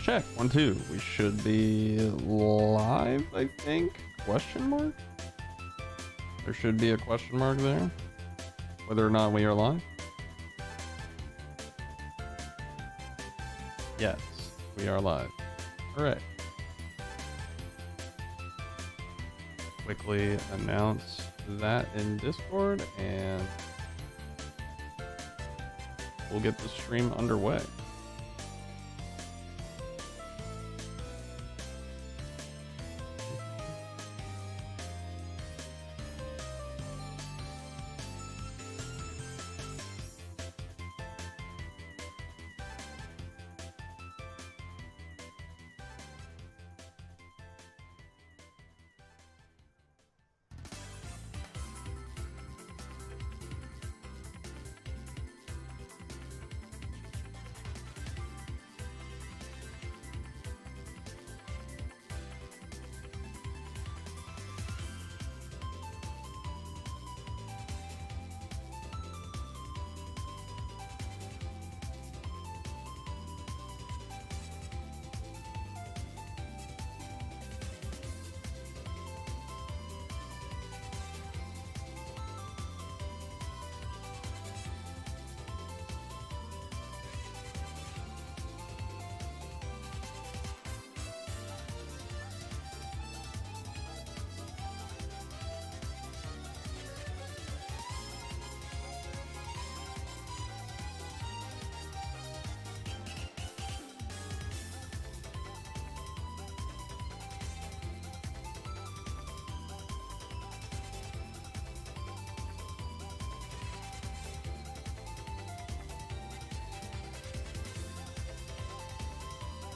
Check. 1, 2. We should be live, I think. Question mark? There should be a question mark there. Whether or not we are live. Yes, we are live. Alright. Quickly announce that in Discord and we'll get the stream underway.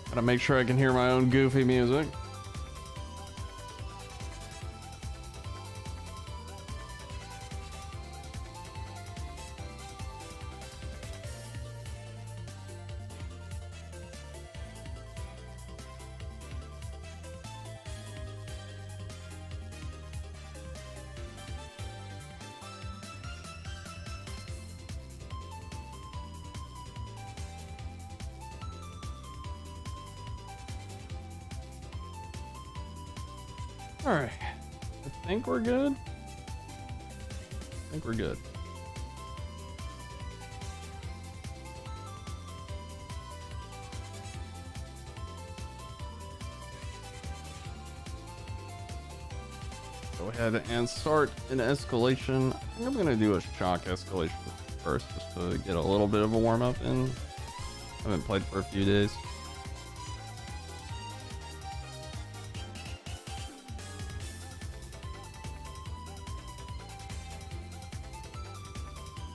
Gotta make sure I can hear my own goofy music. All right, I think we're good. I think we're good. Go ahead and start an escalation. I think I'm gonna do a shock escalation first, just to get a little bit of a warm up in. I haven't played for a few days.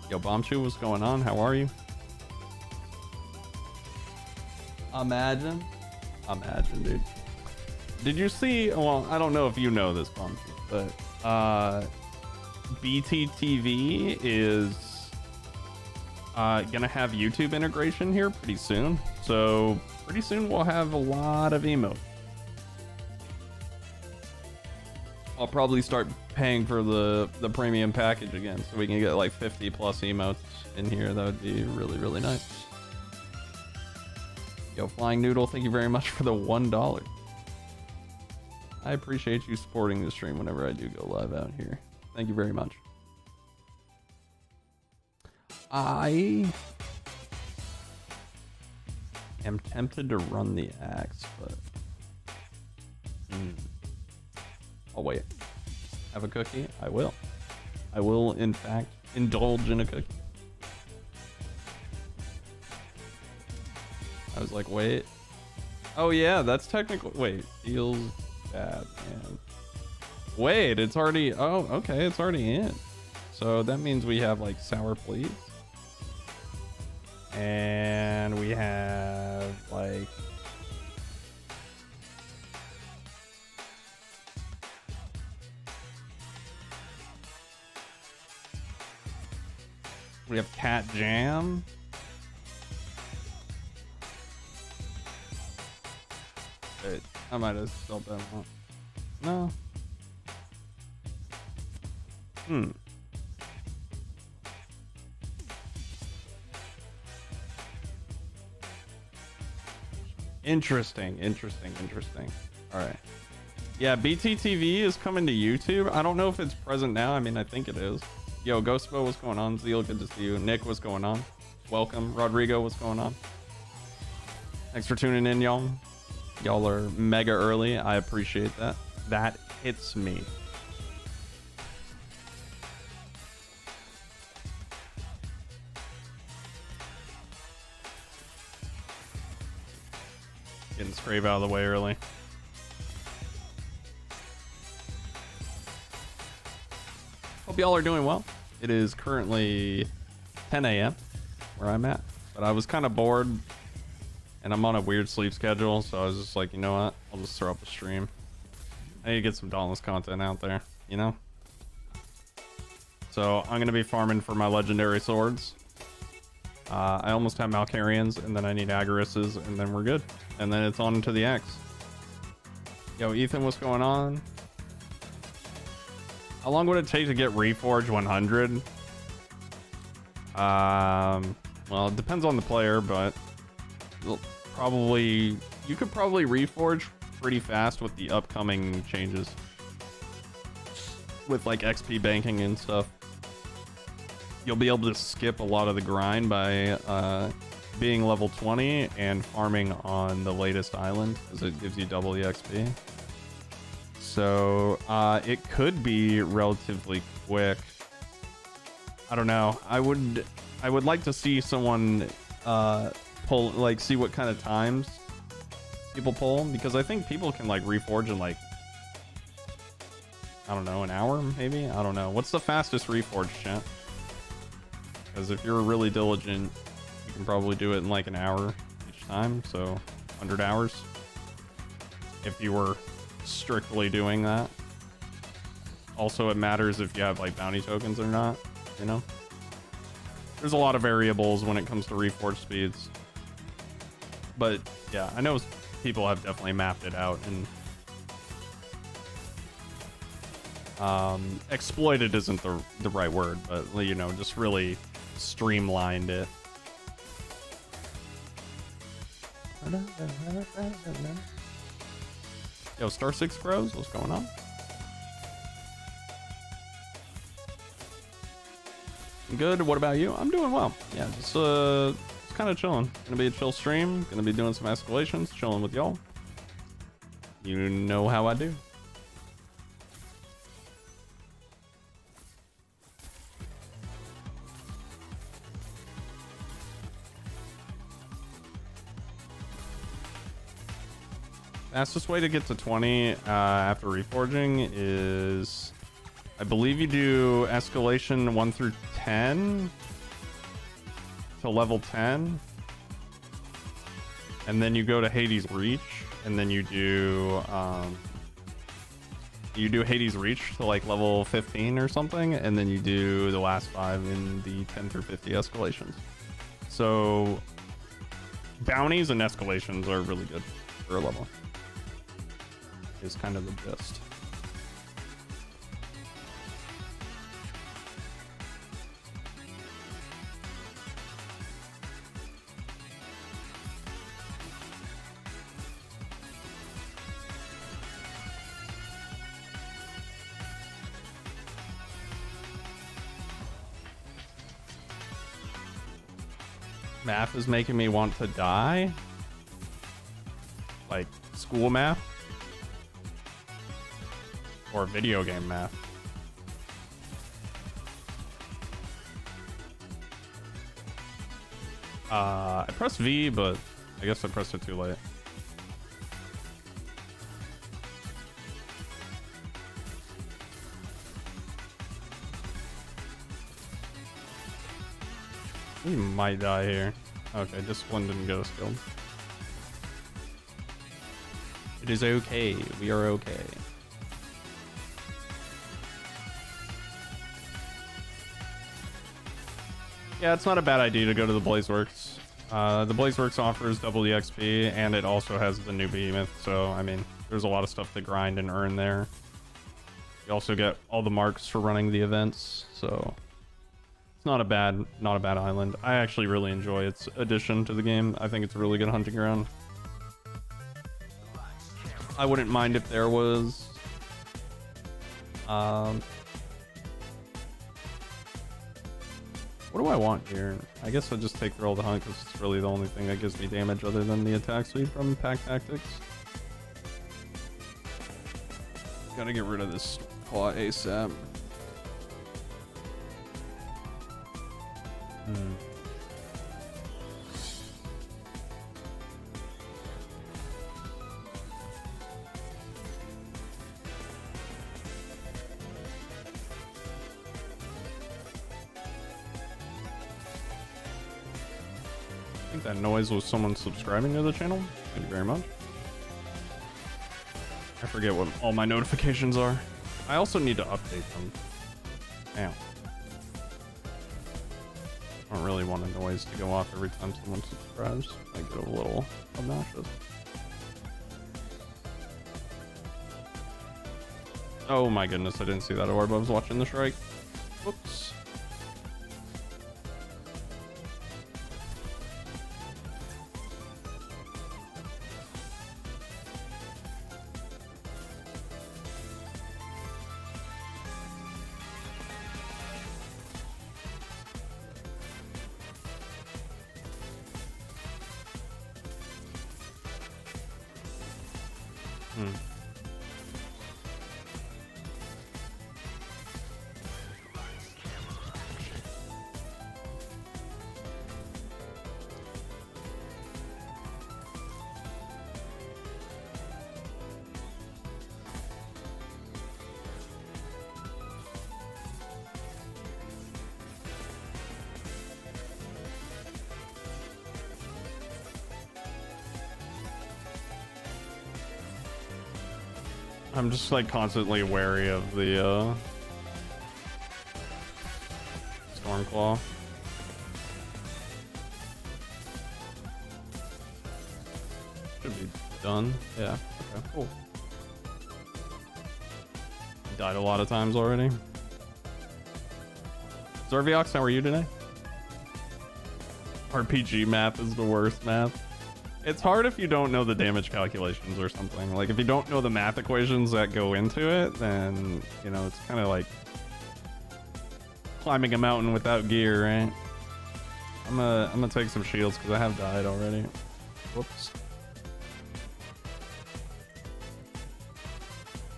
Yo, Bombchu, what's going on? How are you? Imagine, dude. Did you see? Well, I don't know if you know this, Bombchu, but BTTV is gonna have YouTube integration here pretty soon. So pretty soon we'll have a lot of emotes. I'll probably start paying for the premium package again, so we can get like 50 plus emotes in here. That would be really, really nice. Yo, Flying Noodle, thank you very much for the $1. I appreciate you supporting the stream whenever I do go live out here. Thank you very much. I am tempted to run the axe, but I'll wait. Have a cookie? I will. I will, in fact, indulge in a cookie. I was like, wait. Oh yeah, that's technically... Wait, feels bad, man. Wait, it's already... Oh, okay, it's already in. So that means we have, like, sour pleats. And we have, like... We have cat jam. Wait, I might have spelled that wrong. No. Interesting. All right. Yeah, BTTV is coming to YouTube. I don't know if it's present now. I mean, I think it is. Yo, Ghostbo, what's going on? Zeal, good to see you. Nick, what's going on? Welcome. Rodrigo, what's going on? Thanks for tuning in, y'all. Y'all are mega early. I appreciate that. That hits me. Getting Scrave out of the way early. Hope y'all are doing well. It is currently 10 a.m. where I'm at, but I was kind of bored and I'm on a weird sleep schedule, so I was just like, you know what? I'll just throw up a stream. I need to get some Dauntless content out there, you know? So I'm going to be farming for my legendary swords. I almost have Malkarians, and then I need Agarises, and then we're good. And then it's on to the X. Yo, Ethan, what's going on? How long would it take to get Reforge 100? Well, it depends on the player, but probably you could probably Reforge pretty fast with the upcoming changes. With like XP banking and stuff. You'll be able to skip a lot of the grind by being level 20 and farming on the latest island, because it gives you double the XP. So it could be relatively quick. I don't know. I would like to see someone pull, like, see what kind of times people pull, because I think people can like Reforge in like, I don't know, an hour maybe. I don't know. What's the fastest Reforge, chat? Because if you're really diligent, you can probably do it in like an hour each time, so 100 hours. If you were strictly doing that. Also, it matters if you have like bounty tokens or not, you know? There's a lot of variables when it comes to Reforge speeds. But yeah, I know people have definitely mapped it out and exploited isn't the right word, but you know, just really streamlined it. Yo, Star 6 Bros, what's going on? Good. What about you? I'm doing well. Yeah, just kind of chilling. Gonna be a chill stream. Gonna be doing some escalations, chilling with y'all. You know how I do. Fastest way to get to 20 after reforging is, I believe you do escalation 1 through 10 to level 10, and then you go to Hades Reach, and then you do Hades Reach to like level 15 or something, and then you do the last 5 in the 10 through 50 escalations. So bounties and escalations are really good for a level. Is kind of the gist. Math is making me want to die. Like school math. Or video game math. I pressed V, but I guess I pressed it too late. We might die here. Okay, discipline didn't get us killed. It is okay. We are okay. Yeah, it's not a bad idea to go to the Blazeworks. The Blazeworks offers double the XP, and it also has the new behemoth. So, I mean, there's a lot of stuff to grind and earn there. You also get all the marks for running the events, so it's not a bad island. I actually really enjoy its addition to the game. I think it's a really good hunting ground. I wouldn't mind if there was what do I want here? I guess I'll just take Thrill the Hunt because it's really the only thing that gives me damage other than the attack speed from Pack Tactics. Gotta get rid of this claw ASAP. I think that noise was someone subscribing to the channel. Thank you very much. I forget what all my notifications are. I also need to update them. Damn. I don't really want a noise to go off every time someone subscribes. I get a little obnoxious. Oh my goodness, I didn't see that orb. I was watching the Shrike. Whoops. I'm just like constantly wary of the Stormclaw. Should be done. Yeah. Okay, cool. Died a lot of times already. Zorviox, how are you today? RPG math is the worst math. It's hard if you don't know the damage calculations or something. Like if you don't know the math equations that go into it, then you know it's kind of like climbing a mountain without gear, right? I'm gonna take some shields because I have died already. Whoops.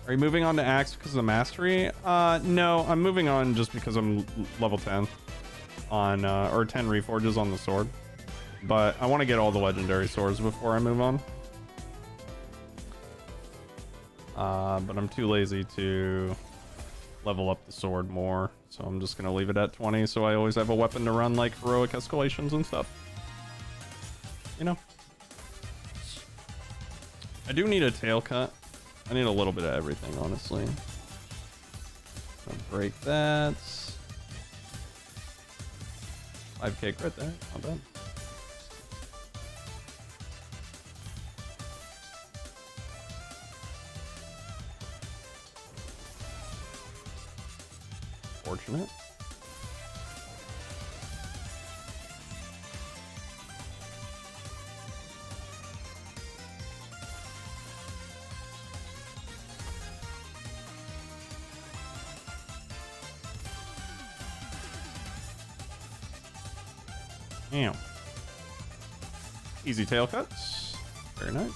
Are you moving on to Axe because of the mastery? No, I'm moving on just because I'm level 10 on or 10 reforges on the sword. But I want to get all the legendary swords before I move on. But I'm too lazy to level up the sword more. So I'm just going to leave it at 20 so I always have a weapon to run like heroic escalations and stuff. You know? I do need a tail cut. I need a little bit of everything, honestly. I'll break that. 5 cake right there. Not bad. Fortunate. Damn. Easy tail cuts. Very nice.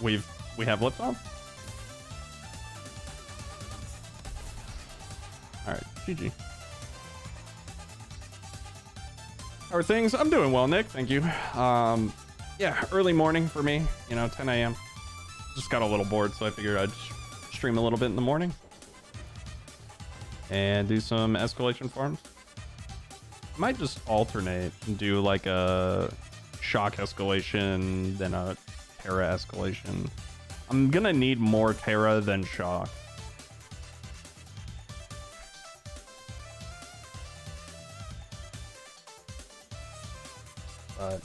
We have lift off. Alright, GG. How are things? I'm doing well, Nick. Thank you. Yeah, early morning for me. You know, 10 a.m. Just got a little bored, so I figured I'd stream a little bit in the morning. And do some escalation farms. Might just alternate and do like a shock escalation, then a Terra escalation. I'm gonna need more Terra than shock. But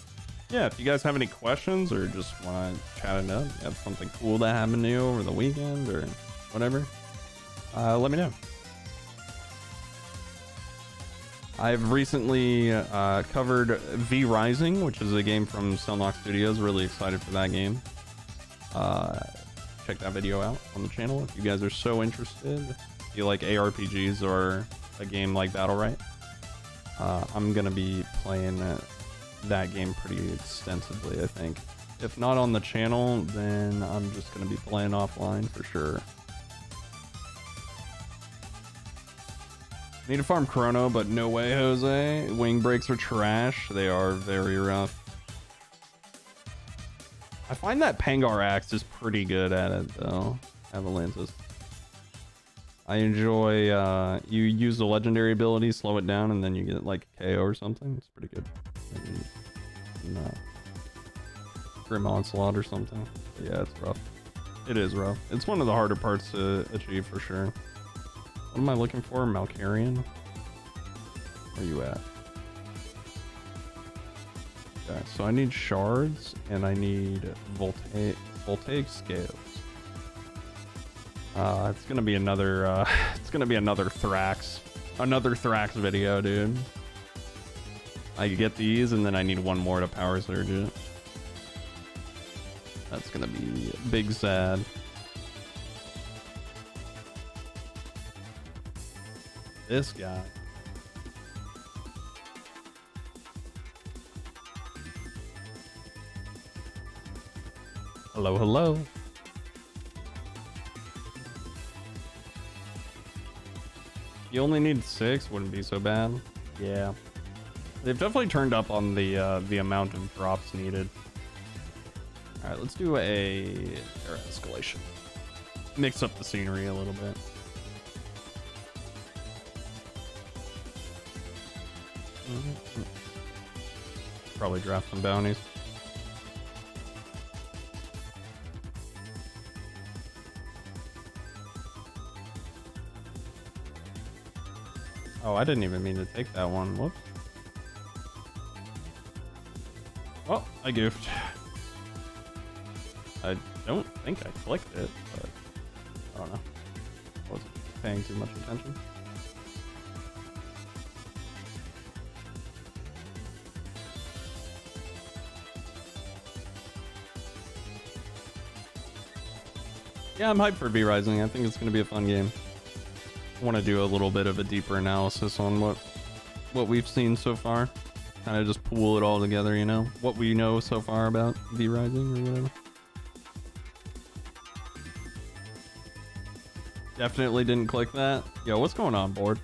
yeah, if you guys have any questions or just want to chat it up, you have something cool that happened to you over the weekend or whatever, let me know. I've recently covered V Rising, which is a game from Cellnox Studios. Really excited for that game. Check that video out on the channel if you guys are so interested. If you like ARPGs or a game like Battle Right, I'm gonna be playing that game pretty extensively, I think. If not on the channel, then I'm just gonna be playing offline for sure. Need to farm Chrono, but no way, Jose. Wing breaks are trash. They are very rough. I find that Pangar Axe is pretty good at it, though. Avalantis. I enjoy, you use the legendary ability, slow it down, and then you get like KO or something. It's pretty good. No. Grim Onslaught or something. But yeah, it's rough. It is rough. It's one of the harder parts to achieve for sure. What am I looking for? Malkarian? Where you at? Okay, so I need shards and I need voltaic scales. It's gonna be another Thrax video, dude. I get these and then I need one more to power surge it. That's gonna be big sad. This guy. Hello, hello. You only need 6, wouldn't be so bad. Yeah. They've definitely turned up on the amount of drops needed. Alright, let's do a air escalation. Mix up the scenery a little bit. Probably draft some bounties. Oh, I didn't even mean to take that one. Whoops. Well, I goofed. I don't think I clicked it, but I don't know. I wasn't paying too much attention. Yeah, I'm hyped for V Rising. I think it's going to be a fun game. I want to do a little bit of a deeper analysis on what we've seen so far. Kind of just pool it all together, you know? What we know so far about V Rising or whatever. Definitely didn't click that. Yo, what's going on, board?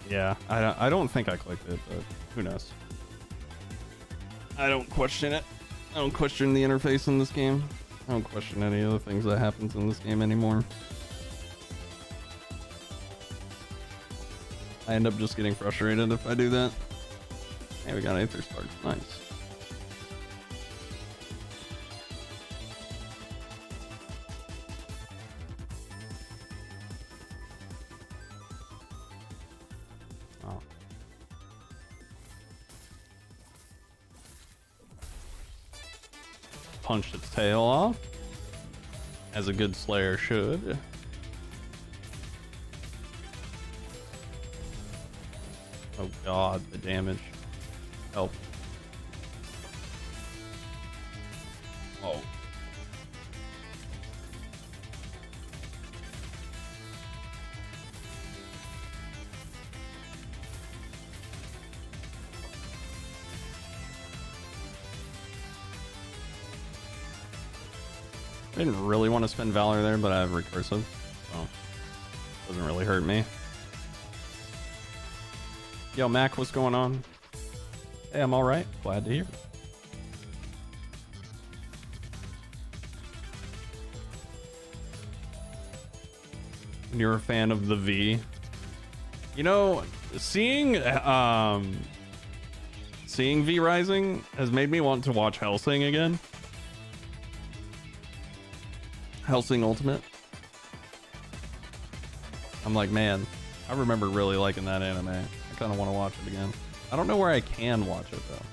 Yeah, I don't think I clicked it, but who knows? I don't question it. I don't question the interface in this game. I don't question any of the things that happens in this game anymore. I end up just getting frustrated if I do that. Hey, we got Aether Sparks. Nice. Oh. Punched its tail off, as a good Slayer should. Oh god, the damage. Help. Oh. I didn't really want to spend Valor there, but I have Recursive, so doesn't really hurt me. Yo, Mac, what's going on? Hey, I'm alright. Glad to hear. And you're a fan of the V. You know, seeing V Rising has made me want to watch Hellsing again. Hellsing Ultimate. I'm like, man, I remember really liking that anime. I kind of want to watch it again. I don't know where I can watch it though.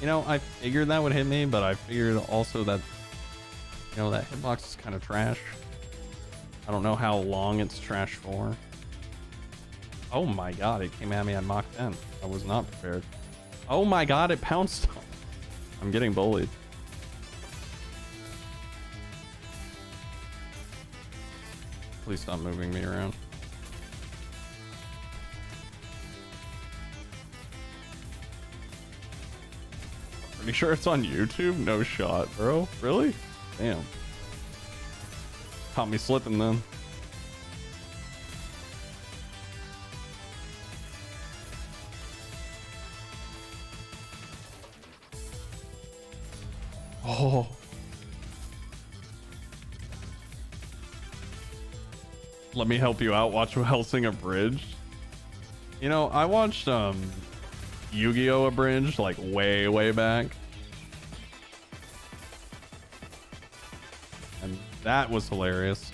You know, I figured that would hit me, but I figured also that, you know, that hitbox is kind of trash. I don't know how long it's trash for. Oh my god, it came at me at Mach 10. I was not prepared. Oh my god, it pounced. I'm getting bullied. Please stop moving me around. Pretty sure it's on YouTube? No shot, bro. Really? Damn. Caught me slipping then. Oh. Let me help you out. Watch Hellsing Abridged. You know, I watched Yu-Gi-Oh! Abridged like way back. And that was hilarious.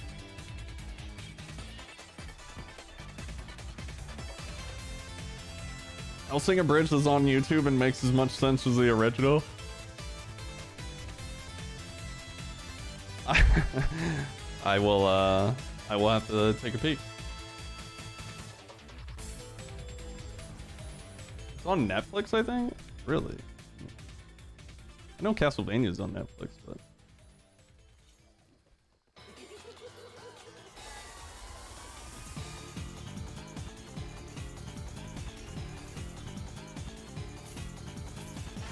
Hellsing Abridged is on YouTube and makes as much sense as the original. I will have to take a peek. It's on Netflix, I think. Really? I know Castlevania's on Netflix, but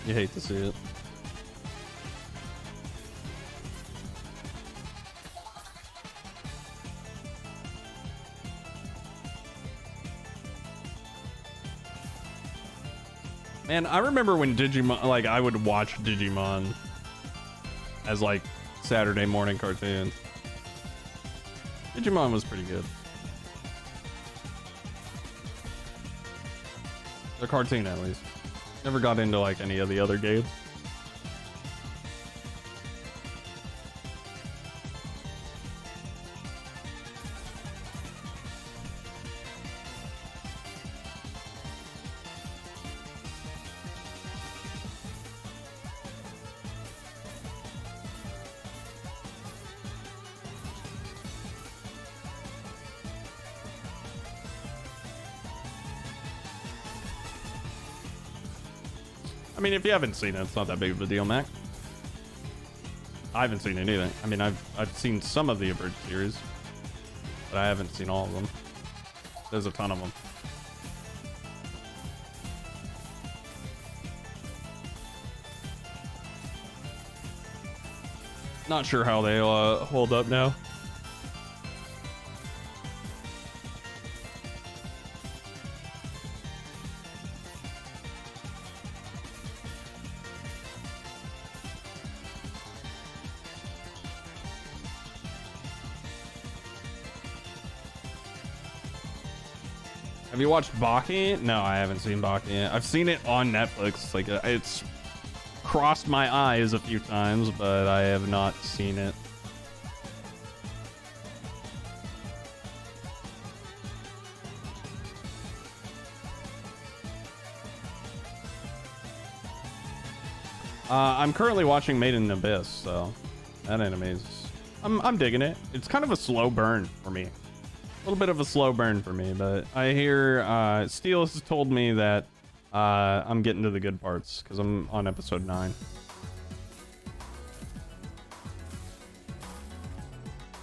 you hate to see it. Man, I remember when Digimon, like, I would watch Digimon as, like, Saturday morning cartoons. Digimon was pretty good. The cartoon, at least. Never got into, like, any of the other games. I mean, if you haven't seen it, it's not that big of a deal, Mac. I haven't seen it either. I mean, I've seen some of the abridged series, but I haven't seen all of them. There's a ton of them. Not sure how they hold up now. Have you watched Baki? No, I haven't seen Baki yet. I've seen it on Netflix. Like, it's crossed my eyes a few times, but I have not seen it. I'm currently watching Made in Abyss, so that anime's... I'm digging it. It's kind of a slow burn for me. A little bit of a slow burn for me, but I hear Steel has told me that I'm getting to the good parts because I'm on episode 9.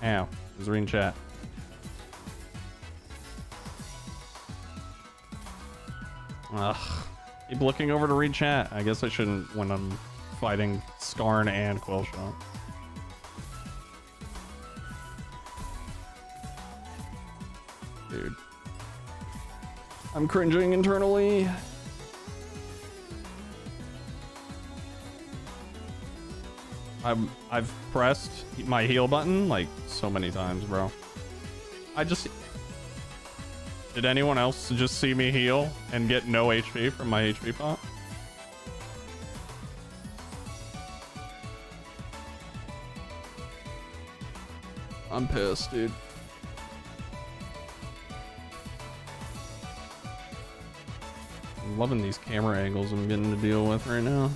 Ow, is reading chat. Ugh, keep looking over to read chat. I guess I shouldn't when I'm fighting Skarn and Quillshot. Dude, I'm cringing internally. I've pressed my heal button like so many times, bro. Did anyone else just see me heal and get no HP from my HP pot? I'm pissed, dude. I'm loving these camera angles I'm getting to deal with right now.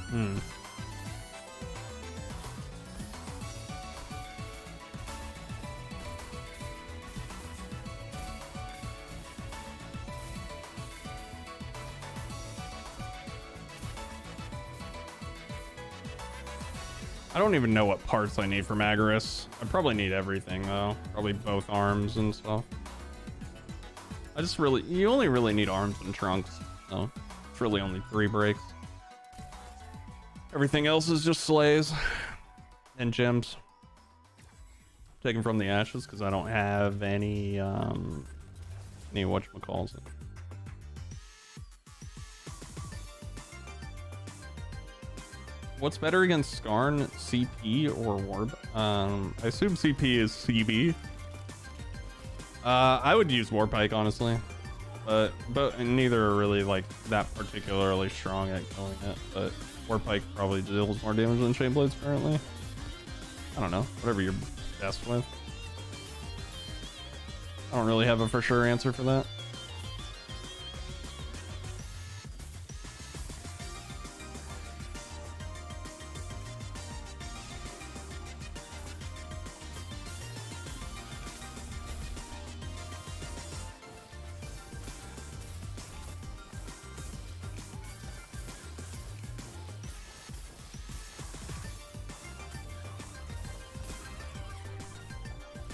Hmm. I don't even know what parts I need for Magarus. I probably need everything though. Probably both arms and stuff. You only really need arms and trunks. So it's really only 3 breaks. Everything else is just slays and gems. Taken from the ashes because I don't have any whatchamacalls. What's better against Skarn, CP or Warp? I assume CP is CB. I would use Warpike honestly, but neither are really like that particularly strong at killing it. But Warpike probably deals more damage than Chain Blades currently. I don't know, whatever you're best with. I don't really have a for sure answer for that.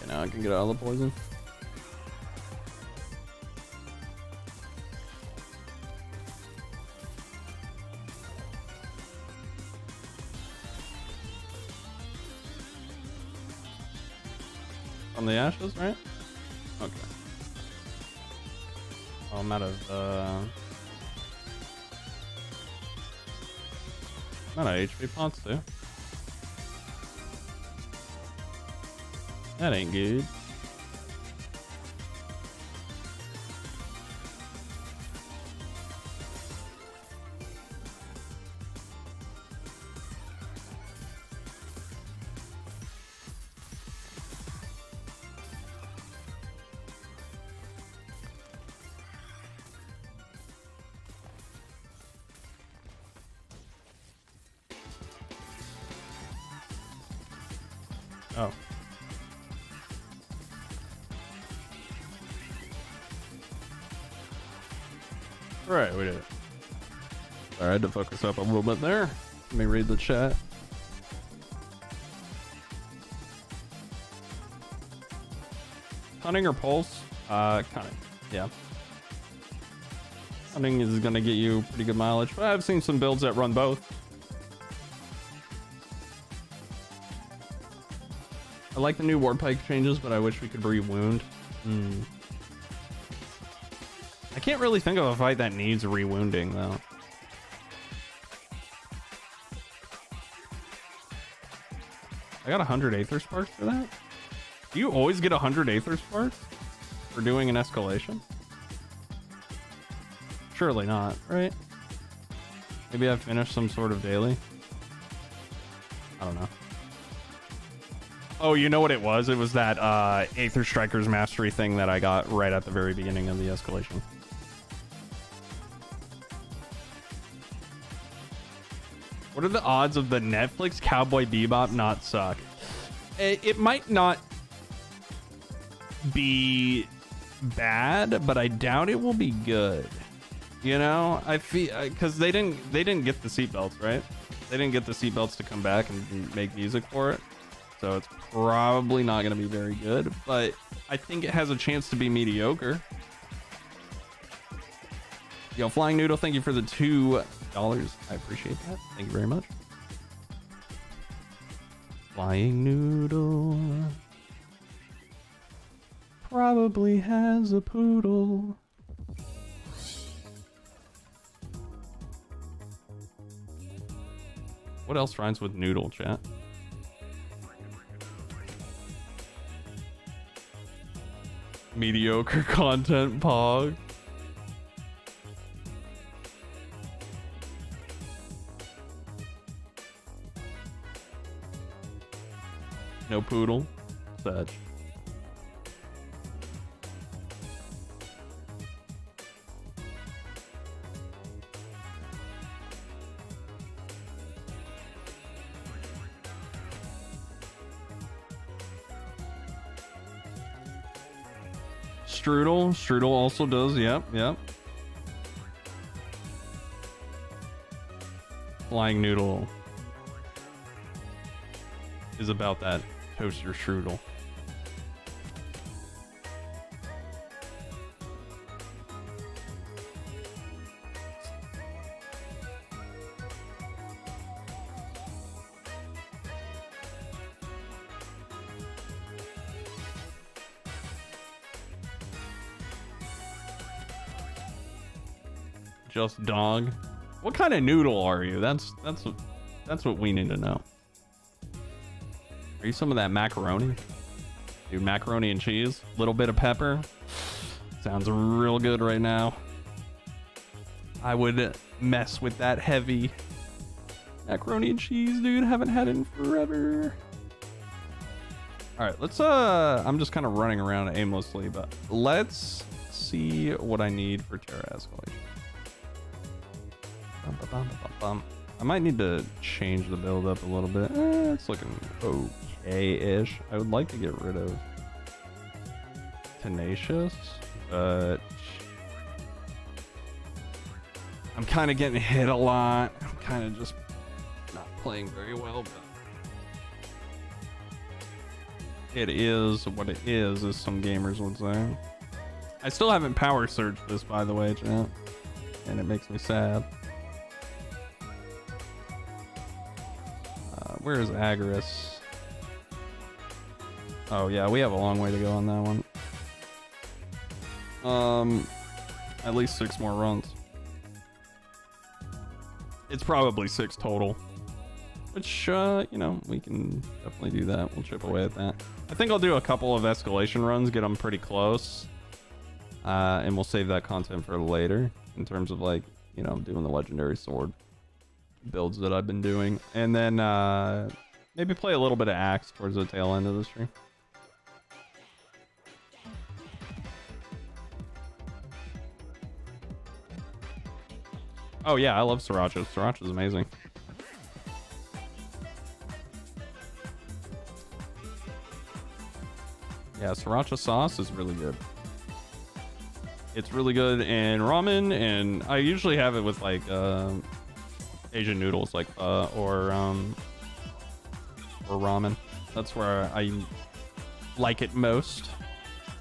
Now I can get out of the poison. From the ashes, right? Okay. Oh, I'm out of HP pots too. That ain't good. Oh. Right, we did it. Sorry, I had to focus up a little bit there. Let me read the chat. Cunning or Pulse? Cunning. Yeah. Cunning is gonna get you pretty good mileage, but I've seen some builds that run both. I like the new Warpike changes, but I wish we could re-wound. I can't really think of a fight that needs re-wounding though. I got 100 Aether Sparks for that? Do you always get 100 Aether Sparks for doing an escalation? Surely not, right? Maybe I've finished some sort of daily. I don't know. Oh, you know what it was? It was that Aether Striker's Mastery thing that I got right at the very beginning of the escalation. What are the odds of the Netflix Cowboy Bebop not suck? It might not be bad, but I doubt it will be good. You know, I feel because they didn't get the seatbelts, right? They didn't get the seatbelts to come back and make music for it, so it's probably not going to be very good. But I think it has a chance to be mediocre. Yo, Flying Noodle, thank you for the $2. I appreciate that. Thank you very much. Flying Noodle probably has a poodle. What else rhymes with noodle, chat? Mediocre content, Pog. No poodle. Sad. strudel. Strudel also does. Yep, yep. Flying noodle is about that toaster strudel. Just dog. What kind of noodle are you? That's what we need to know. Are you some of that macaroni? Dude, macaroni and cheese, little bit of pepper. Sounds real good right now. I would mess with that heavy macaroni and cheese, dude. Haven't had it in forever. All right, let's I'm just kind of running around aimlessly, but let's see what I need for Terra escalation. I might need to change the build up a little bit. It's looking okay-ish. I would like to get rid of Tenacious, but I'm kind of getting hit a lot. I'm kind of just not playing very well, but it is what it is, as some gamers would say. I still haven't power surged this, by the way, chat, and it makes me sad. Where is Agorist? Oh yeah, we have a long way to go on that one. At least 6 more runs. It's probably 6 total, which you know, we can definitely do that. We'll chip away at that. I think I'll do a couple of escalation runs, get them pretty close, and we'll save that content for later in terms of, like, you know, doing the legendary sword builds that I've been doing, and then maybe play a little bit of Axe towards the tail end of the stream. Oh yeah, I love Sriracha. Sriracha's amazing. Yeah, Sriracha sauce is really good. It's really good in ramen, and I usually have it with, like, Asian noodles, like or ramen. That's where I like it most.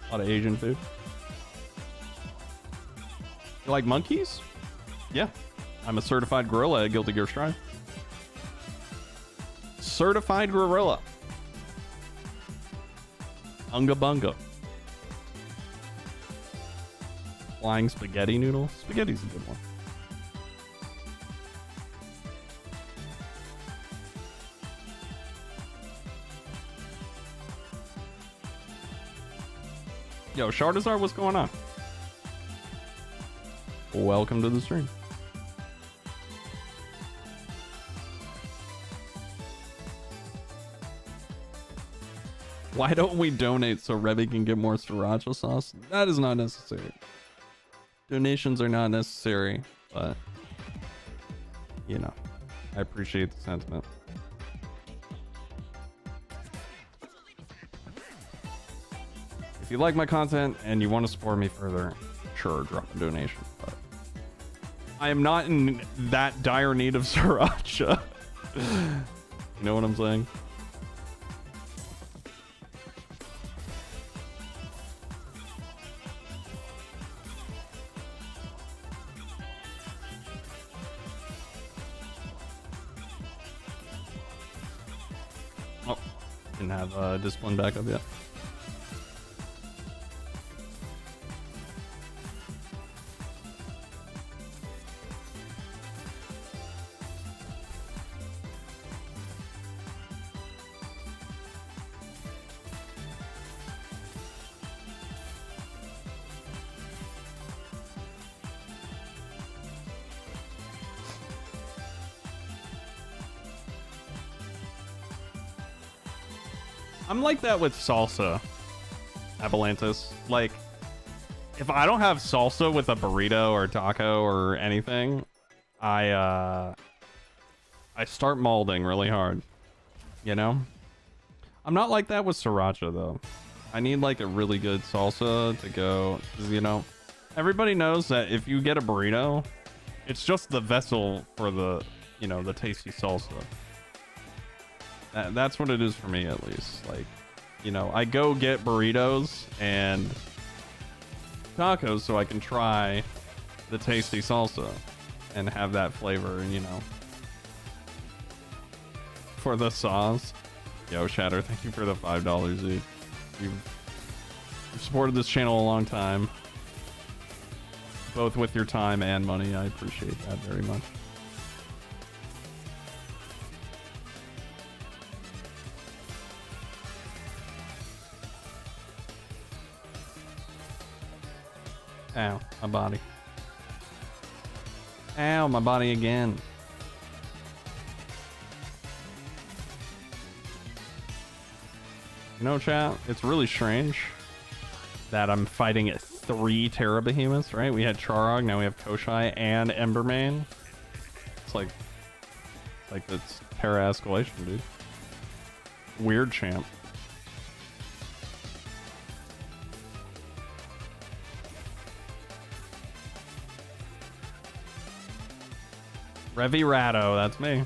A lot of Asian food. You like monkeys? Yeah, I'm a certified gorilla at Guilty Gear Strive. Certified gorilla. Unga bunga. Flying spaghetti noodle. Spaghetti's a good one. Yo, Shardazar, what's going on? Welcome to the stream. Why don't we donate so Revvy can get more Sriracha sauce? That is not necessary. Donations are not necessary, but, you know, I appreciate the sentiment. If you like my content and you want to support me further, sure, drop a donation. But I am not in that dire need of Sriracha. You know what I'm saying? Oh, didn't have discipline back up yet. I'm like that with salsa, Avalantis. Like, if I don't have salsa with a burrito or taco or anything, I start molding really hard, you know? I'm not like that with Sriracha, though. I need like a really good salsa to go, 'cause, you know, everybody knows that if you get a burrito, it's just the vessel for the, you know, the tasty salsa. That's what it is for me, at least. Like, you know, I go get burritos and tacos so I can try the tasty salsa and have that flavor, you know, for the sauce. Yo, Shatter, thank you for the $5, dude. You've supported this channel a long time, both with your time and money. I appreciate that very much. Ow, my body. Ow, my body again. You know, chat, it's really strange that I'm fighting 3 Terra Behemoths, right? We had Charog, now we have Koshai and Embermane. It's like that's Terra escalation, dude. Weird champ. RevvyRado, that's me.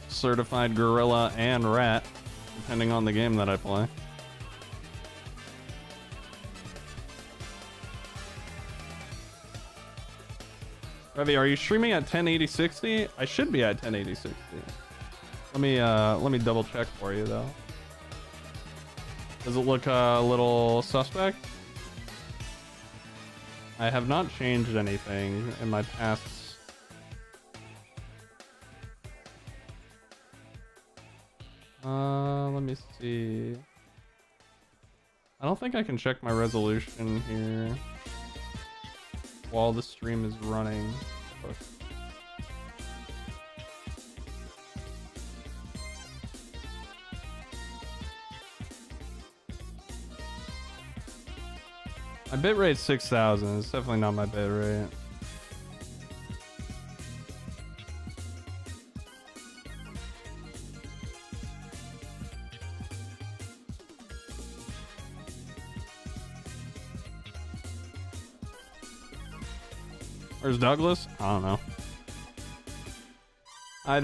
Certified gorilla and rat, depending on the game that I play. Revvy, are you streaming at 1080-60? I should be at 1080-60. Let me double check for you though. Does it look a little suspect? I have not changed anything in my past. Let me see. I don't think I can check my resolution here while the stream is running. My bitrate's 6,000. It's definitely not my bitrate. Where's Douglas? I don't know. I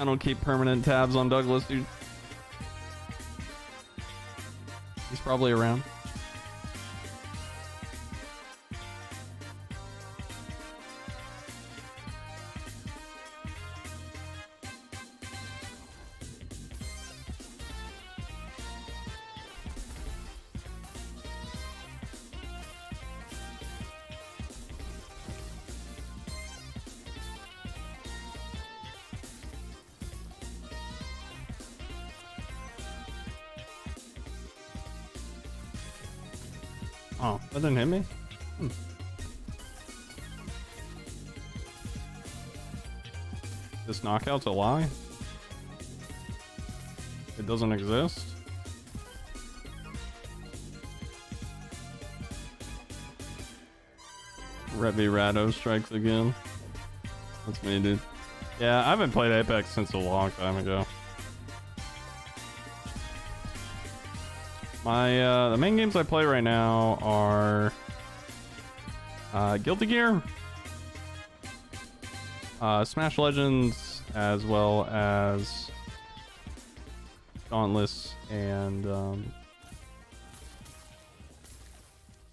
don't keep permanent tabs on Douglas, dude. He's probably around. Oh, that didn't hit me? This knockout's a lie? It doesn't exist? RevvyRado strikes again. That's me, dude. Yeah, I haven't played Apex since a long time ago. The main games I play right now are Guilty Gear, Smash Legends, as well as Dauntless, and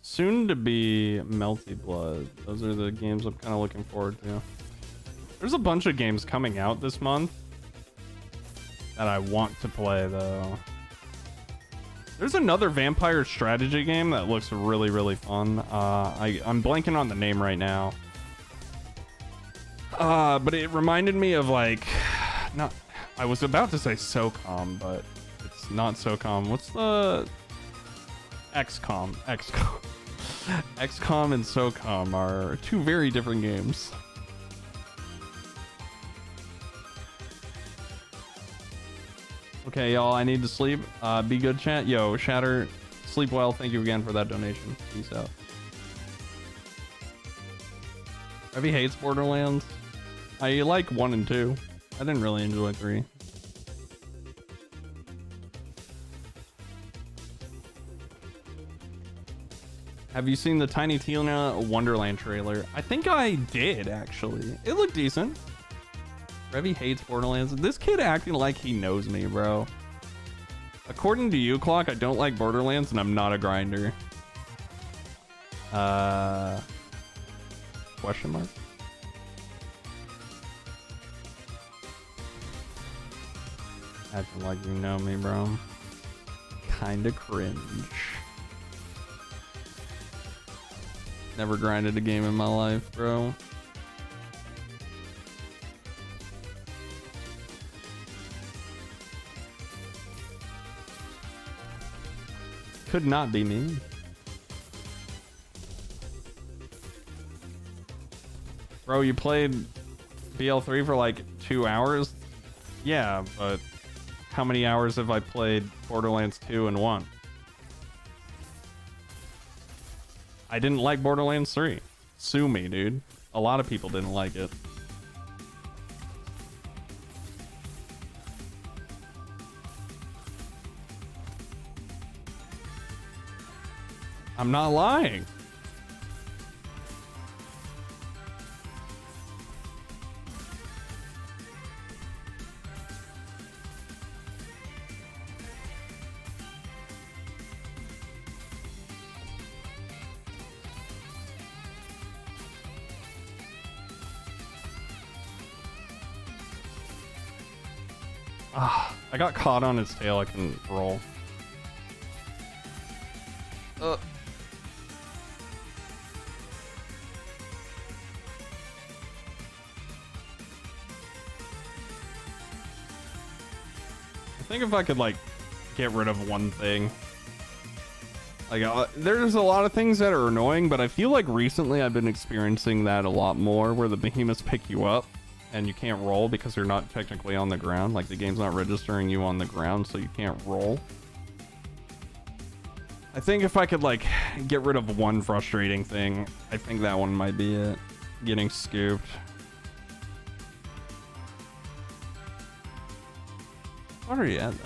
soon to be Melty Blood. Those are the games I'm kind of looking forward to. There's a bunch of games coming out this month that I want to play though. There's another vampire strategy game that looks really, really fun. I'm blanking on the name right now. But it reminded me of like, I was about to say SOCOM, but it's not SOCOM. What's the XCOM? XCOM and SOCOM are 2 very different games. Okay, y'all, I need to sleep. Be good, chat. Yo, Shatter, sleep well. Thank you again for that donation. Peace out. Revy hates Borderlands. I like 1 and 2. I didn't really enjoy 3. Have you seen the Tiny Tina Wonderland trailer? I think I did, actually. It looked decent. Revy hates Borderlands. This kid acting like he knows me, bro. According to you, Clock, I don't like Borderlands and I'm not a grinder. Question mark? Acting like you know me, bro. Kinda cringe. Never grinded a game in my life, bro. Could not be me. Bro, you played BL3 for like 2 hours? Yeah, but how many hours have I played Borderlands 2 and 1? I didn't like Borderlands 3. Sue me, dude. A lot of people didn't like it. I'm not lying. I got caught on his tail. I couldn't roll. I think if I could like get rid of one thing, like there's a lot of things that are annoying, but I feel like recently I've been experiencing that a lot more, where the behemoths pick you up and you can't roll because you're not technically on the ground. Like the game's not registering you on the ground, so you can't roll. I think if I could like get rid of one frustrating thing, I think that one might be it. Getting scooped. What are you at that?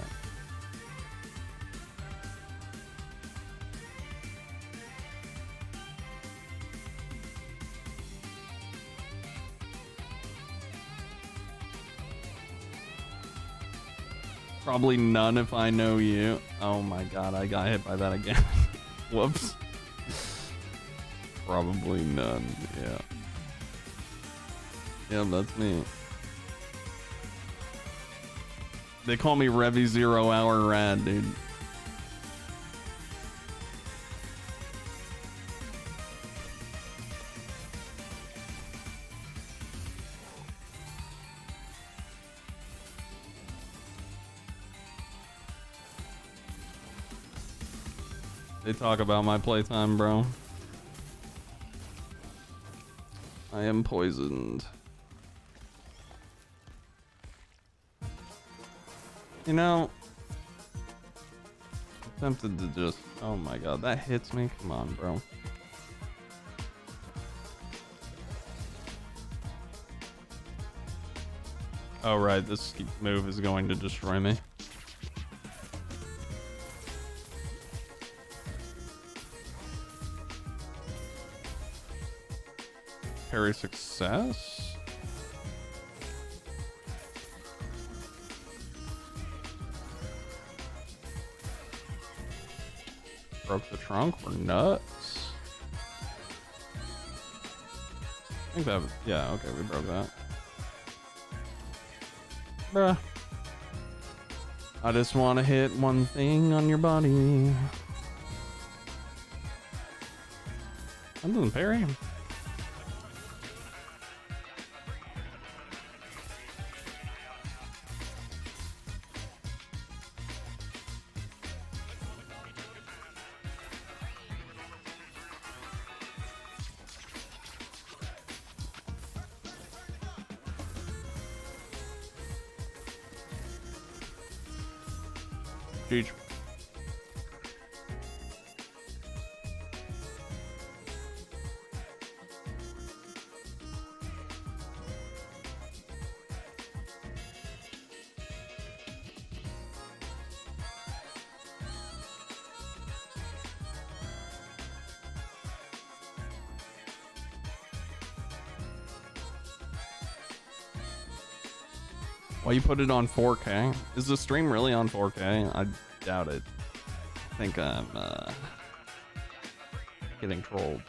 Probably none if I know you. Oh my god, I got hit by that again. Whoops. Probably none, yeah. Yeah, that's me. They call me Revy 0 Hour Rad, dude. They talk about my playtime, bro. I am poisoned. You know, I'm tempted to just... Oh my god, that hits me? Come on, bro. Oh right, this move is going to destroy me. Parry success. Broke the trunk. We're nuts. I think that. Yeah. Okay, we broke that. Bruh. I just want to hit one thing on your body. That doesn't parry. Jeez. Why you put it on 4K? Is the stream really on 4K? I doubt it. I think I'm getting trolled.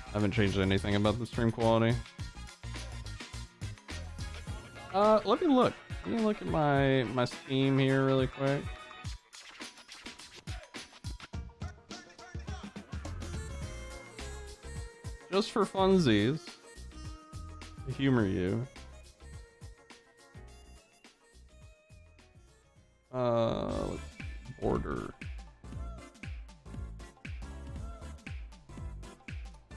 I haven't changed anything about the stream quality. Let me look. Let me look at my Steam here really quick. Just for funsies, to humor you. Let's order.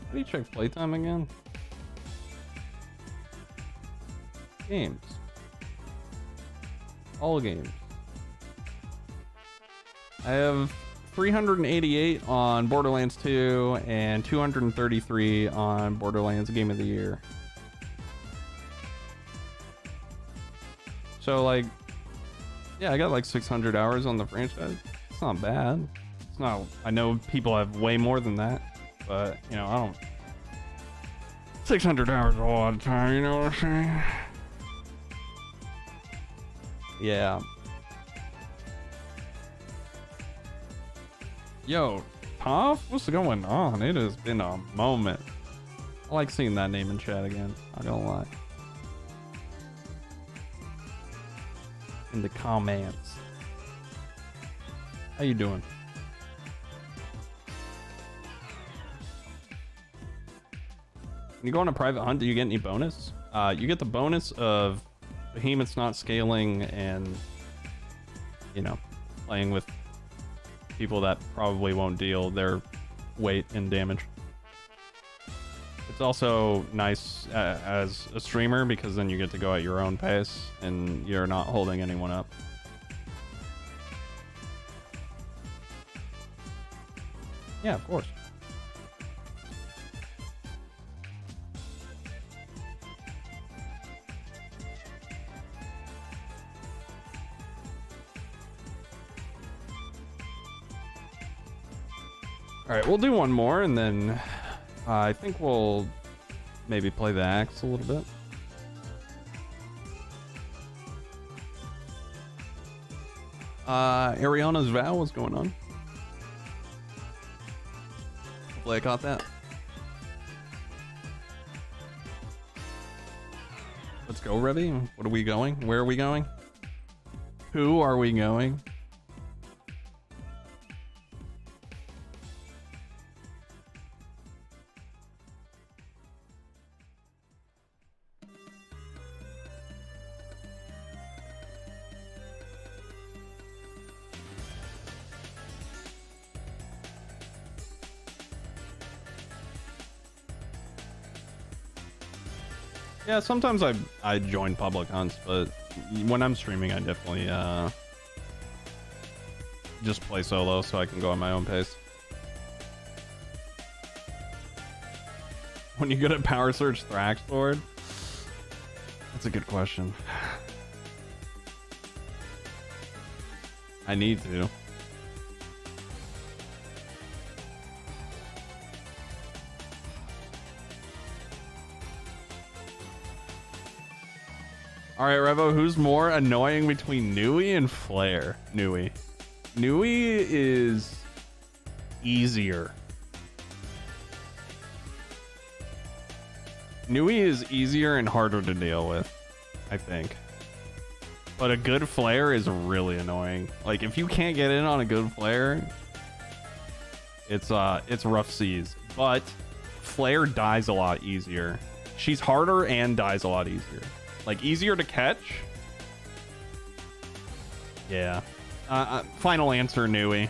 How do you check playtime again? Games. All games. I have 388 on Borderlands 2 and 233 on Borderlands Game of the Year. So like, yeah, I got like 600 hours on the franchise. It's not bad. It's not, I know people have way more than that, but you know, I don't, 600 hours is a lot of time, you know what I'm saying? Yeah. Yo, Toph, what's going on? It has been a moment. I like seeing that name in chat again. Not gonna lie. In the comments. How you doing? When you go on a private hunt, do you get any bonus? You get the bonus of behemoths not scaling and, you know, playing with people that probably won't deal their weight and damage. It's also nice as a streamer because then you get to go at your own pace and you're not holding anyone up. Yeah, of course. All right, we'll do one more and then I think we'll maybe play the axe a little bit. Ariana's vow, what's going on? Hopefully I caught that. Let's go, Revy. What are we going? Where are we going? Who are we going? Yeah, sometimes I join public hunts, but when I'm streaming, I definitely just play solo so I can go at my own pace. When you go to Power Search Thrax Lord? That's a good question. I need to. All right, Revo, who's more annoying between Nui and Flare? Nui. Nui is easier. Nui is easier and harder to deal with, I think. But a good Flare is really annoying. Like, if you can't get in on a good Flare, it's rough seas. But Flare dies a lot easier. She's harder and dies a lot easier. Like, easier to catch? Yeah. Final answer, Nui.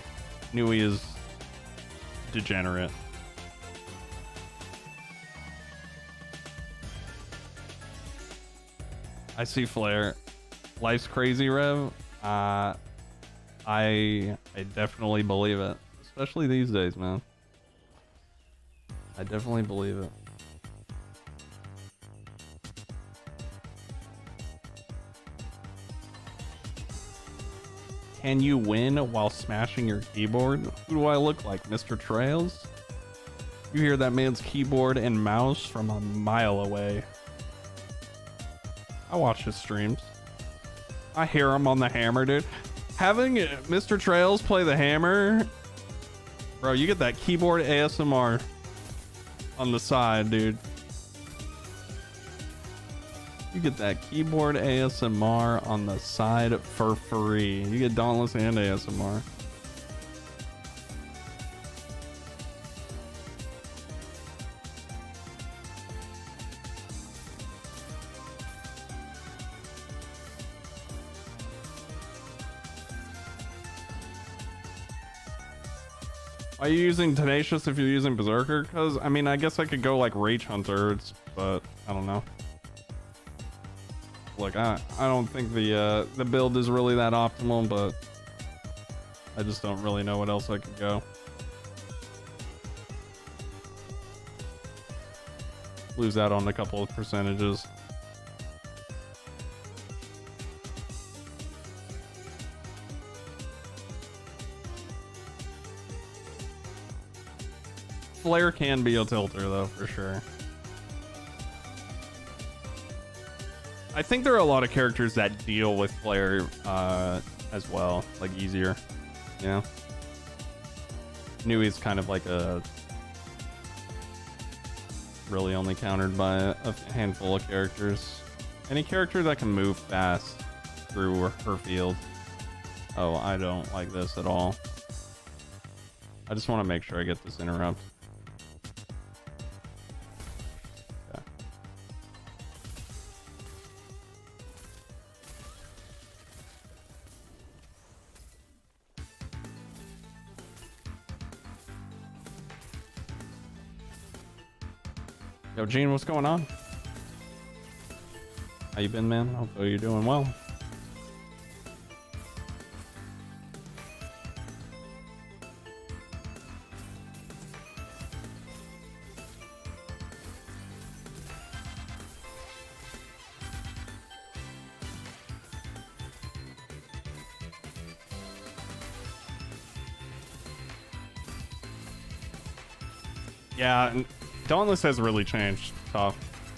Nui is degenerate. I see Flare. Life's crazy, Rev. I definitely believe it. Especially these days, man. I definitely believe it. Can you win while smashing your keyboard? Who do I look like, Mr. Trails? You hear that man's keyboard and mouse from a mile away. I watch his streams. I hear him on the hammer, dude. Having Mr. Trails play the hammer, bro, you get that keyboard ASMR on the side, dude. You get that keyboard ASMR on the side for free. You get Dauntless and ASMR. Are you using Tenacious if you're using Berserker? Because, I mean, I guess I could go like Rage Hunter, but I don't know. Look, I don't think the build is really that optimal, but I just don't really know what else I could go. Lose out on a couple of percentages. Flare can be a tilter though, for sure. I think there are a lot of characters that deal with Flare as well, like easier. Yeah. Nui's kind of like a really only countered by a handful of characters. Any character that can move fast through her field. Oh, I don't like this at all. I just want to make sure I get this interrupt. Yo, Gene, what's going on? How you been, man? Hope you're doing well. Yeah, Dauntless has really changed tough,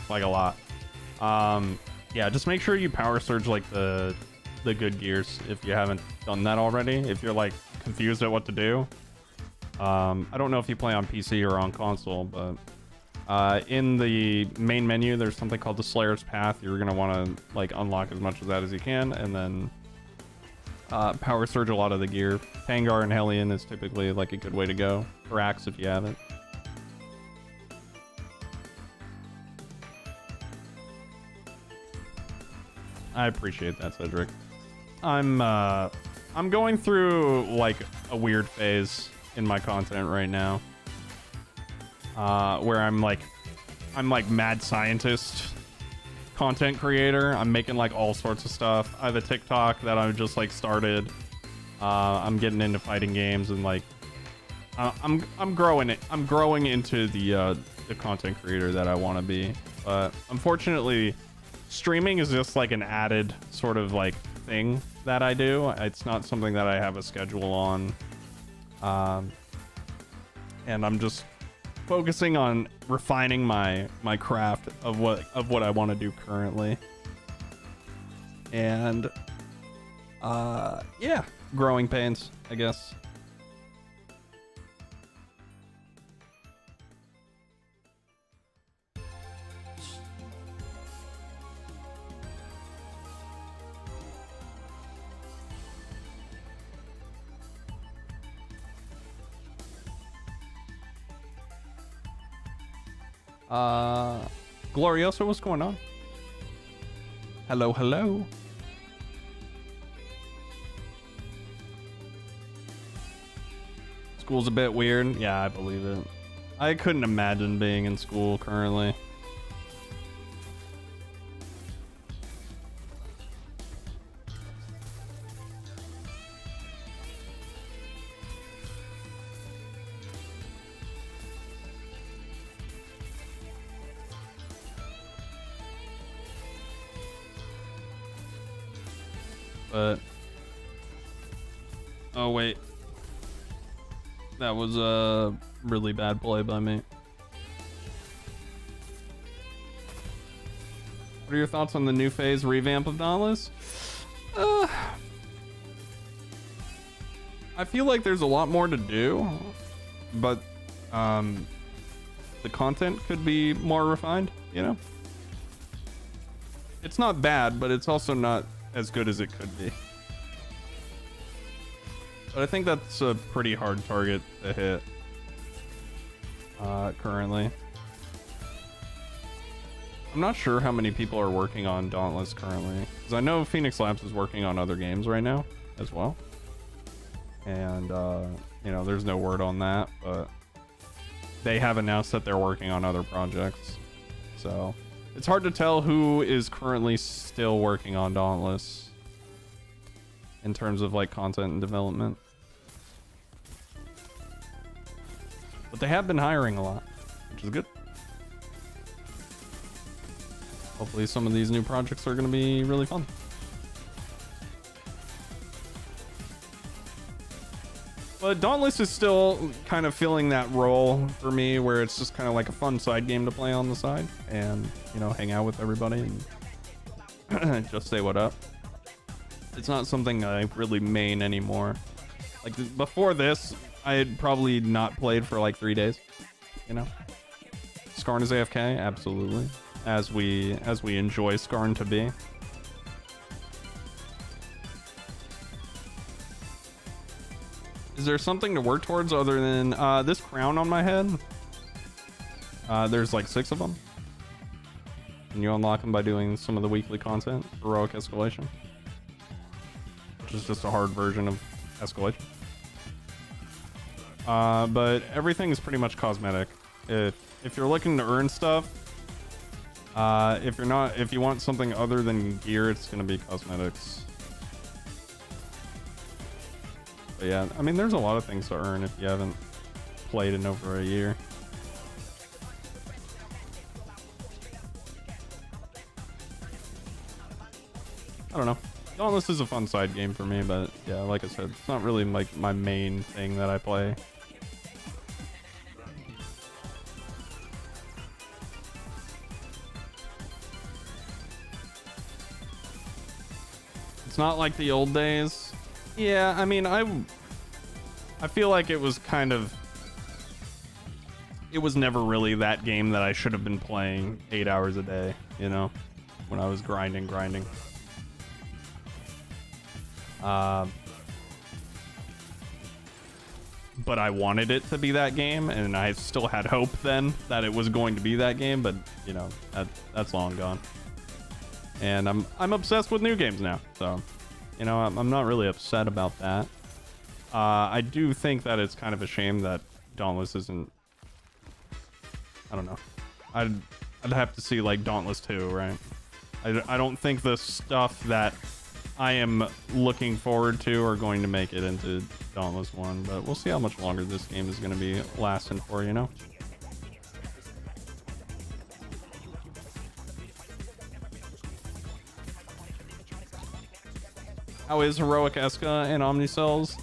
like a lot. Yeah, just make sure you power surge like the good gears if you haven't done that already. If you're like confused at what to do. I don't know if you play on PC or on console, but in the main menu there's something called the Slayer's Path. You're gonna want to like unlock as much of that as you can, and then power surge a lot of the gear. Pangar and Hellion is typically like a good way to go. Or Axe if you have it. I appreciate that, Cedric. I'm going through like a weird phase in my content right now, where I'm like mad scientist content creator. I'm making like all sorts of stuff. I have a TikTok that I've just like started. I'm getting into fighting games and like I'm growing it. I'm growing into the content creator that I want to be. But unfortunately, streaming is just like an added sort of like thing that I do. It's not something that I have a schedule on. And I'm just focusing on refining my craft of what I want to do currently. And yeah, growing pains, I guess. Glorioso, what's going on? Hello, hello. School's a bit weird. Yeah, I believe it. I couldn't imagine being in school currently. But oh wait, that was a really bad play by me. What What are your thoughts on the new phase revamp of Dauntless? I feel like there's a lot more to do, but the content could be more refined, you know? It's not bad, but it's also not as good as it could be. But I think that's a pretty hard target to hit currently. I'm not sure how many people are working on Dauntless currently, because I know Phoenix Labs is working on other games right now as well. And, you know, there's no word on that, but they have announced that they're working on other projects. So it's hard to tell who is currently still working on Dauntless in terms of like content and development. But they have been hiring a lot, which is good. Hopefully some of these new projects are going to be really fun. But Dauntless is still kind of filling that role for me where it's just kind of like a fun side game to play on the side and, you know, hang out with everybody and just say what up. It's not something I really main anymore. Like before this, I had probably not played for like 3 days, you know. Skarn is AFK, absolutely. As we enjoy Skarn to be. Is there something to work towards other than this crown on my head? There's like 6 of them. And you unlock them by doing some of the weekly content, Heroic Escalation. Which is just a hard version of Escalation. But everything is pretty much cosmetic. If you're looking to earn stuff, if you want something other than gear, it's gonna be cosmetics. But yeah, I mean, there's a lot of things to earn if you haven't played in over a year. I don't know. Dauntless is a fun side game for me, but yeah, like I said, it's not really like my main thing that I play. It's not like the old days. Yeah, I mean, I feel like it was kind of... It was never really that game that I should have been playing 8 hours a day, you know? When I was grinding. But I wanted it to be that game, and I still had hope then that it was going to be that game, but, you know, that's long gone. And I'm obsessed with new games now, so... You know, I'm not really upset about that. I do think that it's kind of a shame that Dauntless isn't... I don't know. I'd have to see, like, Dauntless 2, right? I don't think the stuff that I am looking forward to are going to make it into Dauntless 1, but we'll see how much longer this game is going to be lasting for, you know? How is Heroic Esca and Omnicells?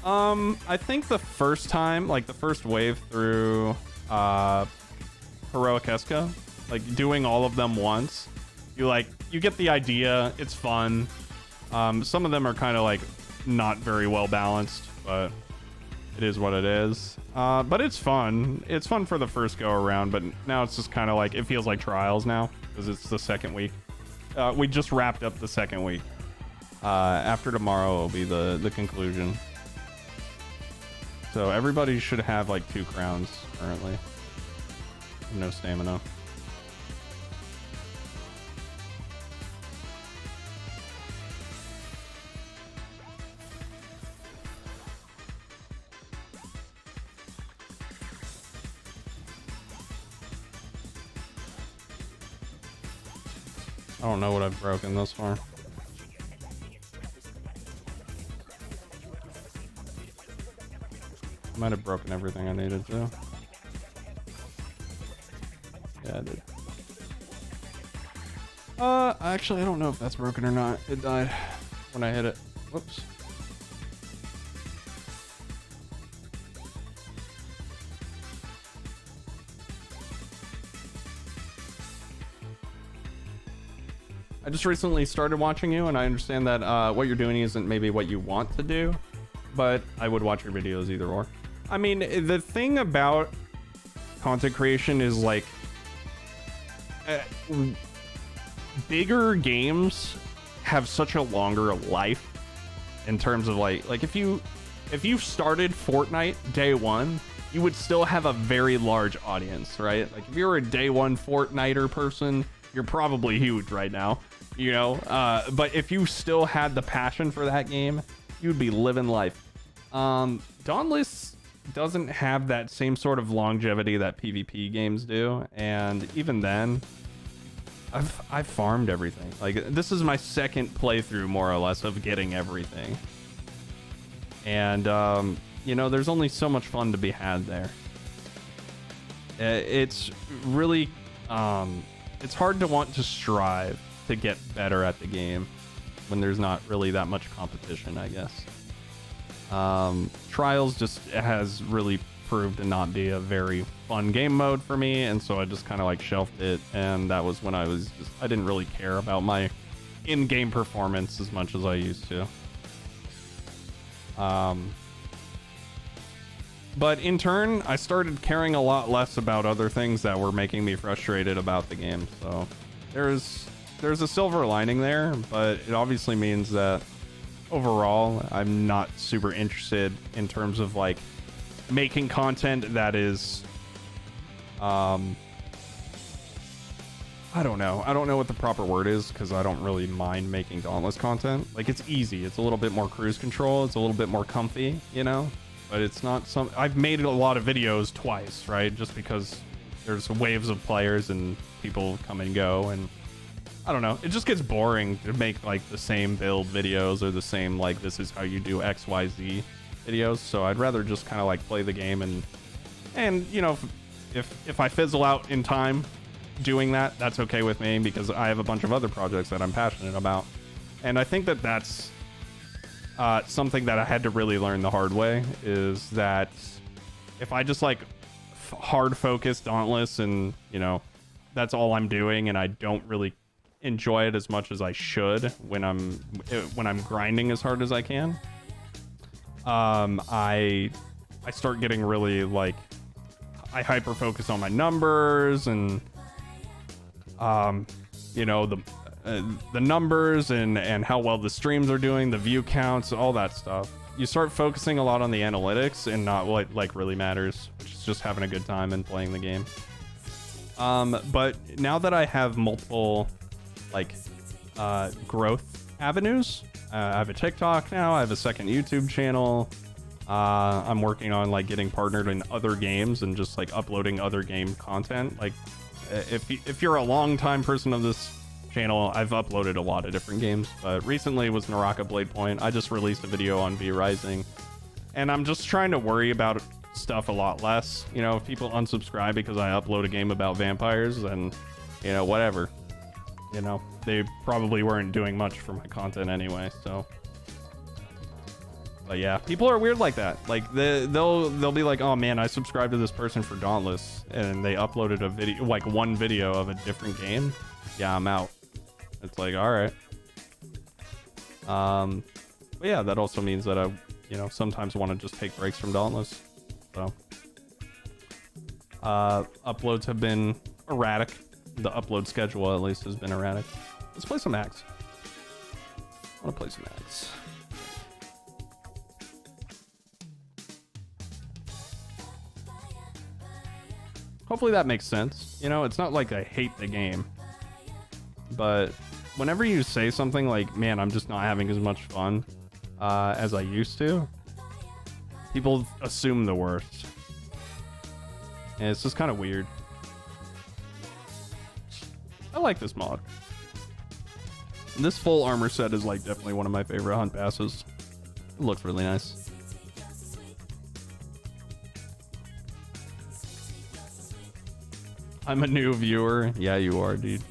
I think the first time, like the first wave through Heroic Esca, like doing all of them once, you get the idea. It's fun. Some of them are kind of like not very well balanced, but it is what it is. But it's fun. It's fun for the first go around, but now it's just kind of like, it feels like trials now because it's the second week. We just wrapped up the second week. After tomorrow will be the conclusion. So everybody should have like 2 crowns currently. No stamina. I don't know what I've broken thus far. Might have broken everything I needed to. Yeah, I did. Actually, I don't know if that's broken or not. It died when I hit it. Whoops. I just recently started watching you, and I understand that what you're doing isn't maybe what you want to do, but I would watch your videos either or. I mean, the thing about content creation is like bigger games have such a longer life in terms of like if you started Fortnite day one, you would still have a very large audience, right? Like if you're a day one Fortniter person, you're probably huge right now, you know? But if you still had the passion for that game, you'd be living life. Dauntless doesn't have that same sort of longevity that PvP games do, and even then, I've farmed everything. Like this is my second playthrough more or less of getting everything, and you know, there's only so much fun to be had there. It's really it's hard to want to strive to get better at the game when there's not really that much competition, I guess. Trials just has really proved to not be a very fun game mode for me, and so I just kind of like shelved it, and that was when I didn't really care about my in-game performance as much as I used to. But in turn, I started caring a lot less about other things that were making me frustrated about the game. So there's a silver lining there, but it obviously means that overall, I'm not super interested in terms of like making content that is, I don't know what the proper word is, because I don't really mind making Dauntless content. Like it's easy, it's a little bit more cruise control, it's a little bit more comfy, you know, but it's not I've made a lot of videos twice, right? Just because there's waves of players and people come and go, and I don't know, it just gets boring to make like the same build videos or the same like this is how you do XYZ videos. So I'd rather just kind of like play the game, and you know, if I fizzle out in time doing that, that's okay with me, because I have a bunch of other projects that I'm passionate about. And I think that that's something that I had to really learn the hard way, is that if I just like hard focus Dauntless and, you know, that's all I'm doing, and I don't really enjoy it as much as I should when I'm grinding as hard as I can, I start getting really like, I hyper focus on my numbers and you know, the numbers and how well the streams are doing, the view counts, all that stuff. You start focusing a lot on the analytics and not what like really matters, which is just having a good time and playing the game. But now that I have multiple like growth avenues, I have a TikTok now, I have a second YouTube channel. I'm working on like getting partnered in other games and just like uploading other game content. Like if you're a long time person of this channel, I've uploaded a lot of different games, but recently was Naraka Blade Point. I just released a video on V Rising, and I'm just trying to worry about stuff a lot less. You know, if people unsubscribe because I upload a game about vampires, then, you know, whatever. You know, they probably weren't doing much for my content anyway, so. But yeah, people are weird like that. Like they'll be like, oh man, I subscribed to this person for Dauntless, and they uploaded a video, like one video of a different game. Yeah, I'm out. It's like, all right. But yeah, that also means that I, you know, sometimes want to just take breaks from Dauntless. So uploads have been erratic. The upload schedule at least has been erratic. Let's play some Axe. I want to play some Axe. Hopefully that makes sense. You know, it's not like I hate the game, but whenever you say something like, man, I'm just not having as much fun as I used to, people assume the worst. And it's just kind of weird. I like this mod. This full armor set is like definitely one of my favorite hunt passes. It looks really nice. I'm a new viewer. Yeah, you are, dude.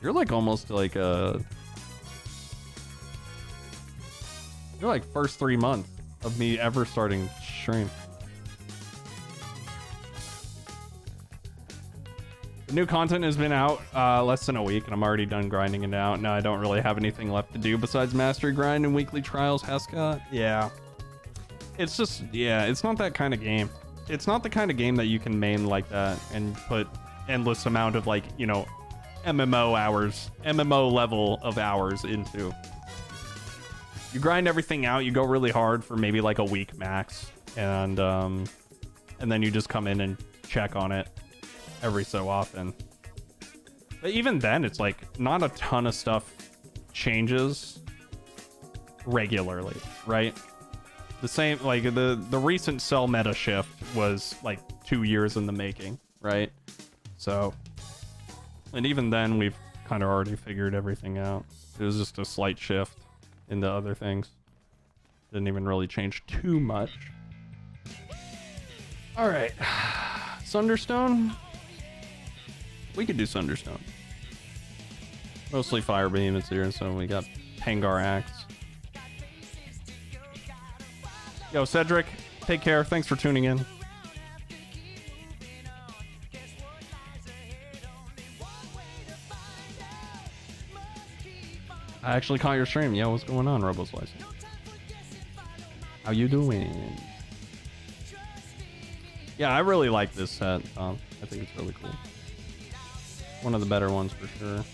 You're like almost like a... You're like first 3 months of me ever starting stream. New content has been out less than a week, and I'm already done grinding it out. Now I don't really have anything left to do besides mastery grind and weekly trials. Heska, yeah. It's just, yeah, it's not that kind of game. It's not the kind of game that you can main like that and put endless amount of, like, you know, MMO hours, MMO level of hours into. You grind everything out, you go really hard for maybe like a week max, and then you just come in and check on it every so often. But even then, it's like not a ton of stuff changes regularly, right? The same, like the recent cell meta shift was like 2 years in the making, right? So, and even then we've kind of already figured everything out. It was just a slight shift in the other things. Didn't even really change too much. All right, Sunderstone. We could do Sunderstone. Mostly Fire Beam is here, so we got Pangar Axe. Yo, Cedric, take care. Thanks for tuning in. I actually caught your stream. Yo, what's going on, RoboSlice? How you doing? Yeah, I really like this set, Tom. I think it's really cool. One of the better ones for sure.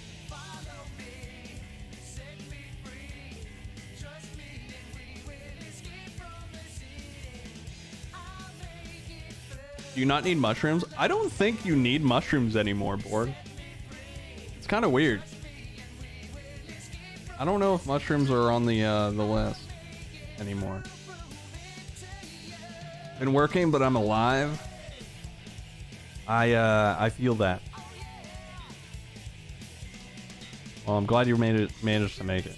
Do you not need mushrooms? I don't think you need mushrooms anymore, Borg. It's kind of weird. I don't know if mushrooms are on the list anymore. Been working, but I'm alive. I feel that. Well, I'm glad you managed to make it.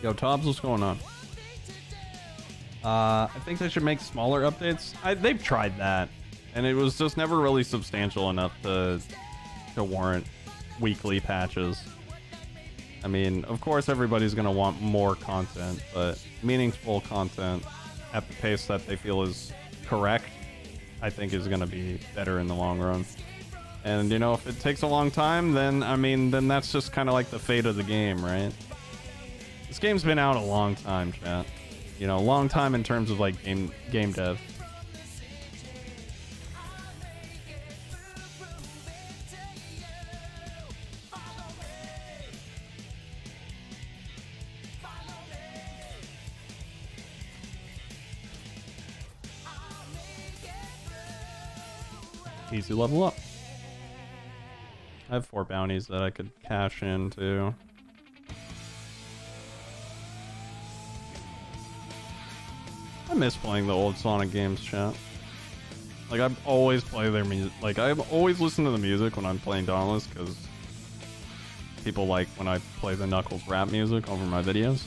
Yo, Tobbs, what's going on? I think they should make smaller updates. They've tried that, and it was just never really substantial enough to warrant weekly patches. I mean, of course, everybody's gonna want more content, but meaningful content at the pace that they feel is correct, I think is gonna be better in the long run. And you know, if it takes a long time, then I mean, then that's just kind of like the fate of the game, right? This game's been out a long time, chat. You know, a long time in terms of like game dev. Easy level up. I have 4 bounties that I could cash into. I miss playing the old Sonic games, chat. Like, I always play their music. Like, I always listen to the music when I'm playing Dauntless, because people like when I play the Knuckles rap music over my videos.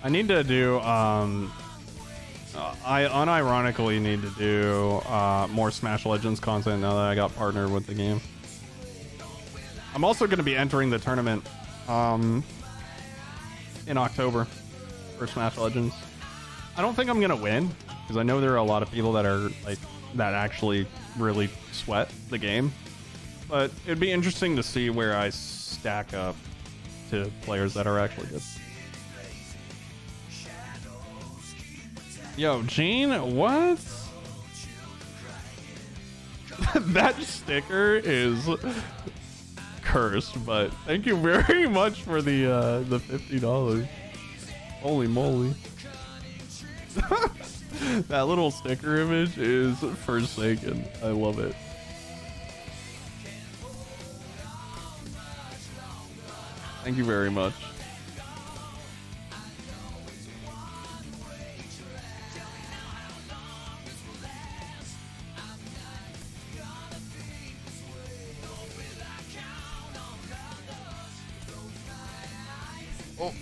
I need to do, I unironically need to do more Smash Legends content now that I got partnered with the game. I'm also going to be entering the tournament in October for Smash Legends. I don't think I'm going to win, because I know there are a lot of people that are like that actually really sweat the game. But it'd be interesting to see where I stack up to players that are actually good. Yo, Gene, what? That sticker is cursed, but thank you very much for the $50. Holy moly. That little sticker image is forsaken. I love it. Thank you very much. Oh,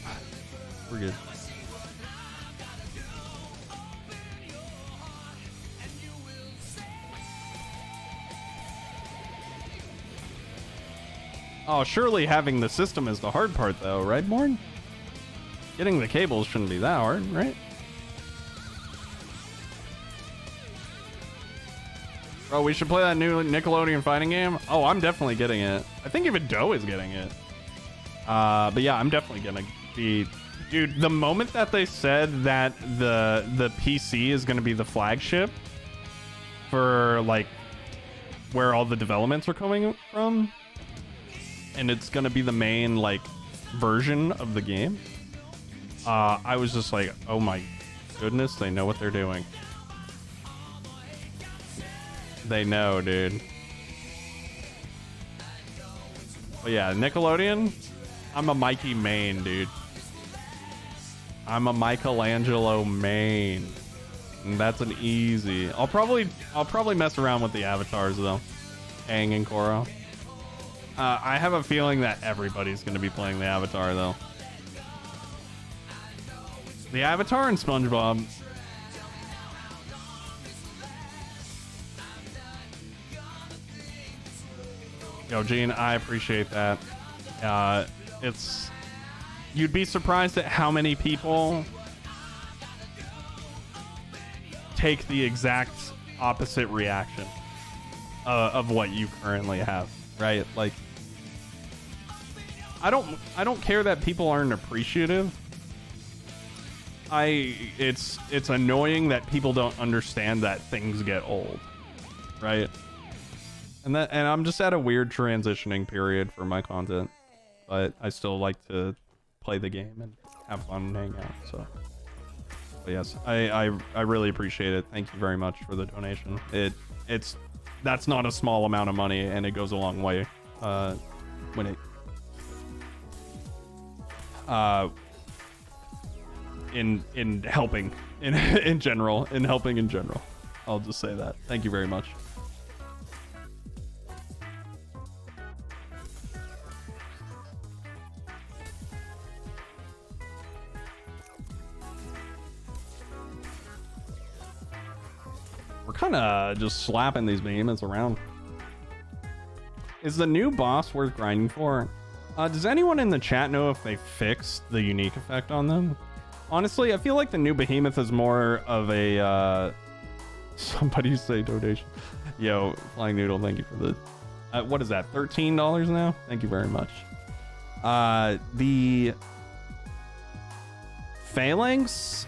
we're good. Oh, surely having the system is the hard part, though, right, Morn? Getting the cables shouldn't be that hard, right? Bro, we should play that new Nickelodeon fighting game. Oh, I'm definitely getting it. I think even Doe is getting it. But yeah, I'm definitely gonna be... Dude, the moment that they said that the PC is gonna be the flagship for, like, where all the developments are coming from, and it's gonna be the main, like, version of the game, I was just like, oh my goodness, they know what they're doing. They know, dude. But yeah, Nickelodeon, I'm a Mikey main, dude. I'm a Michelangelo main. And that's an easy. I'll probably mess around with the avatars though. Aang and Korra. I have a feeling that everybody's gonna be playing the avatar though. The Avatar and SpongeBob. Yo, Gene, I appreciate that. You'd be surprised at how many people take the exact opposite reaction of what you currently have, right? Like, I don't care that people aren't appreciative. It's annoying that people don't understand that things get old, right? And I'm just at a weird transitioning period for my content, but I still like to play the game and have fun and hang out. So, but yes, I really appreciate it. Thank you very much for the donation. That's not a small amount of money, and it goes a long way when it in helping in general. I'll just say that. Thank you very much. We're kind of just slapping these behemoths around. Is the new boss worth grinding for? Does anyone in the chat know if they fixed the unique effect on them? Honestly, I feel like the new behemoth is more of a... somebody say donation. Yo, Flying Noodle, thank you for the... what is that, $13 now? Thank you very much. The... Phalanx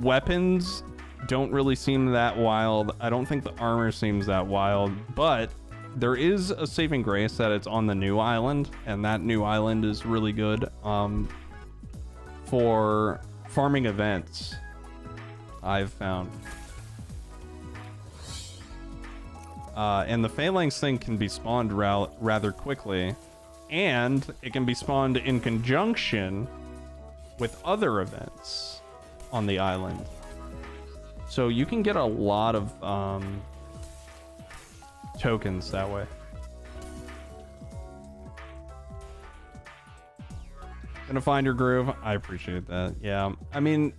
weapons don't really seem that wild. I don't think the armor seems that wild, but there is a saving grace that it's on the new island, and that new island is really good for farming events, I've found. And the Phalanx thing can be spawned rather quickly, and it can be spawned in conjunction with other events on the island. So you can get a lot of tokens that way. Gonna find your groove. I appreciate that. Yeah, I mean,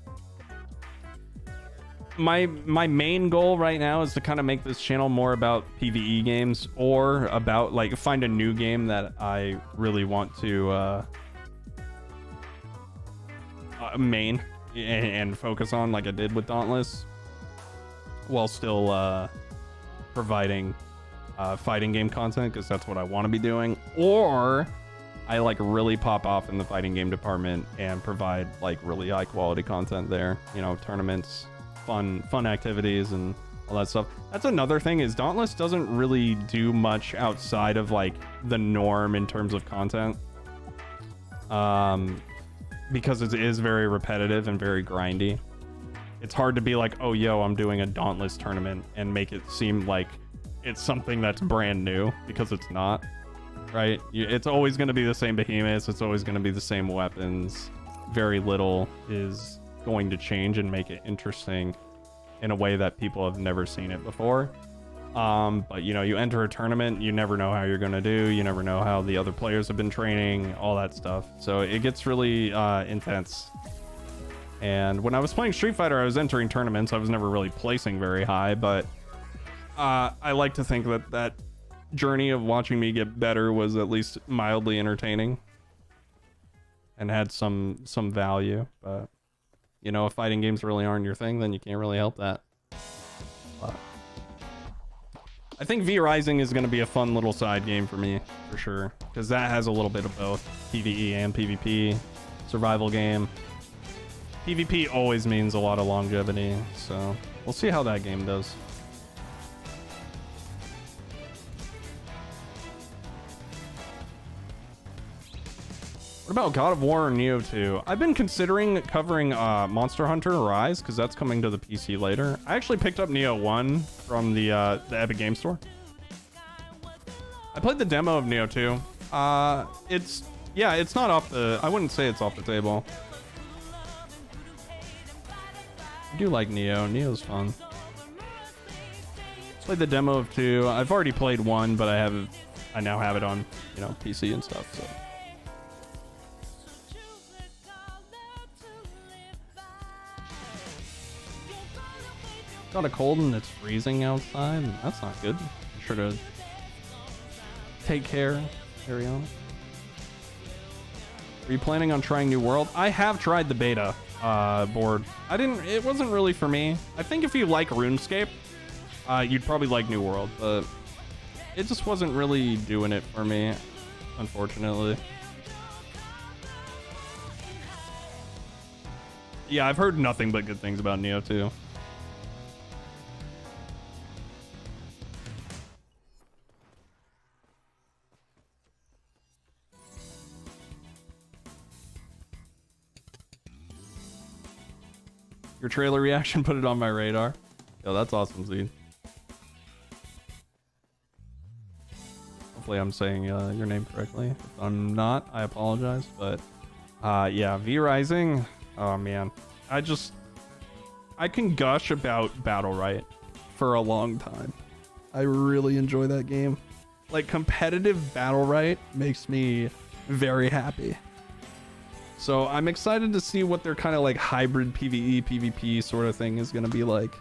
my main goal right now is to kind of make this channel more about PvE games, or about, like, find a new game that I really want to main and focus on, like I did with Dauntless, while still providing fighting game content, because that's what I want to be doing. Or I like really pop off in the fighting game department and provide like really high quality content there, you know, tournaments, fun activities and all that stuff. That's another thing, is Dauntless doesn't really do much outside of like the norm in terms of content, because it is very repetitive and very grindy. It's hard to be like, oh, yo, I'm doing a Dauntless tournament and make it seem like it's something that's brand new, because it's not, right? It's always going to be the same behemoths. It's always going to be the same weapons. Very little is going to change and make it interesting in a way that people have never seen it before. But, you know, you enter a tournament, you never know how you're going to do. You never know how the other players have been training, all that stuff. So it gets really intense. And when I was playing Street Fighter, I was entering tournaments. I was never really placing very high, but I like to think that journey of watching me get better was at least mildly entertaining and had some value. But you know, if fighting games really aren't your thing, then you can't really help that. But I think V Rising is going to be a fun little side game for me, for sure, because that has a little bit of both PvE and PvP, survival game. PvP always means a lot of longevity, so we'll see how that game does. What about God of War or Neo 2? I've been considering covering Monster Hunter Rise, because that's coming to the PC later. I actually picked up Neo 1 from the Epic Game Store. I played the demo of Neo 2. It's not off the... I wouldn't say it's off the table. I do like Neo. Neo's fun. Played the demo of 2. I've already played 1, but I now have it on, you know, PC and stuff, so... Got a cold and it's freezing outside. That's not good. Be sure to take care. Carry on. Are you planning on trying New World? I have tried the beta board. It wasn't really for me. I think if you like RuneScape, you'd probably like New World, but it just wasn't really doing it for me, unfortunately. Yeah, I've heard nothing but good things about Neo 2. Your trailer reaction put it on my radar. Yo, that's awesome, Z. Hopefully I'm saying your name correctly. If I'm not, I apologize. But yeah, V Rising. Oh man, I can gush about Battle Right for a long time. I really enjoy that game. Like, competitive Battle Right makes me very happy. So I'm excited to see what their kind of like hybrid PvE, PvP sort of thing is going to be like.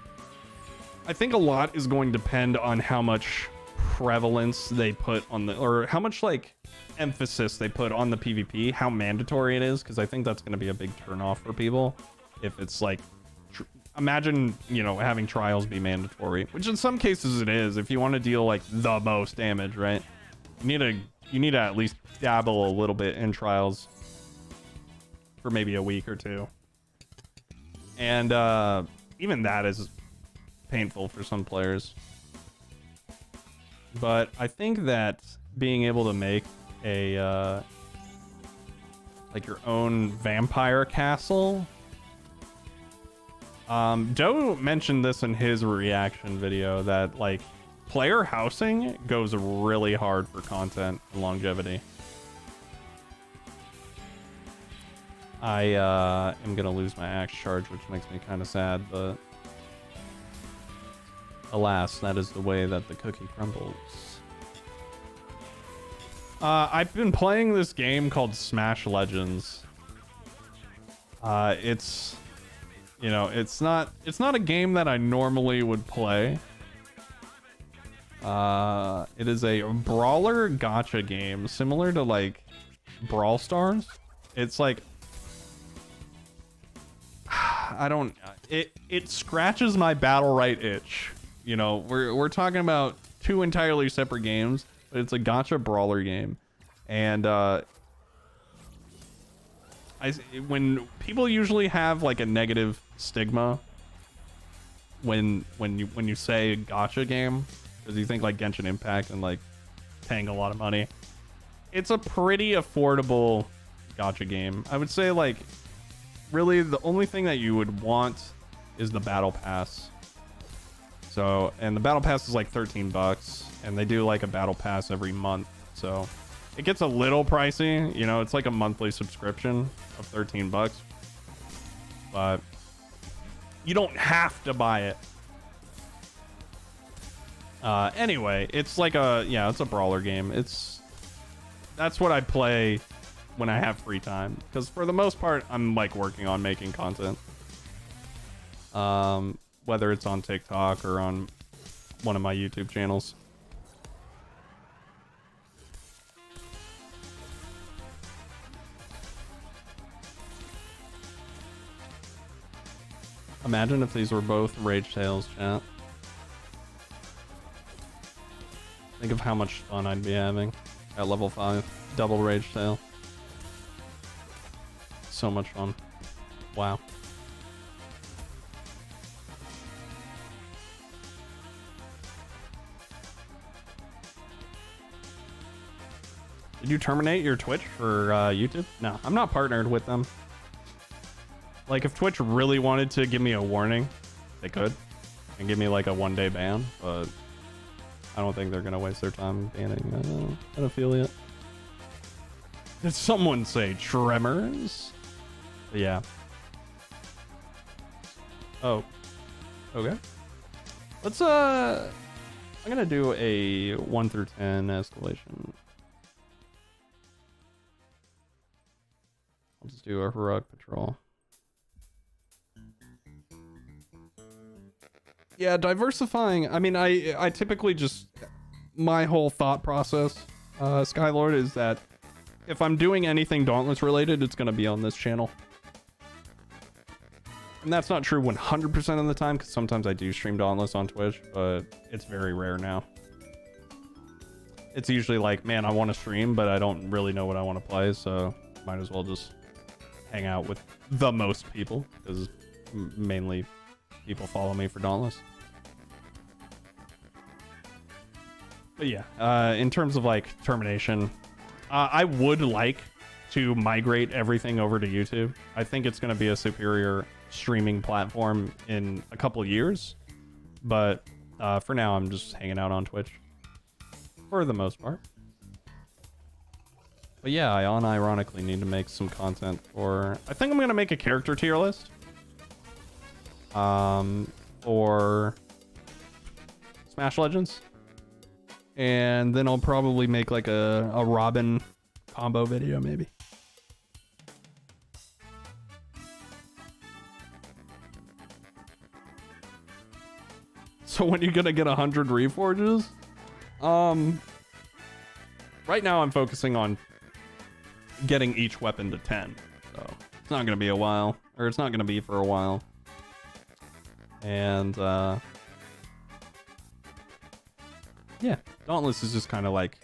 I think a lot is going to depend on how much prevalence they put on or how much like emphasis they put on the PvP, how mandatory it is, because I think that's going to be a big turnoff for people. If it's like, imagine, you know, having trials be mandatory, which in some cases it is. If you want to deal like the most damage, right? You need to at least dabble a little bit in trials for maybe a week or two. And even that is painful for some players. But I think that being able to make a like your own vampire castle. Doe mentioned this in his reaction video that like player housing goes really hard for content and longevity. I am gonna lose my axe charge, which makes me kind of sad, but alas, that is the way that the cookie crumbles. I've been playing this game called Smash Legends. It's, you know, it's not a game that I normally would play. It is a brawler gacha game similar to like Brawl Stars. It's like, it scratches my battle right itch. You know, we're talking about two entirely separate games, but it's a gacha brawler game. And when people usually have like a negative stigma when you say gacha game, because you think like Genshin Impact and like paying a lot of money, it's a pretty affordable gacha game. I would say like really the only thing that you would want is the battle pass. So, and the battle pass is like $13, and they do like a battle pass every month. So it gets a little pricey, you know, it's like a monthly subscription of $13, but you don't have to buy it. Anyway, it's like it's a brawler game. That's what I play when I have free time, because for the most part I'm like working on making content, whether it's on TikTok or on one of my YouTube channels. Imagine if these were both Rage Tails, chat. Think of how much fun I'd be having at level 5. Double Rage Tail. So much fun. Wow. Did you terminate your Twitch for YouTube? No, I'm not partnered with them. Like, if Twitch really wanted to give me a warning, they could. And give me like a 1-day ban, but I don't think they're gonna waste their time banning an affiliate. Did someone say Tremors? But yeah. Oh. Okay. Let's I'm gonna do a 1 through 10 escalation. I'll just do a heroic patrol. Yeah, diversifying. I mean, I typically just, my whole thought process, Skylord, is that if I'm doing anything Dauntless related, it's going to be on this channel. And that's not true 100% of the time, because sometimes I do stream Dauntless on Twitch, but it's very rare now. It's usually like, man, I want to stream, but I don't really know what I want to play, so might as well just hang out with the most people, because mainly people follow me for Dauntless. But yeah, in terms of like termination, I would like to migrate everything over to YouTube. I think it's going to be a superior streaming platform in a couple years, but for now I'm just hanging out on Twitch for the most part. But yeah, I unironically need to make some content for, I think I'm going to make a character tier list for Smash Legends, and then I'll probably make like a Robin combo video maybe. So when you gonna get 100 reforges? Right now I'm focusing on getting each weapon to 10, so it's not gonna be a while, or it's not gonna be for a while. And yeah, Dauntless is just kind of like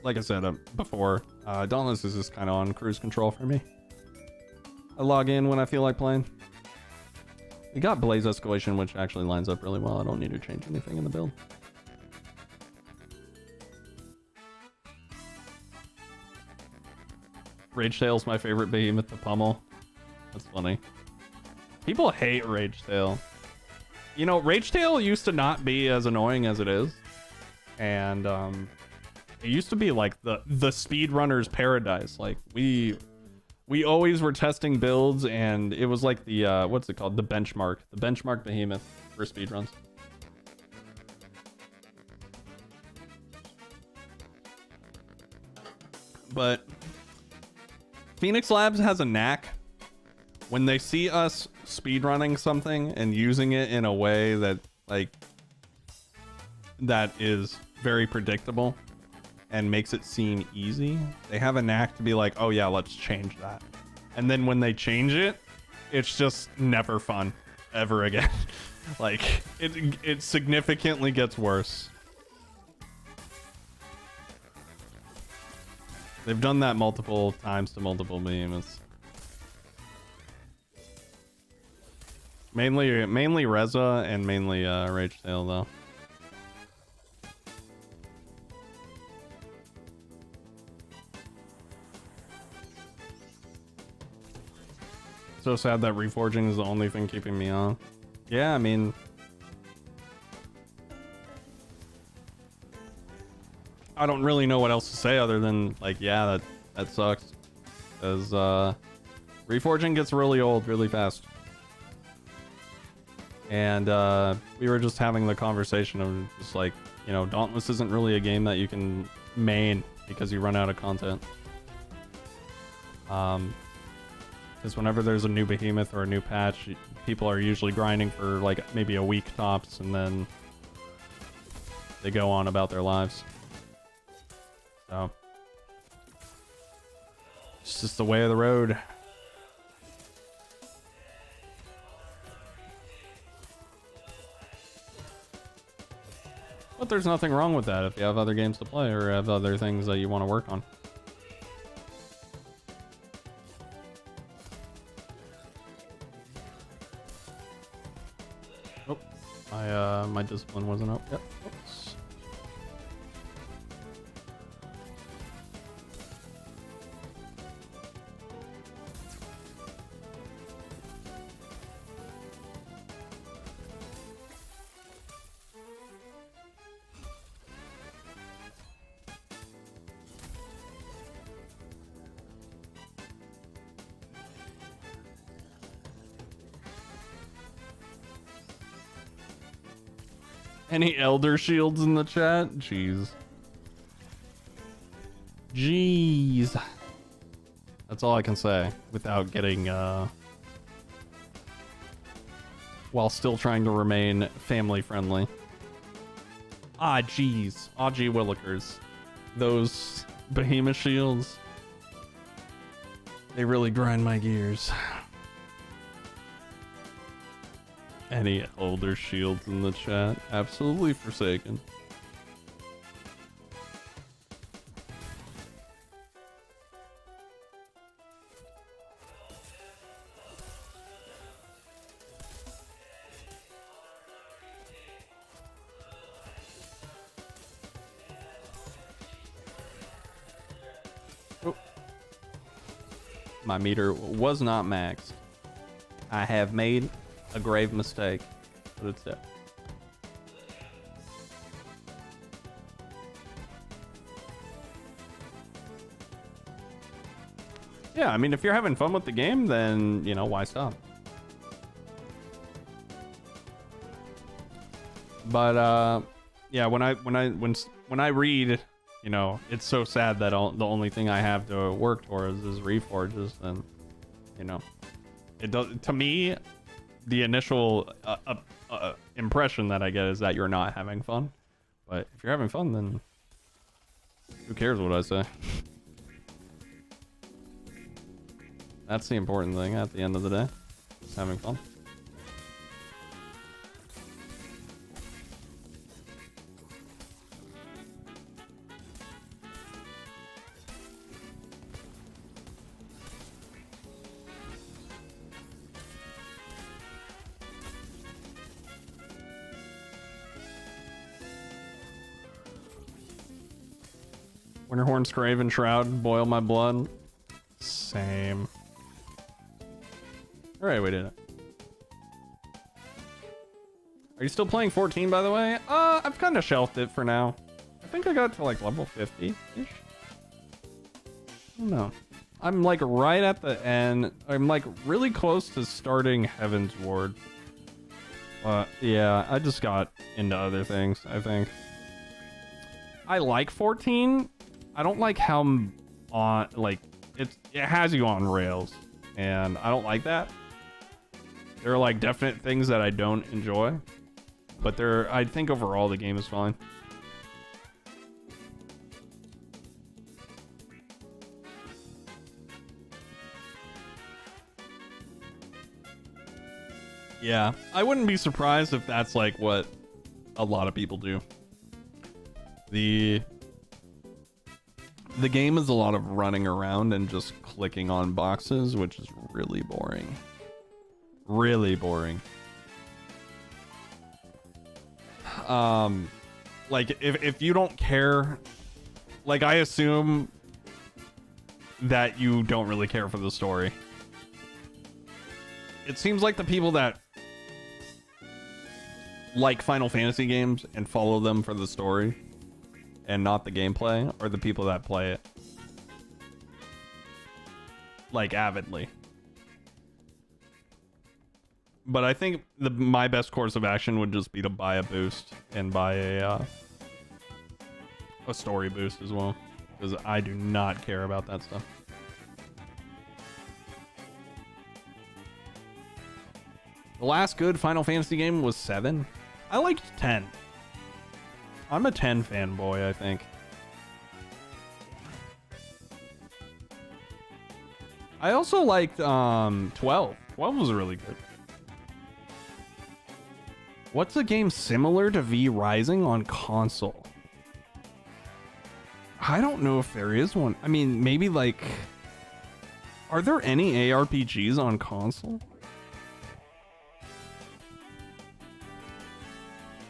I said before, Dauntless is just kind of on cruise control for me. I log in when I feel like playing. We got Blaze Escalation, which actually lines up really well. I don't need to change anything in the build. Rage Tail's my favorite behemoth to pummel. That's funny. People hate Rage Tail. You know, Rage Tail used to not be as annoying as it is. And it used to be like the speedrunner's paradise. Like we always were testing builds, and it was like the what's it called? The benchmark behemoth for speedruns. But Phoenix Labs has a knack when they see us speedrunning something and using it in a way that that is very predictable and makes it seem easy. They have a knack to be like, oh yeah, let's change that. And then when they change it, it's just never fun ever again. Like it significantly gets worse. They've done that multiple times to multiple behemoths. Mainly Reza and mainly Rage Tail though. So sad that reforging is the only thing keeping me on. Yeah, I mean, I don't really know what else to say other than like, yeah, that sucks. Because reforging gets really old really fast. And we were just having the conversation of just like, you know, Dauntless isn't really a game that you can main because you run out of content. Because whenever there's a new behemoth or a new patch, people are usually grinding for like maybe a week tops, and then they go on about their lives. So it's just the way of the road. But there's nothing wrong with that if you have other games to play or have other things that you want to work on. Oh, my discipline wasn't up. Yep. Oops. Any Elder Shields in the chat? Jeez. Jeez. That's all I can say without getting, while still trying to remain family friendly. Ah, jeez. Ah, gee willikers. Those behemoth shields. They really grind my gears. Any Elder Shields in the chat? Absolutely Forsaken. Oh. My meter was not maxed. I have made a grave mistake, but it's there. Yeah, I mean, if you're having fun with the game, then, you know, why stop? But yeah, when I read, you know, it's so sad that the only thing I have to work towards is Reforges, then, you know, it does to me. The initial impression that I get is that you're not having fun. But if you're having fun, then who cares what I say? That's the important thing at the end of the day. Just having fun. Winterhorn, Scraven, Shroud, boil my blood. Same. Alright, we did it. Are you still playing 14, by the way? I've kind of shelved it for now. I think I got to like level 50-ish. I don't know. I'm like right at the end. I'm like really close to starting Heaven's Ward. Yeah, I just got into other things, I think. I like 14. I don't like how on like it has you on rails, and I don't like that. There are like definite things that I don't enjoy, but I think overall the game is fine. Yeah, I wouldn't be surprised if that's like what a lot of people do. The game is a lot of running around and just clicking on boxes, which is really boring. Really boring. Like if you don't care, like I assume that you don't really care for the story. It seems like the people that like Final Fantasy games and follow them for the story and not the gameplay are the people that play it like avidly. But I think my best course of action would just be to buy a boost and buy a story boost as well, because I do not care about that stuff. The last good Final Fantasy game was 7. I liked 10. I'm a 10 fanboy, I think. I also liked 12. 12 was really good. What's a game similar to V Rising on console? I don't know if there is one. I mean, maybe like... Are there any ARPGs on console?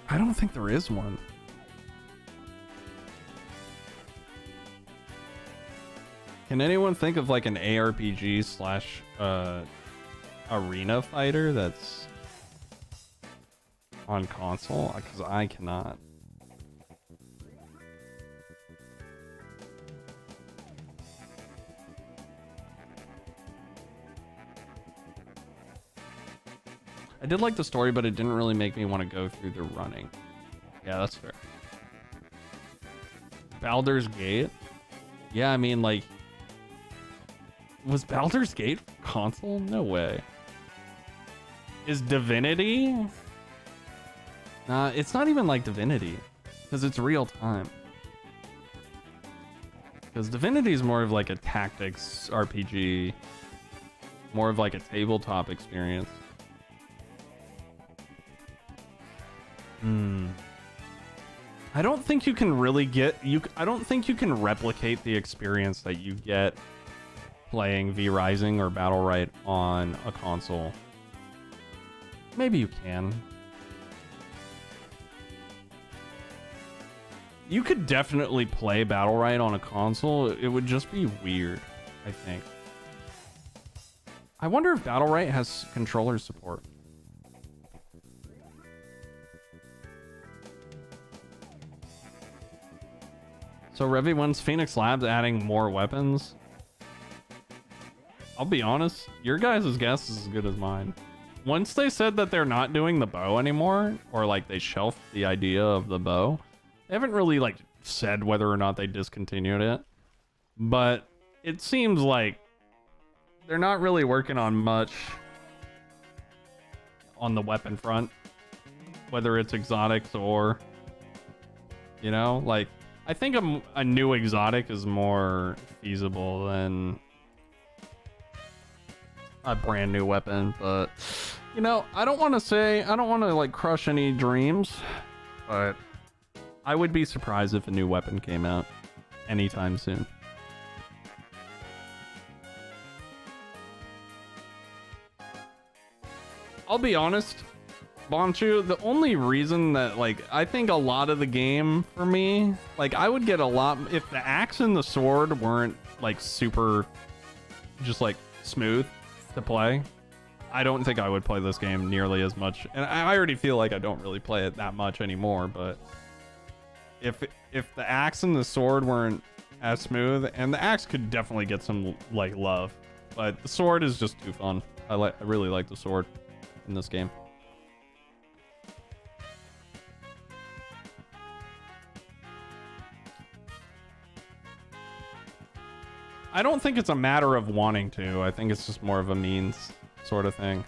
I don't think there is one. Can anyone think of like an ARPG slash arena fighter that's on console? Because I cannot. I did like the story, but it didn't really make me want to go through the running. Yeah, that's fair. Baldur's Gate? Yeah, I mean, like... Was Baldur's Gate console? No way. Is Divinity? Nah, it's not even like Divinity. Because it's real time. Because Divinity is more of like a tactics RPG. More of like a tabletop experience. I don't think you can really get I don't think you can replicate the experience that you get playing V Rising or Battlerite on a console. Maybe you can. You could definitely play Battlerite on a console. It would just be weird, I think. I wonder if Battlerite has controller support. So Revy, when's Phoenix Labs adding more weapons? I'll be honest, your guys' guess is as good as mine. Once they said that they're not doing the bow anymore, or like they shelved the idea of the bow, they haven't really like said whether or not they discontinued it. But it seems like they're not really working on much on the weapon front, whether it's exotics or, you know, like I think a new exotic is more feasible than a brand new weapon, but you know, I don't want to like crush any dreams, but I would be surprised if a new weapon came out anytime soon. I'll be honest, Bonchu, the only reason that, like, I think a lot of the game for me, like, I would get a lot if the axe and the sword weren't like super just like smooth to play. I don't think I would play this game nearly as much, and I already feel like I don't really play it that much anymore. But if the axe and the sword weren't as smooth, and the axe could definitely get some like love, but the sword is just too fun. I really like the sword in this game. I don't think it's a matter of wanting to. I think it's just more of a means sort of thing.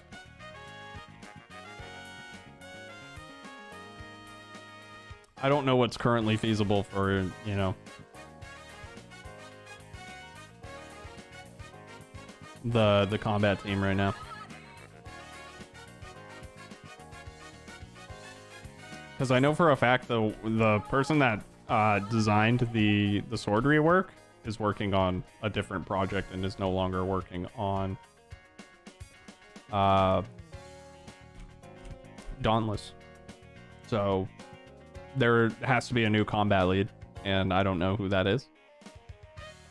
I don't know what's currently feasible for, you know, the combat team right now. Because I know for a fact the person that designed the sword rework is working on a different project and is no longer working on Dauntless. So there has to be a new combat lead, and I don't know who that is.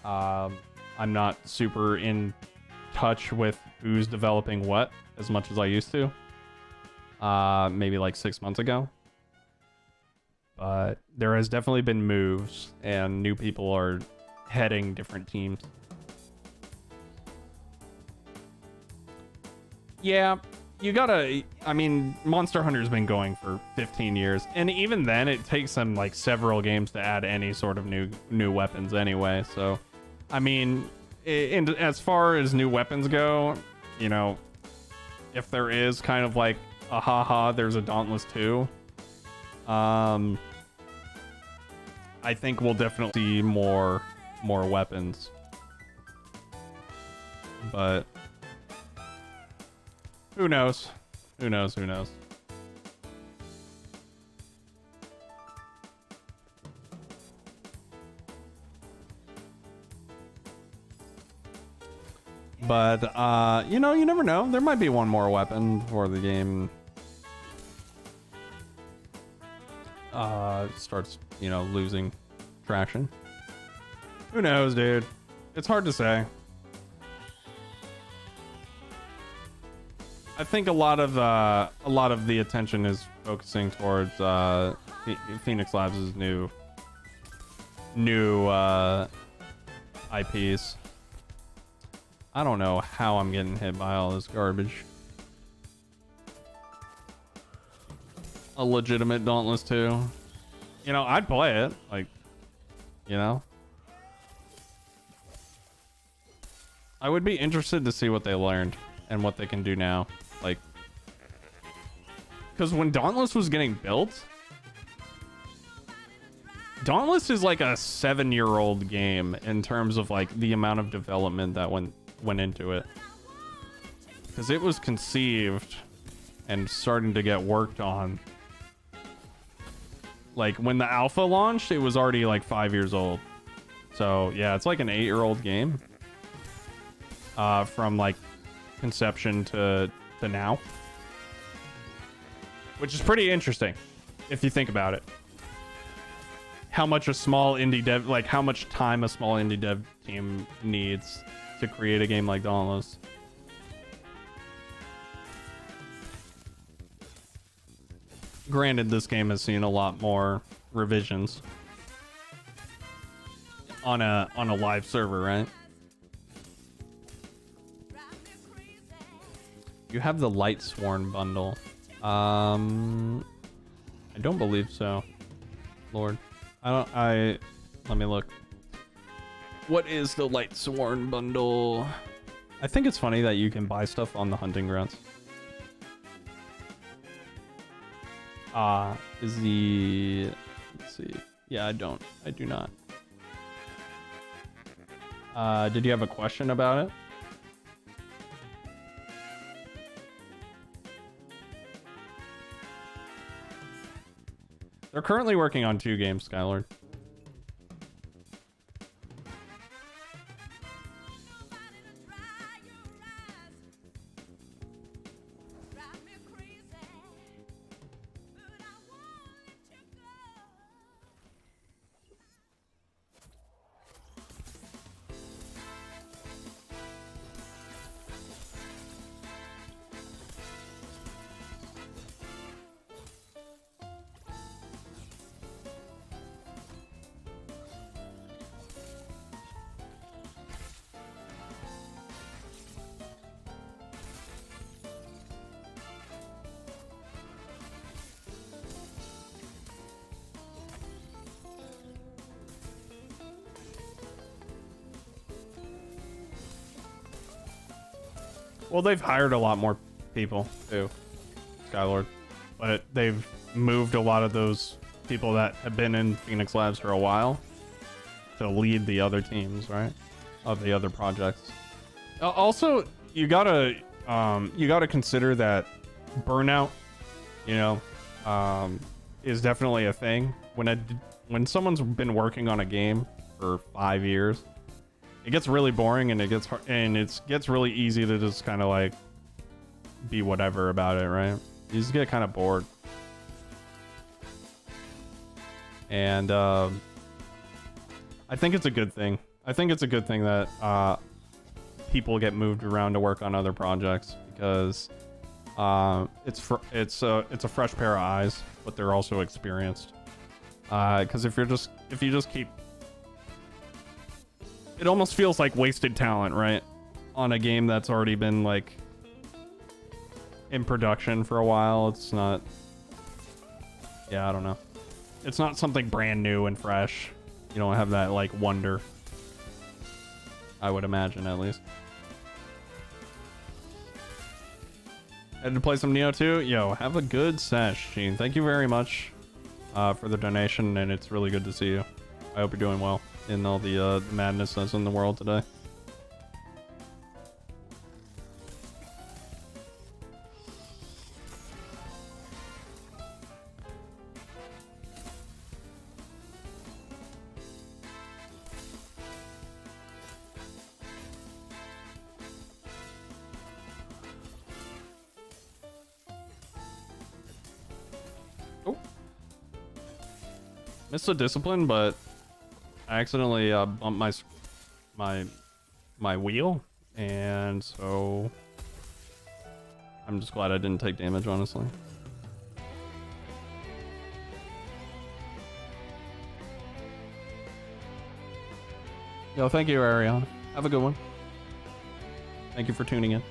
I'm not super in touch with who's developing what as much as I used to. Maybe like 6 months ago. But there has definitely been moves, and new people are heading different teams. Yeah, you gotta, I mean, Monster Hunter's been going for 15 years, and even then it takes them like several games to add any sort of new weapons anyway. So I mean, as far as new weapons go, you know, if there is kind of like a haha, there's a Dauntless 2, I think we'll definitely see more weapons. But who knows? Who knows? Who knows? But, you know, you never know. There might be one more weapon before the game starts, you know, losing traction. Who knows, dude? It's hard to say. I think a lot of the attention is focusing towards Phoenix Labs' new IPs. I don't know how I'm getting hit by all this garbage. A legitimate Dauntless 2. You know, I'd play it. Like, you know? I would be interested to see what they learned and what they can do now. Like, because when Dauntless was getting built, Dauntless is like a 7-year-old game in terms of like the amount of development that went into it. Because it was conceived and starting to get worked on. Like when the alpha launched, it was already like 5 years old. So yeah, it's like an 8-year-old game. From like conception to now. Which is pretty interesting if you think about it. How much a small indie dev, like how much time a small indie dev team needs to create a game like Dauntless. Granted, this game has seen a lot more revisions on a live server, right? You have the Light Sworn bundle. I don't believe so. Lord. Let me look. What is the Light Sworn bundle? I think it's funny that you can buy stuff on the hunting grounds. Let's see. Yeah, I do not. Did you have a question about it? They're currently working on 2 games, Skylord. Well, they've hired a lot more people too, Skylord, but they've moved a lot of those people that have been in Phoenix Labs for a while to lead the other teams, right? Of the other projects. Also, you gotta consider that burnout, you know, is definitely a thing. When someone's been working on a game for 5 years, it gets really boring and it gets really easy to just kind of like be whatever about it, right? You just get kind of bored. And I think it's a good thing. I think it's a good thing that people get moved around to work on other projects because it's a fresh pair of eyes, but they're also experienced. Because if you just keep, it almost feels like wasted talent, right? On a game that's already been like in production for a while. It's not, yeah, I don't know. It's not something brand new and fresh. You don't have that like wonder, I would imagine, at least. Headed to play some Neo 2? Yo, have a good sesh, Gene. Thank you very much for the donation, and it's really good to see you. I hope you're doing well in all the madness that's in the world today. missed a discipline, but I accidentally bumped my wheel, and so I'm just glad I didn't take damage, honestly. Yo, thank you, Ariana. Have a good one. Thank you for tuning in.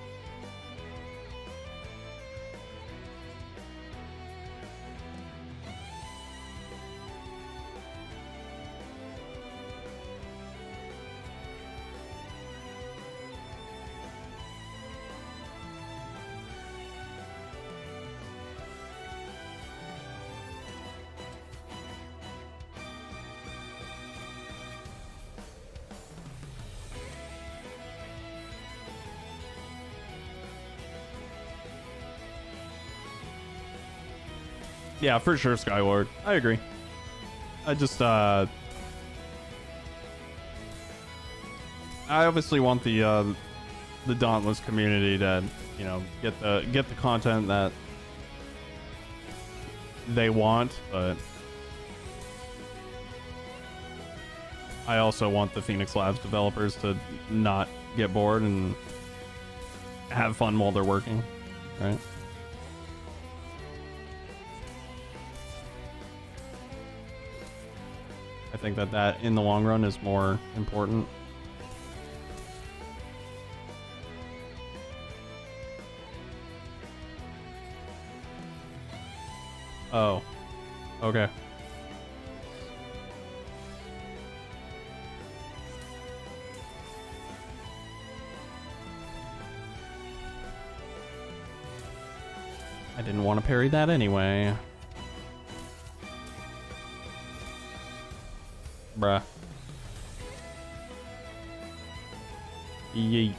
Yeah, for sure, Skyward. I agree. I just, I obviously want the Dauntless community to, you know, get the content that they want, but I also want the Phoenix Labs developers to not get bored and have fun while they're working, right? I think that in the long run is more important. Oh, okay. I didn't want to parry that anyway. Bruh. Yeet.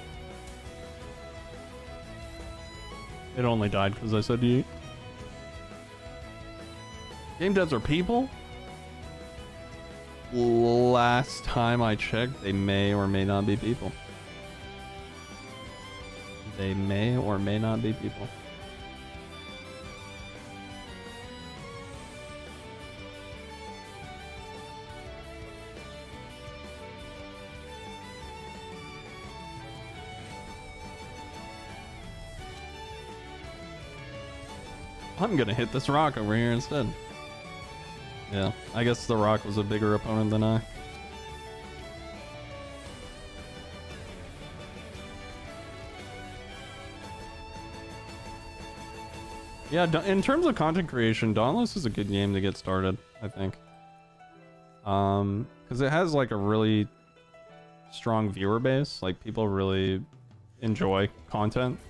It only died because I said yeet. Game devs are people? Last time I checked, they may or may not be people. They may or may not be people. I'm gonna hit this rock over here instead. Yeah, I guess the rock was a bigger opponent than I. Yeah, in terms of content creation, Dauntless is a good game to get started, I think. Because it has like a really strong viewer base. Like people really enjoy content.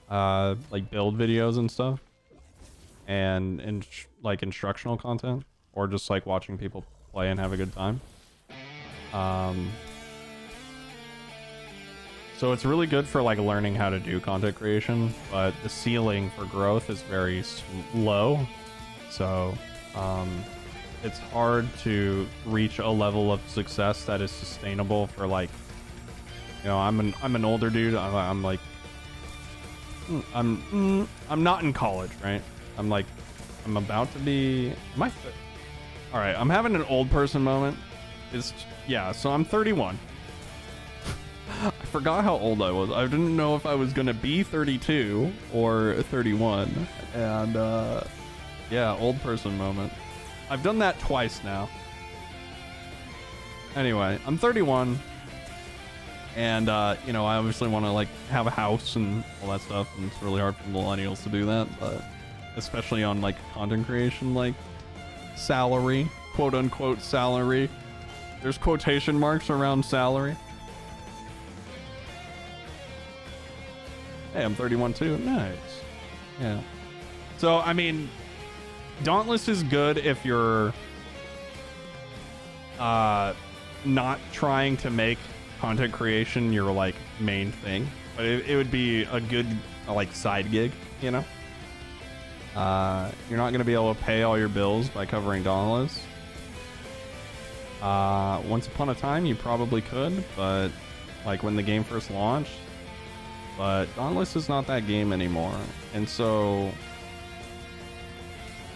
Like build videos and stuff, and like instructional content, or just like watching people play and have a good time. So it's really good for like learning how to do content creation, but the ceiling for growth is very low. So it's hard to reach a level of success that is sustainable for, like, you know, I'm an older dude. I'm like, I'm not in college, right? I'm about to be, all right, I'm having an old person moment. Yeah, so I'm 31. I forgot how old I was. I didn't know if I was gonna be 32 or 31. And yeah, old person moment. I've done that twice now. Anyway, I'm 31. And, you know, I obviously want to, like, have a house and all that stuff, and it's really hard for millennials to do that, but especially on, like, content creation, like, salary, quote-unquote salary. There's quotation marks around salary. Hey, I'm 31 too. Nice. Yeah. So, I mean, Dauntless is good if you're not trying to make content creation your, like, main thing, but it would be a good, like, side gig, you know? You're not going to be able to pay all your bills by covering Dauntless. Once upon a time you probably could, but like when the game first launched, but Dauntless is not that game anymore. And so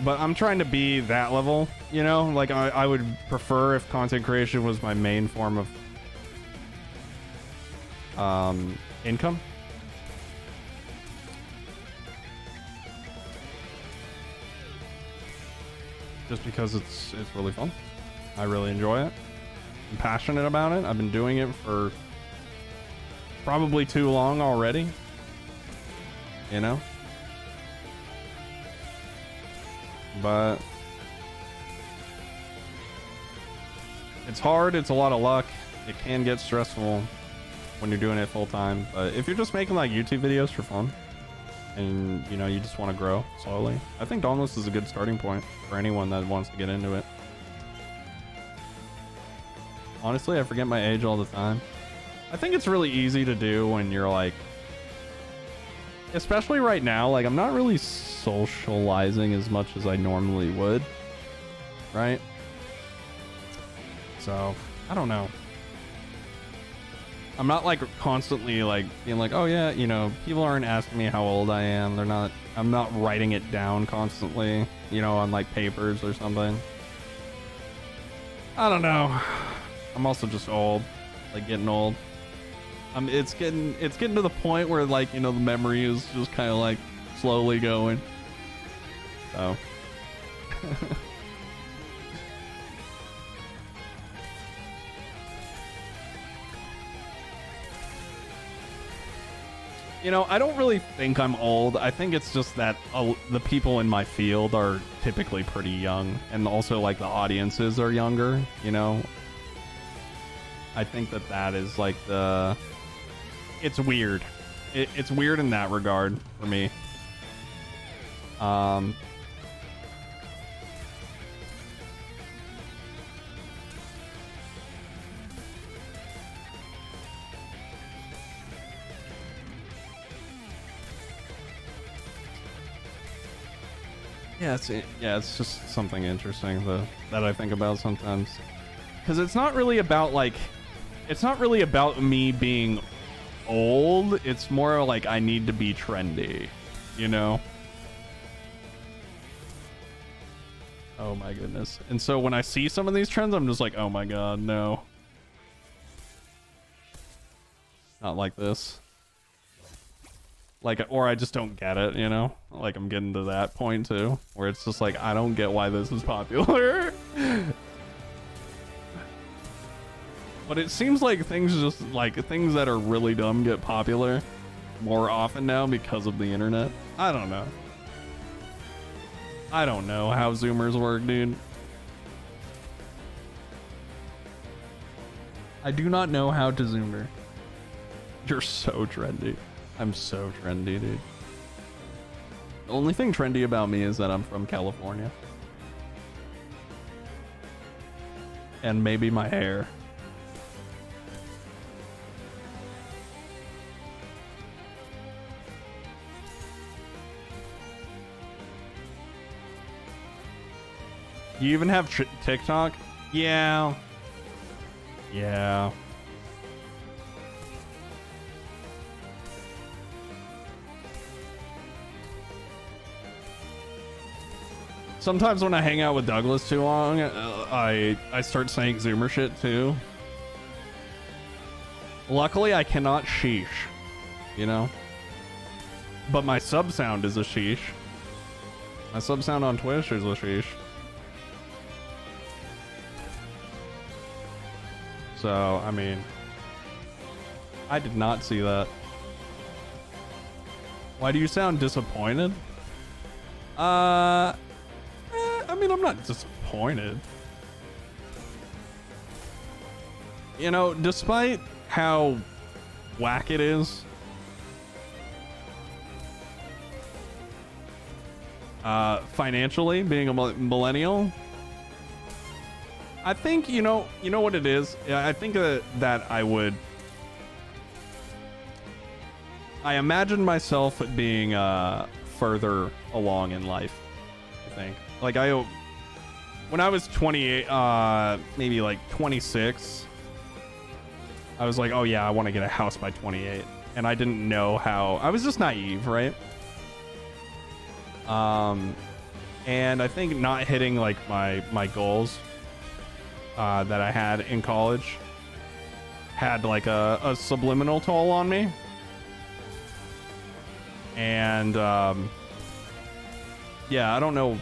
But I'm trying to be that level, you know? Like, I would prefer if content creation was my main form of income. Just because it's really fun. I really enjoy it. I'm passionate about it. I've been doing it for probably too long already. You know? But it's hard. It's a lot of luck. It can get stressful when you're doing it full time. But if you're just making like YouTube videos for fun and you know, you just want to grow slowly, I think Dauntless is a good starting point for anyone that wants to get into it. Honestly, I forget my age all the time. I think it's really easy to do when you're like, especially right now, like I'm not really socializing as much as I normally would, right? So, I don't know. I'm not like constantly like being like, oh yeah, you know, people aren't asking me how old I am. I'm not writing it down constantly, you know, on like papers or something. I don't know. I'm also just old, like getting old. It's getting to the point where like, you know, the memory is just kind of like slowly going. So. You know, I don't really think I'm old. I think it's just that the people in my field are typically pretty young, and also like the audiences are younger, you know. I think that is like it's weird. It's weird in that regard for me. Yeah, it's just something interesting that I think about sometimes. Because it's not really about me being old. It's more like I need to be trendy, you know? Oh my goodness. And so when I see some of these trends, I'm just like, oh my god, no. Not like this. Like, or I just don't get it, you know? Like, I'm getting to that point too, where it's just like, I don't get why this is popular. But it seems like things that are really dumb get popular more often now because of the internet. I don't know. I don't know how Zoomers work, dude. I do not know how to Zoomer. You're so trendy. I'm so trendy, dude. The only thing trendy about me is that I'm from California. And maybe my hair. Do you even have TikTok? Yeah. Yeah. Sometimes when I hang out with Douglas too long, I start saying Zoomer shit too. Luckily, I cannot sheesh, you know? But my sub sound is a sheesh. My sub sound on Twitch is a sheesh. So, I mean, I did not see that. Why do you sound disappointed? I mean, I'm not disappointed. You know, despite how whack it is, financially, being a millennial, I think, you know what it is? I think that I imagine myself being further along in life, I think. Like when I was 28, maybe like 26, I was like, oh yeah, I want to get a house by 28. And I didn't know how. I was just naive, right? And I think not hitting like my goals that I had in college had like a subliminal toll on me. And yeah, I don't know.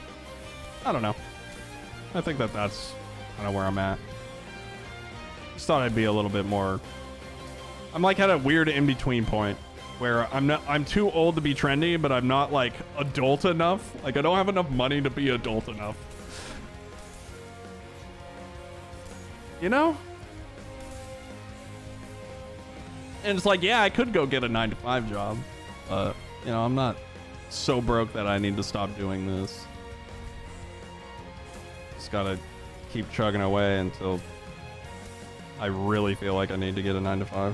I think that's kind of where I'm at. Just thought I'd be a little bit more. I'm like at a weird in-between point where I'm too old to be trendy, but I'm not like adult enough. Like I don't have enough money to be adult enough. You know? And it's like, yeah, I could go get a 9-to-5 job, but you know, I'm not so broke that I need to stop doing this. Just gotta keep chugging away until I really feel like I need to get a 9-to-5.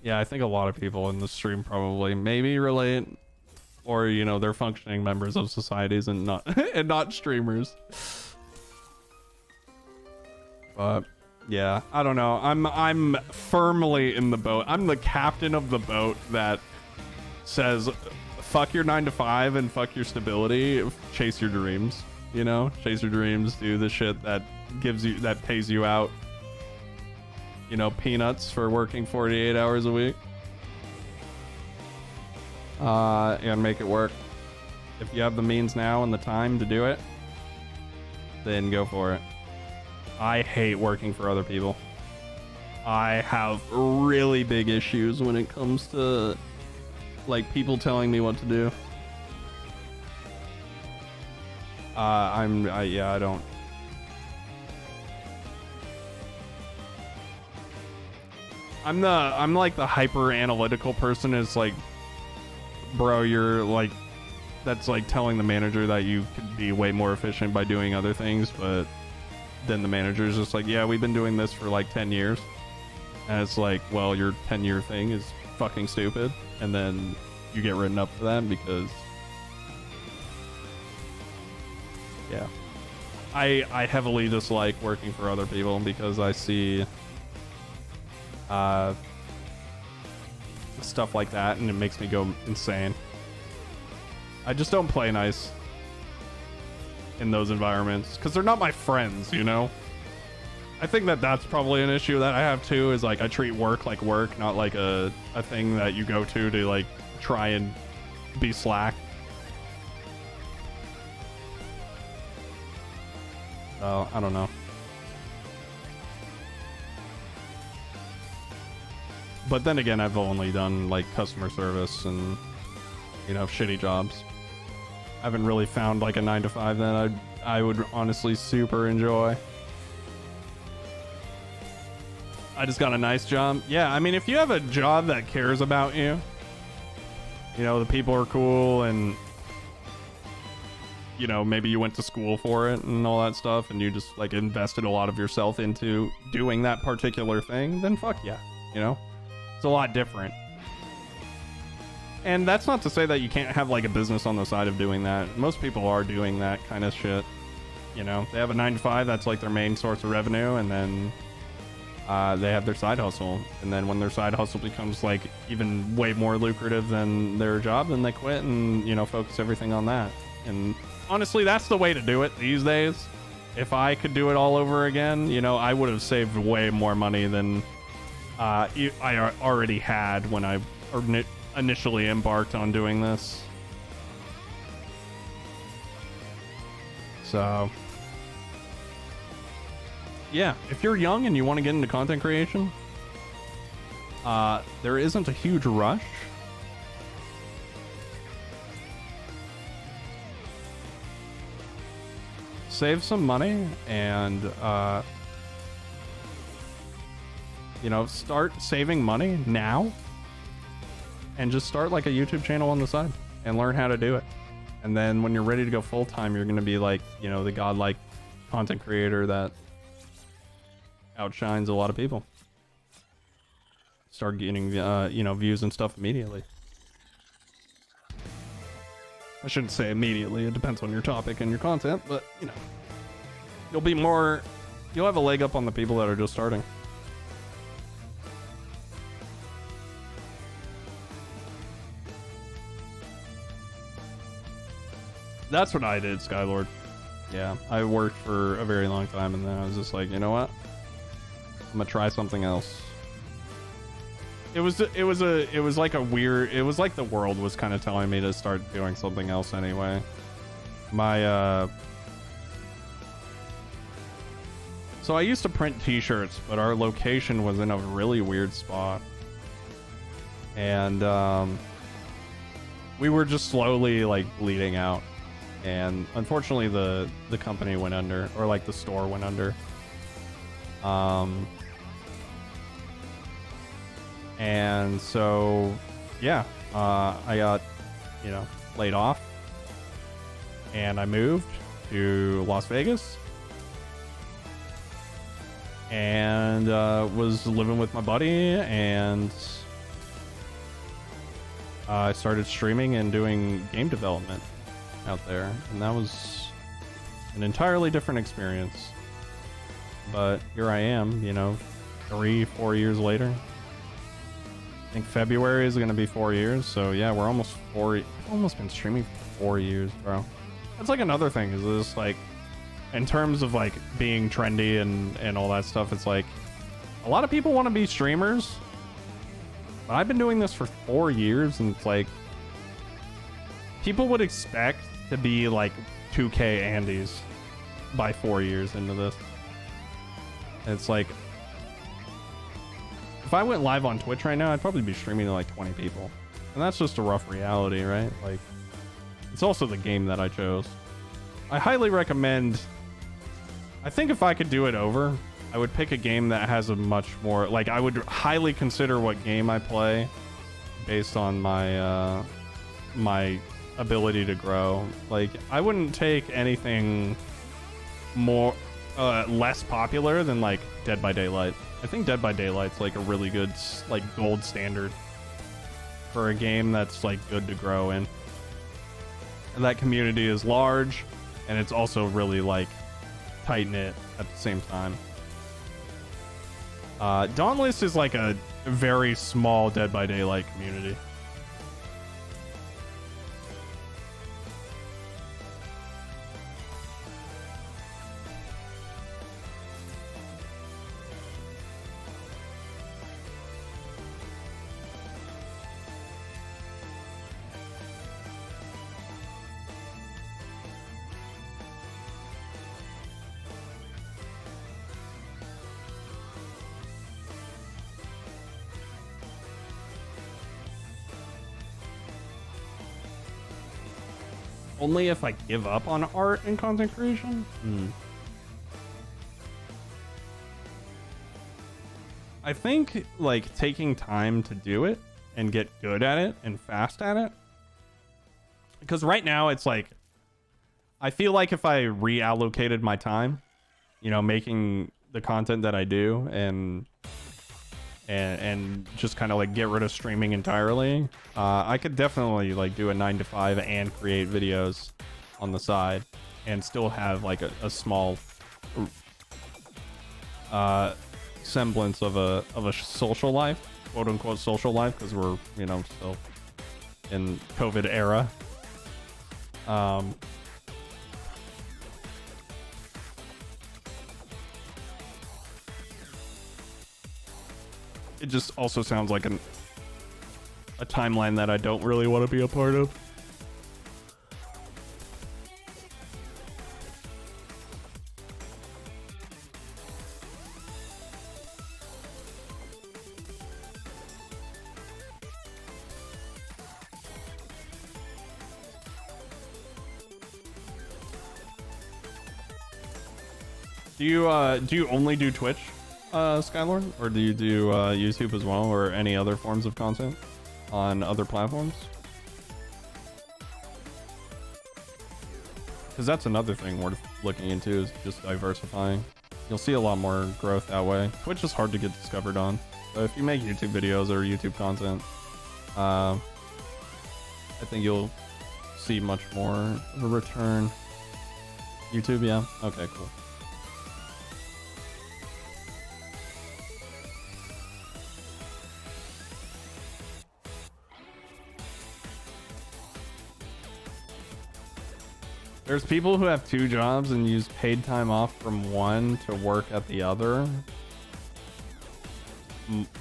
Yeah, I think a lot of people in the stream probably maybe relate, or you know, they're functioning members of societies and not and not streamers. But yeah, I don't know. I'm firmly in the boat. I'm the captain of the boat that says fuck your 9-to-5 and fuck your stability. Chase your dreams, you know? Chase your dreams, do the shit that pays you out, you know, peanuts for working 48 hours a week. And make it work. If you have the means now and the time to do it, then go for it. I hate working for other people. I have really big issues when it comes to like people telling me what to do. Yeah, I don't. I'm like the hyper analytical person. Is like, bro, you're like, that's like telling the manager that you could be way more efficient by doing other things, but then the manager's just like, yeah, we've been doing this for like 10 years. And it's like, well, your 10-year thing is fucking stupid. And then you get written up for that because, yeah. I heavily dislike working for other people because I see stuff like that and it makes me go insane. I just don't play nice in those environments because they're not my friends, you know? I think that's probably an issue that I have too, is like I treat work like work, not like a thing that you go to like try and be slack. So I don't know. But then again, I've only done like customer service and, you know, shitty jobs. I haven't really found like a 9-to-5 that I would honestly super enjoy. I just got a nice job. Yeah, I mean, if you have a job that cares about you, you know, the people are cool and, you know, maybe you went to school for it and all that stuff and you just like invested a lot of yourself into doing that particular thing, then fuck yeah, you know? It's a lot different. And that's not to say that you can't have like a business on the side of doing that. Most people are doing that kind of shit. You know, they have a 9-to-5, that's like their main source of revenue, and then they have their side hustle. And then when their side hustle becomes like even way more lucrative than their job, then they quit and, you know, focus everything on that. And honestly, that's the way to do it these days. If I could do it all over again, you know, I would have saved way more money than I already had when I initially embarked on doing this. So yeah, if you're young and you want to get into content creation, there isn't a huge rush. Save some money and you know, start saving money now and just start like a YouTube channel on the side and learn how to do it. And then when you're ready to go full time, you're going to be like, you know, the godlike content creator that outshines a lot of people. Start getting, you know, views and stuff immediately. I shouldn't say immediately. It depends on your topic and your content, but, you know, you'll be more You'll have a leg up on the people that are just starting. That's what I did, Skylord. Yeah, I worked for a very long time, and then I was just like, you know what? I'm gonna try something else. It was like a weird. It was like the world was kind of telling me to start doing something else anyway. So I used to print T-shirts, but our location was in a really weird spot, and we were just slowly like bleeding out. And unfortunately the company went under, or like the store went under. And so yeah, I got, you know, laid off, and I moved to Las Vegas, and was living with my buddy, and I started streaming and doing game development out there, and that was an entirely different experience. But here I am, you know, 3-4 years later. I think February is going to be 4 years, so yeah, we're almost been streaming for 4 years, bro. That's like another thing, is this like, in terms of like being trendy and all that stuff, it's like a lot of people want to be streamers, but I've been doing this for 4 years, and it's like people would expect to be like 2K Andys by 4 years into this. It's like, if I went live on Twitch right now, I'd probably be streaming to like 20 people, and that's just a rough reality, right? Like, it's also the game that I chose. I highly recommend. I think if I could do it over, I would pick a game that has a much more, like, I would highly consider what game I play based on my my ability to grow. Like, I wouldn't take anything more less popular than like Dead by Daylight. I think Dead by Daylight's like a really good, like, gold standard for a game that's like good to grow in. And that community is large, and it's also really like tight-knit at the same time. Dauntless is like a very small Dead by Daylight community. Only if I give up on art and content creation? I think like taking time to do it and get good at it and fast at it. Because right now it's like, I feel like if I reallocated my time, you know, making the content that I do and just kind of like get rid of streaming entirely, I could definitely like do a 9 to 5 and create videos on the side and still have like a small semblance of a social life, quote unquote social life, because we're, you know, still in COVID era. It just also sounds like a timeline that I don't really want to be a part of. Do you only do Twitch, Skylord, or do you do YouTube as well, or any other forms of content on other platforms? Because that's another thing worth looking into, is just diversifying. You'll see a lot more growth that way. Twitch is hard to get discovered on, so if you make YouTube videos or YouTube content, I think you'll see much more of a return. YouTube, yeah? Okay, cool. There's people who have 2 jobs and use paid time off from one to work at the other.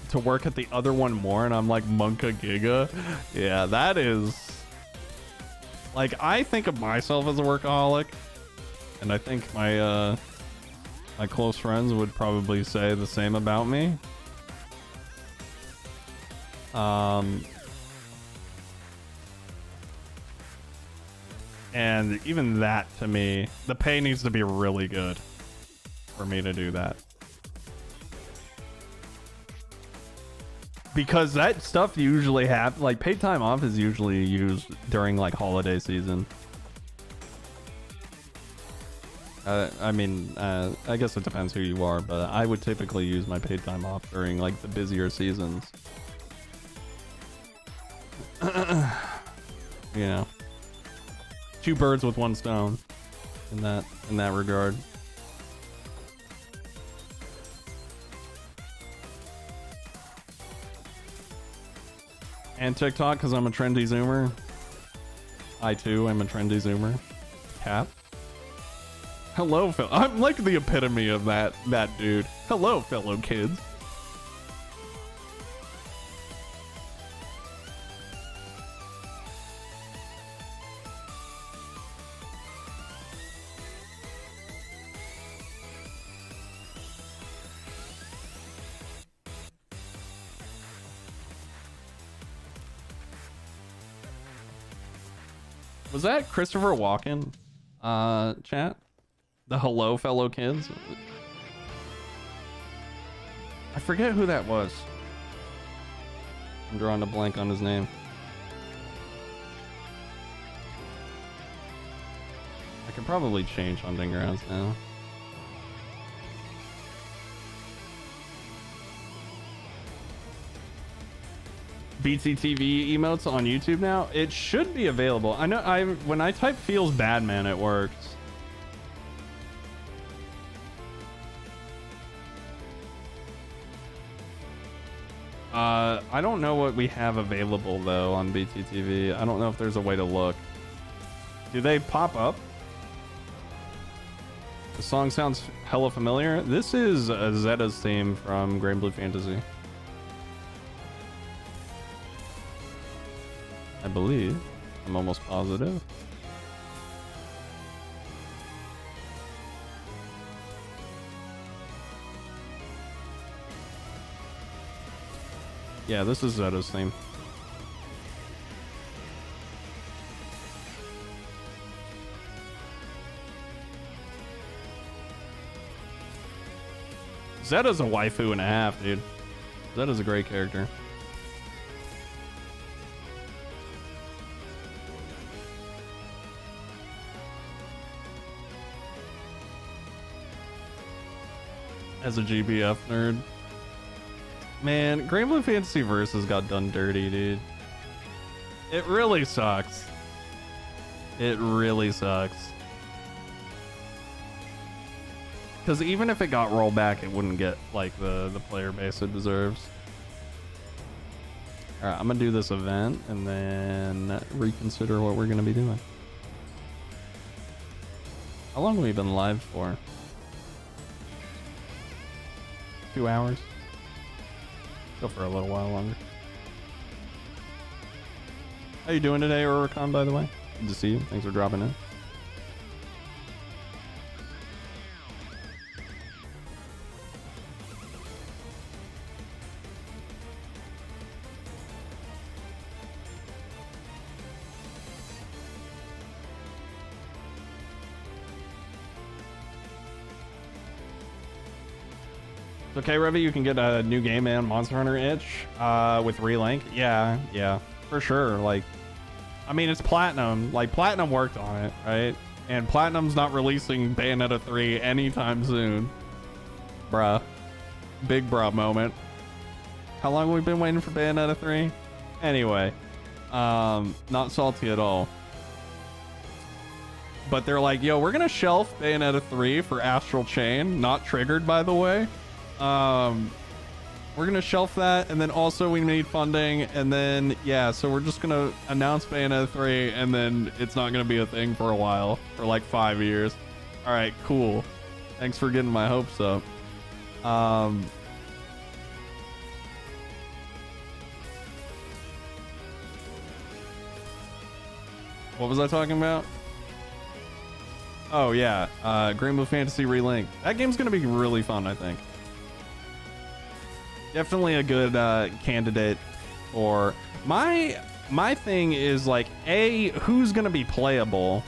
To work at the other one more, and I'm like, Monka Giga. Yeah, that is... Like, I think of myself as a workaholic, and I think my my close friends would probably say the same about me. And even that, to me, the pay needs to be really good for me to do that. Because that stuff usually happens, like paid time off is usually used during like holiday season. I mean, I guess it depends who you are, but I would typically use my paid time off during like the busier seasons. You know, 2 birds with 1 stone in that regard. And TikTok, because I'm a trendy zoomer. I too am a trendy zoomer. Cap. Hello, I'm like the epitome of that dude. Hello, fellow kids. Was that Christopher Walken? Chat? The hello, fellow kids? I forget who that was. I'm drawing a blank on his name. I could probably change hunting grounds now. BTTV emotes on YouTube now. It should be available. I know when I type feels bad man, it works. I don't know what we have available though on BTTV. I don't know if there's a way to look. Do they pop up? The song sounds hella familiar. This is Zeta's theme from Grand Blue Fantasy. I believe. I'm almost positive. Yeah, this is Zeta's theme. Zeta's a waifu and a half, dude. Zeta's a great character. As a GBF nerd. Man, Grand Blue Fantasy Versus got done dirty, dude. It really sucks. It really sucks. Because even if it got rolled back, it wouldn't get like the player base it deserves. Alright, I'm gonna do this event and then reconsider what we're gonna be doing. How long have we been live for? 2 hours? Go for a little while longer. How you doing today, Oricon, by the way? Good to see you. Thanks for dropping in. Okay, Revy, you can get a new game, man. Monster Hunter itch with Relink. Yeah, for sure. Like, I mean, it's Platinum. Like, Platinum worked on it, right? And Platinum's not releasing Bayonetta 3 anytime soon. Bruh. Big bruh moment. How long have we been waiting for Bayonetta 3? Anyway, not salty at all. But they're like, yo, we're gonna shelf Bayonetta 3 for Astral Chain. Not triggered, by the way. we're gonna shelf that, and then also we need funding, and then yeah, so we're just gonna announce Bayonetta 3, and then it's not gonna be a thing for a while, for like 5 years. All right, cool. Thanks for getting my hopes up. What was I talking about? Oh yeah, Green Blue Fantasy Relink. That game's gonna be really fun, I think. Definitely a good candidate for my thing is like A, who's gonna be playable,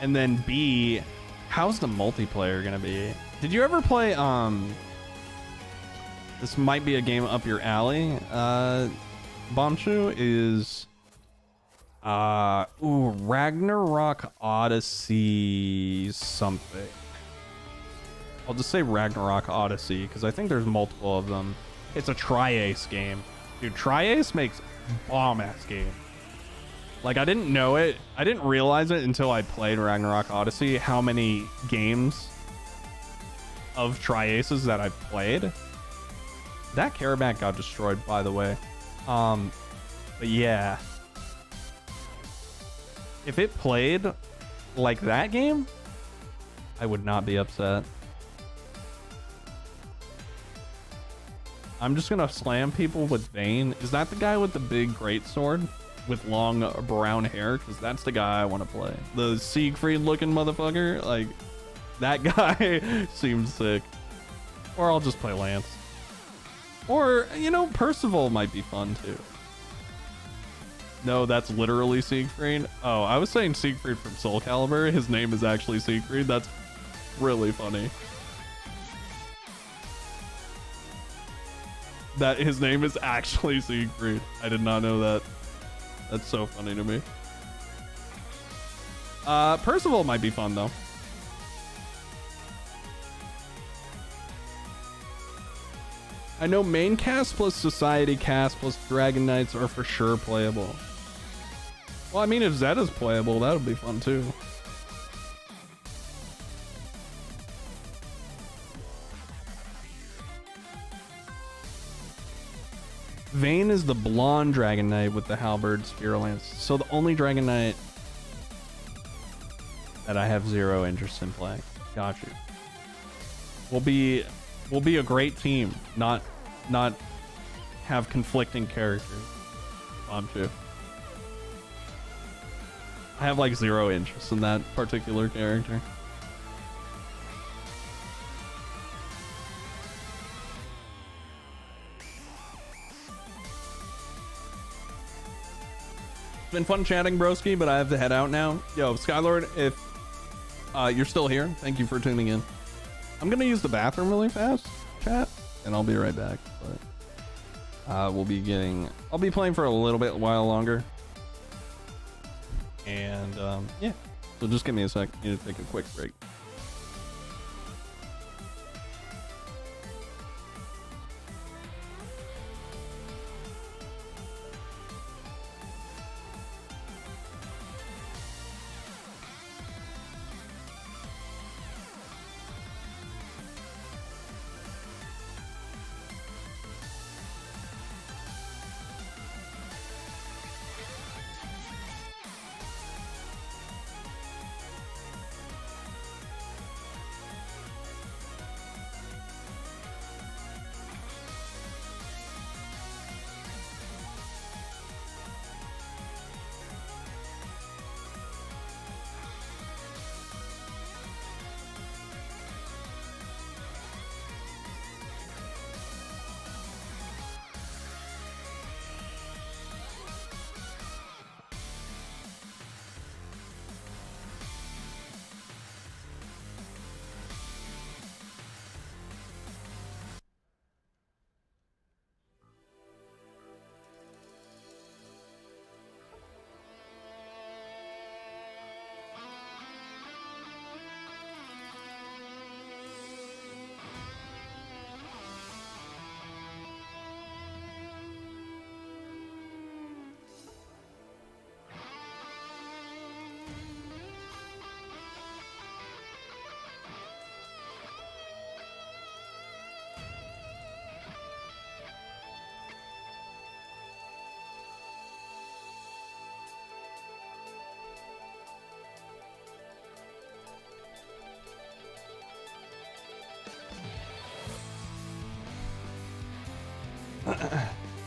and then B, how's the multiplayer gonna be? Did you ever play this might be a game up your alley, Bombshu, is Ragnarok Odyssey something. I'll just say Ragnarok Odyssey because I think there's multiple of them. It's a Tri-Ace game. Dude, Tri-Ace makes bomb-ass game. Like, I didn't know it. I didn't realize it until I played Ragnarok Odyssey, how many games of Tri-Aces that I've played. That Caravan got destroyed, by the way. But yeah. If it played like that game, I would not be upset. I'm just gonna slam people with Vayne. Is that the guy with the big greatsword with long brown hair? Because that's the guy I want to play. The Siegfried looking motherfucker. Like, that guy seems sick. Or I'll just play Lance. Or, you know, Percival might be fun too. No, that's literally Siegfried. Oh, I was saying Siegfried from Soul Calibur. His name is actually Siegfried. That's really funny. That his name is actually Siegfried. I did not know that. That's so funny to me. Percival might be fun though. I know main cast plus society cast plus Dragon Knights are for sure playable. Well, I mean, if Zeta's playable, that would be fun too. Vayne is the blonde Dragon Knight with the halberd spear lance. So the only Dragon Knight that I have zero interest in playing. Got you. We'll be a great team. Not have conflicting characters. Bombshu. I have like zero interest in that particular character. It's been fun chatting, broski, but I have to head out now. Yo, Skylord, if you're still here, thank you for tuning in. I'm gonna use the bathroom really fast, chat, and I'll be right back. But I'll be playing for a little bit while longer. And yeah, so just give me a sec. I need to take a quick break.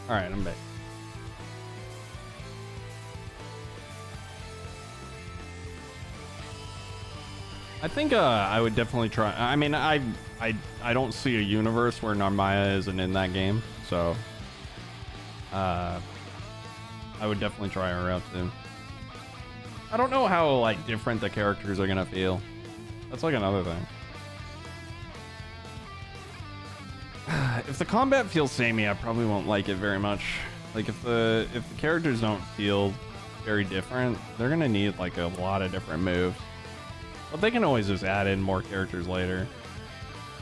All right, I'm back. I think I would definitely try. I mean, I don't see a universe where Narmaya isn't in that game, so I would definitely try her out too. I don't know how like different the characters are gonna feel. That's like another thing. If the combat feels samey, I probably won't like it very much. Like if the characters don't feel very different, they're gonna need like a lot of different moves. But they can always just add in more characters later.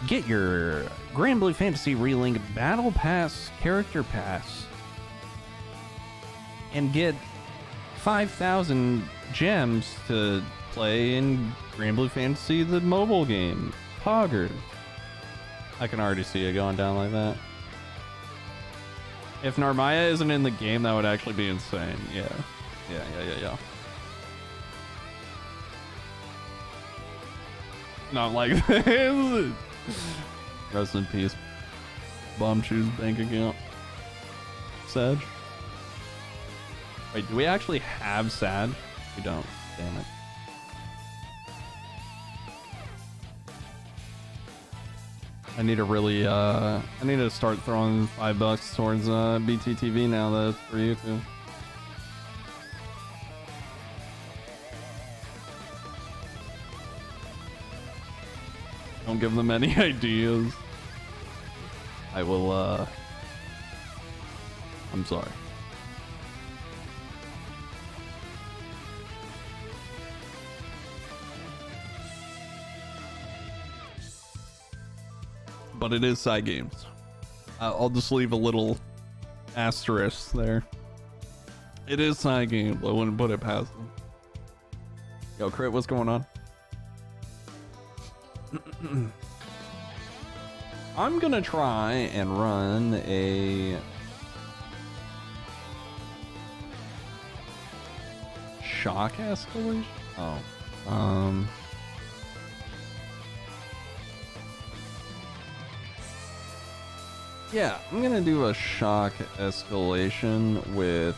Get your Grand Blue Fantasy Relink Battle Pass Character Pass and get 5,000 gems to play in Grand Blue Fantasy, the mobile game. Poggers. I can already see it going down like that. If Narmaya isn't in the game, that would actually be insane. Yeah. Yeah. Not like this. Rest in peace. Bomb Chew's bank account. Sag. Wait, do we actually have Sad? We don't. Damn it. I need to really, I need to start throwing $5 towards BTTV now that it's for YouTube. Don't give them any ideas. I will, I'm sorry. But it is side games. I'll just leave a little asterisk there. It is side games. I wouldn't put it past them. Yo, Crit, what's going on? I'm gonna try and run a shock escalation. Oh, yeah, I'm gonna do a shock escalation with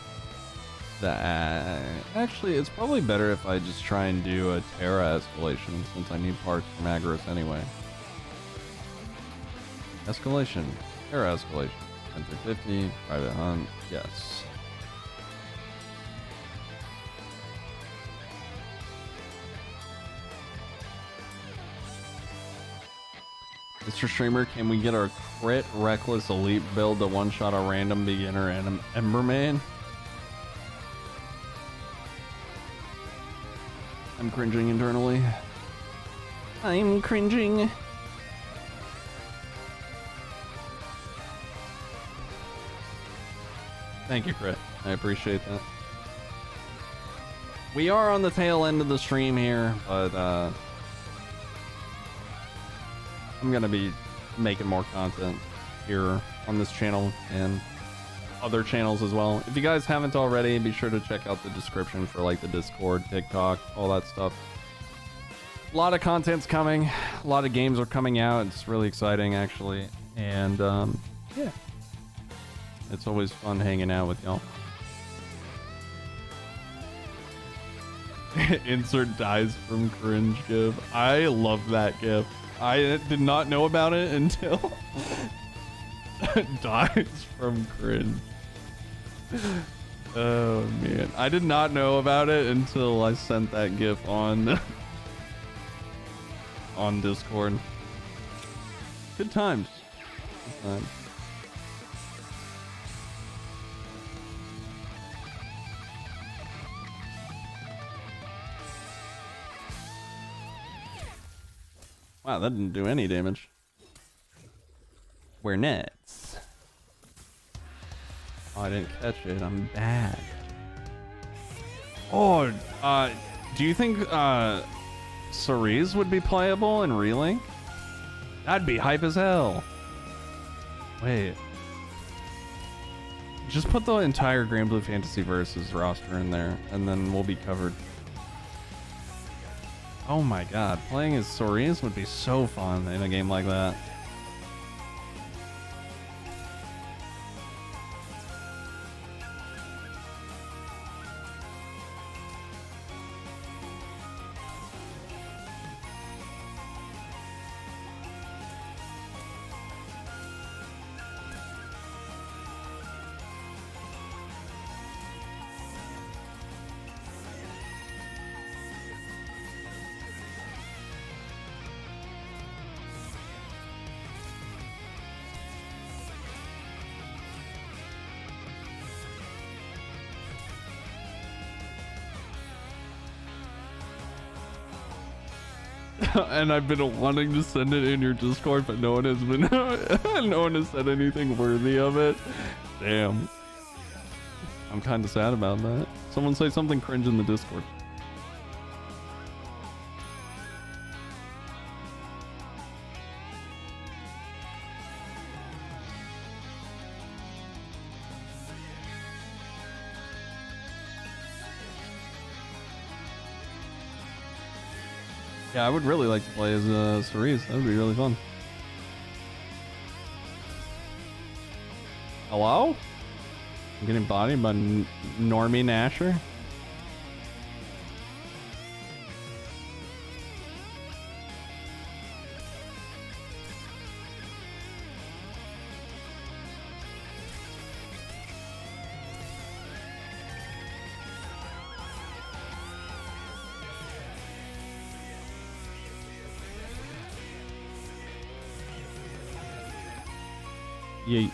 that. Actually, it's probably better if I just try and do a Terra escalation since I need parts from Agros anyway. Escalation. Terra escalation. 10 through 50. Private hunt. Yes. Mr. Streamer, can we get our Crit Reckless Elite build to one-shot a random beginner and Emberman? I'm cringing internally. I'm cringing. Thank you, Crit. I appreciate that. We are on the tail end of the stream here, but I'm gonna be making more content here on this channel and other channels as well. If you guys haven't already, be sure to check out the description for like the Discord, TikTok, all that stuff. A lot of content's coming. A lot of games are coming out. It's really exciting, actually. And yeah, it's always fun hanging out with y'all. Insert dies from cringe gif. I love that gif. I did not know about it until dies from cringe. Oh man, I did not know about it until I sent that gif on on Discord. Good times. Good times. Wow, that didn't do any damage. We're nuts. Oh, I didn't catch it. I'm bad. Oh, do you think Cerise would be playable in Relink? That'd be hype as hell. Wait. Just put the entire Grand Blue Fantasy Versus roster in there, and then we'll be covered. Oh my god, playing as Cerise would be so fun in a game like that. And I've been wanting to send it in your Discord, but no one has been, no one has said anything worthy of it. Damn. I'm kind of sad about that. Someone say something cringe in the Discord. Yeah, I would really like to play as Cerise. That would be really fun. Hello? I'm getting bodied by Normie Nasher. Yeet.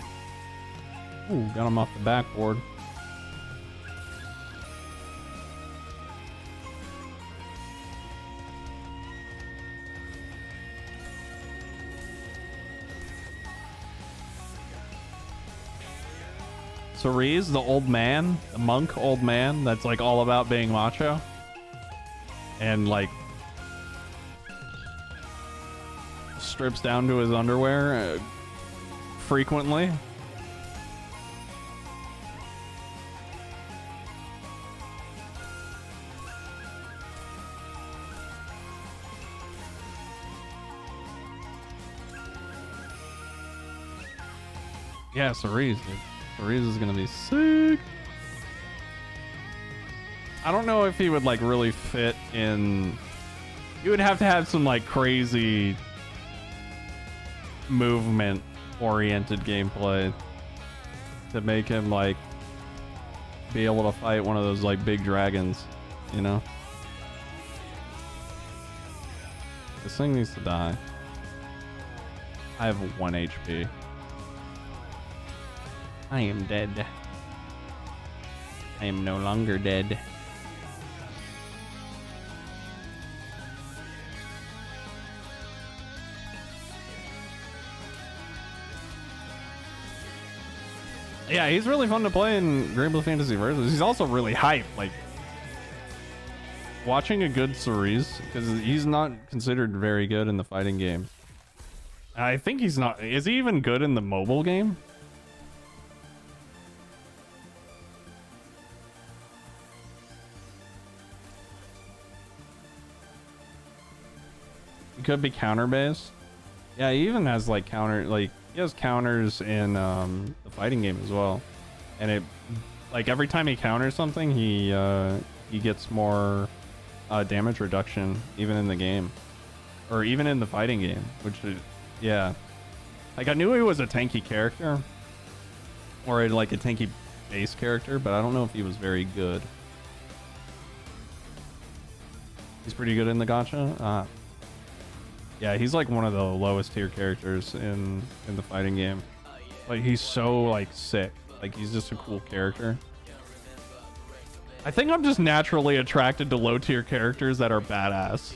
Ooh, got him off the backboard. Cerise, the old man, the monk old man that's like all about being macho. And like strips down to his underwear frequently. Yeah, Cerise, dude. Cerise is gonna be sick. I don't know if he would like really fit in. You would have to have some like crazy movement oriented gameplay to make him like be able to fight one of those like big dragons, you know? This thing needs to die. I have 1 HP. I am dead. I am no longer dead. Yeah, he's really fun to play in Great Blue Fantasy Versus. He's also really hype. Like, watching a good Cerise, because he's not considered very good in the fighting game. I think he's not. Is he even good in the mobile game? He could be counter based. Yeah, he even has like counter, like he has counters in the fighting game as well. And it, like every time he counters something, he gets more damage reduction even in the game, or even in the fighting game. Which, yeah, like I knew he was a tanky character, or like a tanky base character, but I don't know if he was very good. He's pretty good in the gacha. Yeah, he's like one of the lowest tier characters in the fighting game. Like he's so like sick. Like he's just a cool character. I think I'm just naturally attracted to low tier characters that are badass.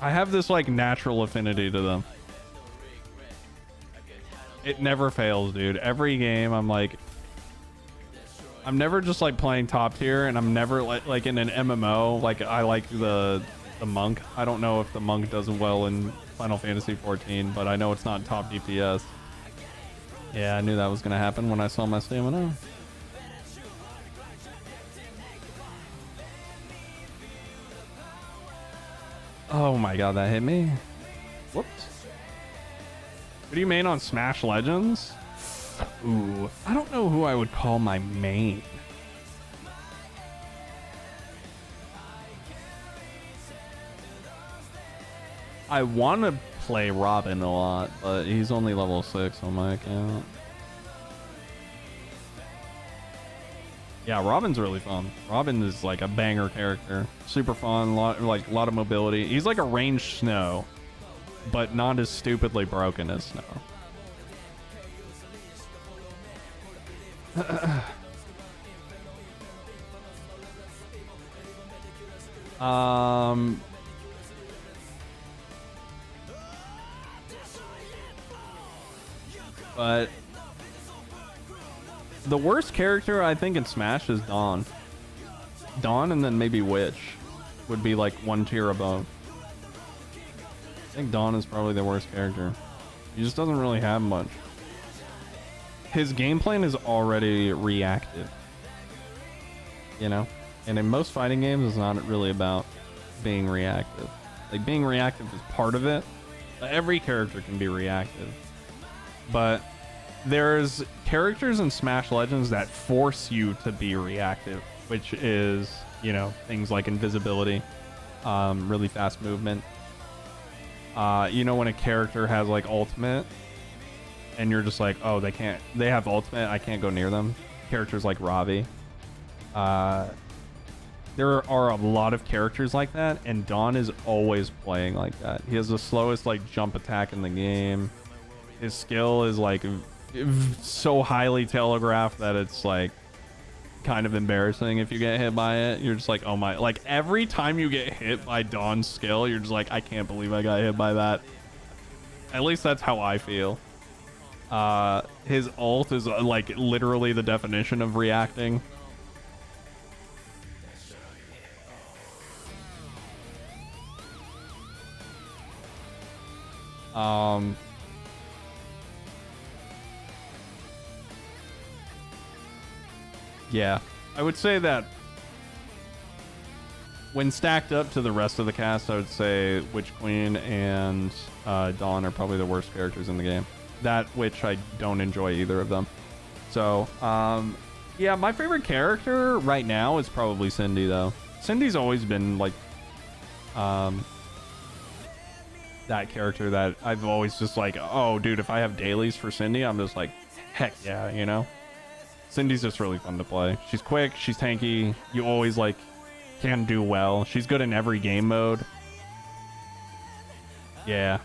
I have this like natural affinity to them. It never fails, dude. Every game I'm like, I'm never just like playing top tier, and I'm never like in an MMO. Like I like the monk. I don't know if the monk does well in Final Fantasy 14, but I know it's not top DPS. Yeah, I knew that was gonna happen when I saw my stamina. Oh my god, that hit me. Whoops. What do you main on Smash Legends? Ooh, I don't know who I would call my main. I want to play Robin a lot, but he's only level 6 on my account. Yeah, Robin's really fun. Robin is like a banger character. Super fun, lot of mobility. He's like a ranged Snow, but not as stupidly broken as Snow. But the worst character I think in Smash is Dawn. Dawn and then maybe Witch would be like one tier above. I think Dawn is probably the worst character. He just doesn't really have much. His game plan is already reactive. You know? And in most fighting games, it's not really about being reactive. Like, being reactive is part of it. Every character can be reactive. But there's characters in Smash Legends that force you to be reactive, which is, you know, things like invisibility, really fast movement. You know, when a character has like ultimate and you're just like, oh, they have ultimate, I can't go near them. Characters like Ravi. There are a lot of characters like that, and Dawn is always playing like that. He has the slowest like jump attack in the game. His skill is like so highly telegraphed that it's like kind of embarrassing if you get hit by it. You're just like, oh my, like every time you get hit by Dawn's skill, you're just like, I can't believe I got hit by that. At least that's how I feel. His ult is like literally the definition of reacting. Yeah, I would say that when stacked up to the rest of the cast, I would say Witch Queen and Dawn are probably the worst characters in the game. That Witch, I don't enjoy either of them. So, yeah, my favorite character right now is probably Cindy, though. Cindy's always been, like, that character that I've always just like, oh, dude, if I have dailies for Cindy, I'm just like, heck yeah, you know? Cindy's just really fun to play. She's quick, she's tanky, you always, like, can do well. She's good in every game mode. Yeah.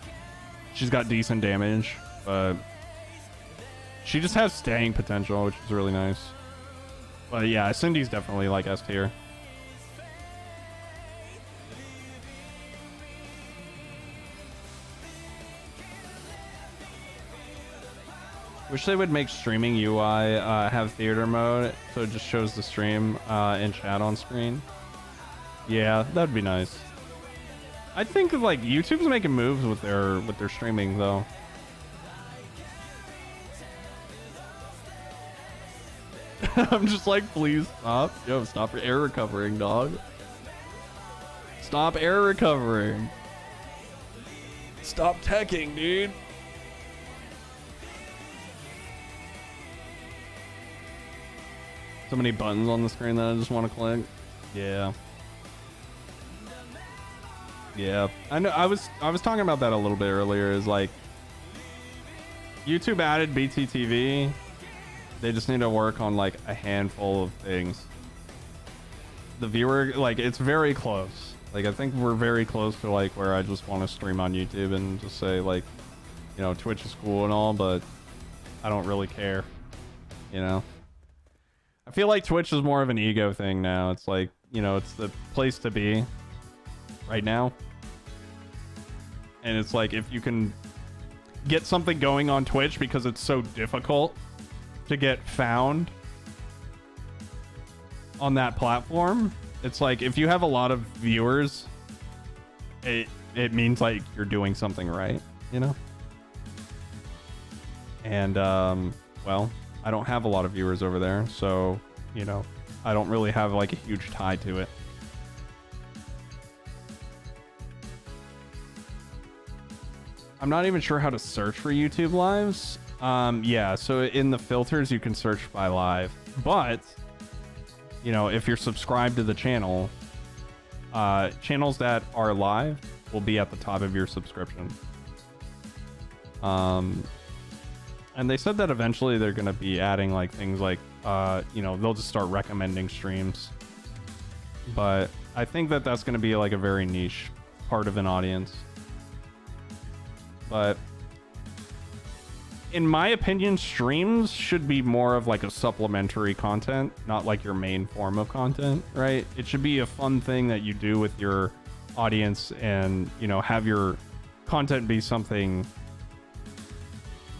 She's got decent damage, but she just has staying potential, which is really nice. But yeah, Cindy's definitely, like, S tier. Wish they would make streaming UI have theater mode, so it just shows the stream in chat on screen. Yeah, that'd be nice. I think like YouTube's making moves with their streaming though. I'm just like, please stop. Yo, stop your air recovering, dog. Stop air recovering. Stop teching, dude. So many buttons on the screen that I just want to click. Yeah. Yeah. I know I was talking about that a little bit earlier, is like YouTube added BTTV. They just need to work on like a handful of things. The viewer, like, it's very close. Like, I think we're very close to like where I just want to stream on YouTube and just say like, you know, Twitch is cool and all, but I don't really care, you know? I feel like Twitch is more of an ego thing now. It's like, you know, it's the place to be right now. And it's like, if you can get something going on Twitch because it's so difficult to get found on that platform, it's like, if you have a lot of viewers, it means like you're doing something right, you know? And, well, I don't have a lot of viewers over there, so, you know, I don't really have like a huge tie to it. I'm not even sure how to search for YouTube lives. Yeah, so in the filters you can search by live, but you know, if you're subscribed to the channel, channels that are live will be at the top of your subscription. And they said that eventually they're going to be adding like things like, you know, they'll just start recommending streams. But I think that that's going to be like a very niche part of an audience. But in my opinion, streams should be more of like a supplementary content, not like your main form of content, right? It should be a fun thing that you do with your audience and, you know, have your content be something,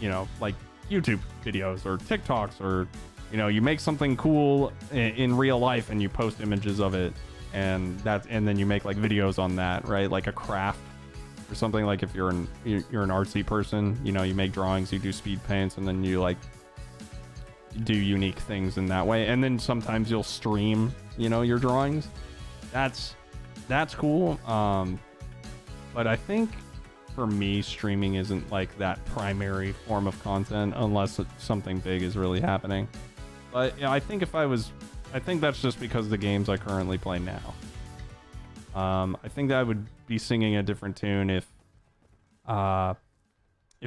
you know, like YouTube videos or TikToks, or, you know, you make something cool in real life and you post images of it, and then you make like videos on that, right? Like a craft or something. Like if you're an artsy person, you know, you make drawings, you do speed paints, and then you like do unique things in that way. And then sometimes you'll stream, you know, your drawings. That's cool. But I think for me, streaming isn't like that primary form of content unless something big is really happening. But yeah, I think that's just because the games I currently play now. I think that I would be singing a different tune if I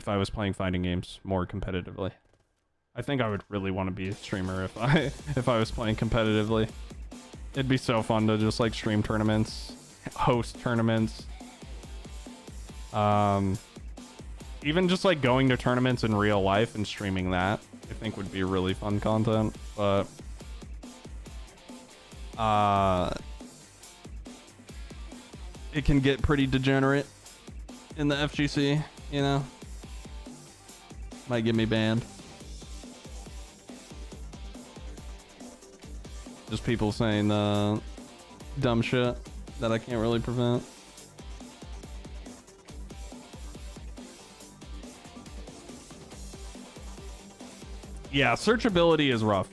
was playing fighting games more competitively. I think I would really want to be a streamer if I was playing competitively. It'd be so fun to just like stream tournaments, host tournaments. Even just like going to tournaments in real life and streaming that, I think would be really fun content. But it can get pretty degenerate in the FGC, you know? Might get me banned. Just people saying dumb shit that I can't really prevent. Yeah, searchability is rough.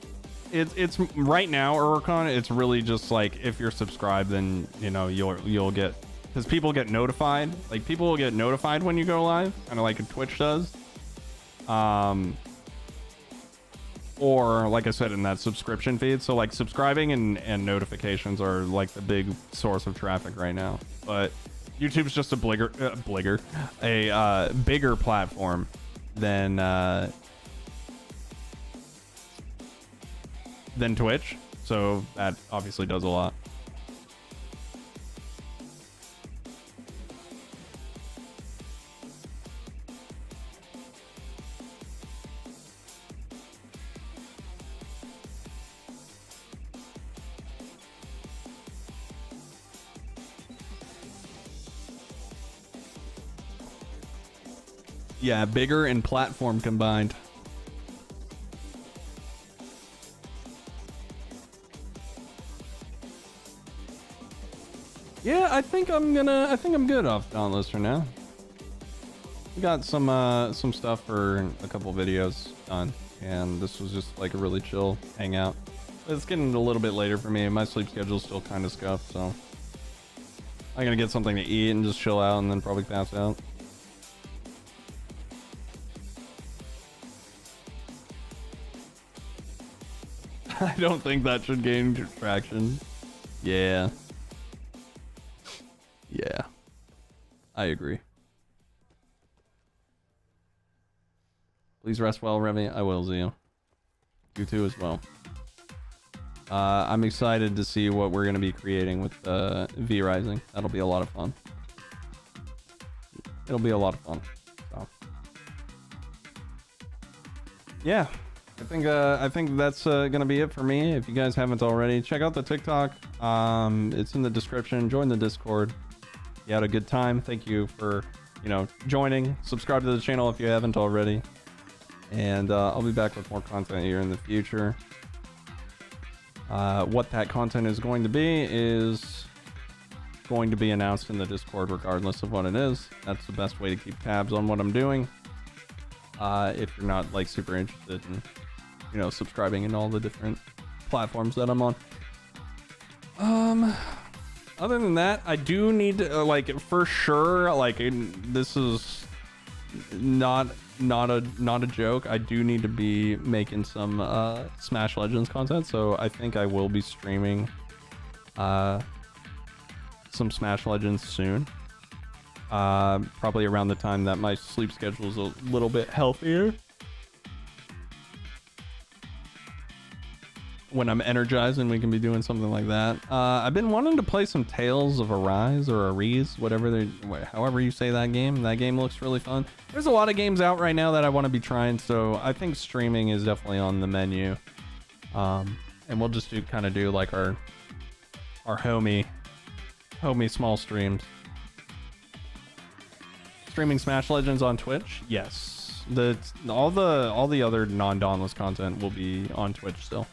It's right now, Urcon, it's really just like if you're subscribed, then you know you'll get, because people get notified. Like people will get notified when you go live, kind of like Twitch does. Or like I said, in that subscription feed. So like subscribing and notifications are like the big source of traffic right now. But YouTube's just a bigger platform than Twitch, so that obviously does a lot. Yeah, bigger and platform combined. Yeah, I think I'm good off Dauntless for now. We got some stuff for a couple videos done, and this was just like a really chill hangout. It's getting a little bit later for me, and my sleep schedule's still kind of scuffed, so I'm gonna get something to eat and just chill out, and then probably pass out. I don't think that should gain traction. Yeah. Yeah. I agree. Please rest well, Revy. I will, Zio. You too as well. I'm excited to see what we're going to be creating with V Rising. That'll be a lot of fun. It'll be a lot of fun. So. Yeah. I think that's gonna be it for me. If you guys haven't already, check out the TikTok. It's in the description. Join the Discord. You had a good time. Thank you for, you know, joining. Subscribe to the channel if you haven't already. And I'll be back with more content here in the future. What that content is going to be announced in the Discord regardless of what it is. That's the best way to keep tabs on what I'm doing. If you're not like super interested in, you know, subscribing in all the different platforms that I'm on. Other than that, I do need to, like, for sure, like, this is not a joke. I do need to be making some Smash Legends content, so I think I will be streaming some Smash Legends soon. Probably around the time that my sleep schedule is a little bit healthier. when I'm energized and we can be doing something like that. I've been wanting to play some Tales of Arise or Arise, however you say that game. That game looks really fun. There's a lot of games out right now that I want to be trying, so I think streaming is definitely on the menu. And we'll just kind of do like our homey small streams. Streaming Smash Legends on Twitch? Yes. All the other non-Dauntless content will be on Twitch still.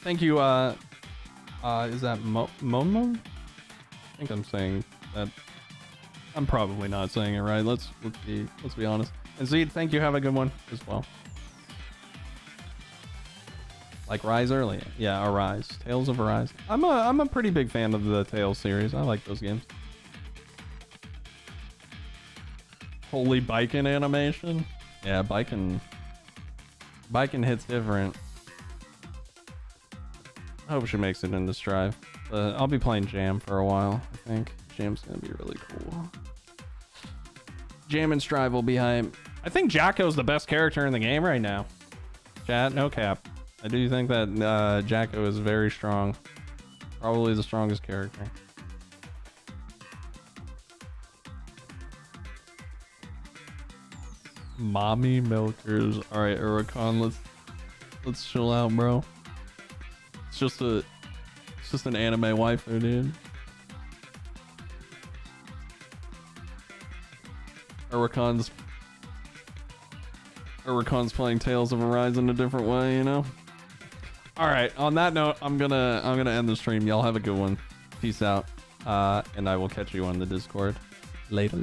Thank you, is that Momo? I think I'm saying that. I'm probably not saying it right. Let's be honest. And Zed, thank you. Have a good one as well. Like Rise early. Yeah, Arise. Tales of Arise. I'm a pretty big fan of the Tales series. I like those games. Holy biking animation. Yeah, biking hits different. I hope she makes it into Strive. I'll be playing Jam for a while, I think. Jam's gonna be really cool. Jam and Strive will be hype. I think Jacko's the best character in the game right now. Chat, no cap. I do think that Jacko is very strong. Probably the strongest character. Mommy milkers. Alright, Uricon, let's chill out, bro. It's just an anime waifu, dude. Uricon's playing Tales of Arise in a different way, you know? Alright, on that note, I'm gonna end the stream. Y'all have a good one. Peace out. And I will catch you on the Discord. Later.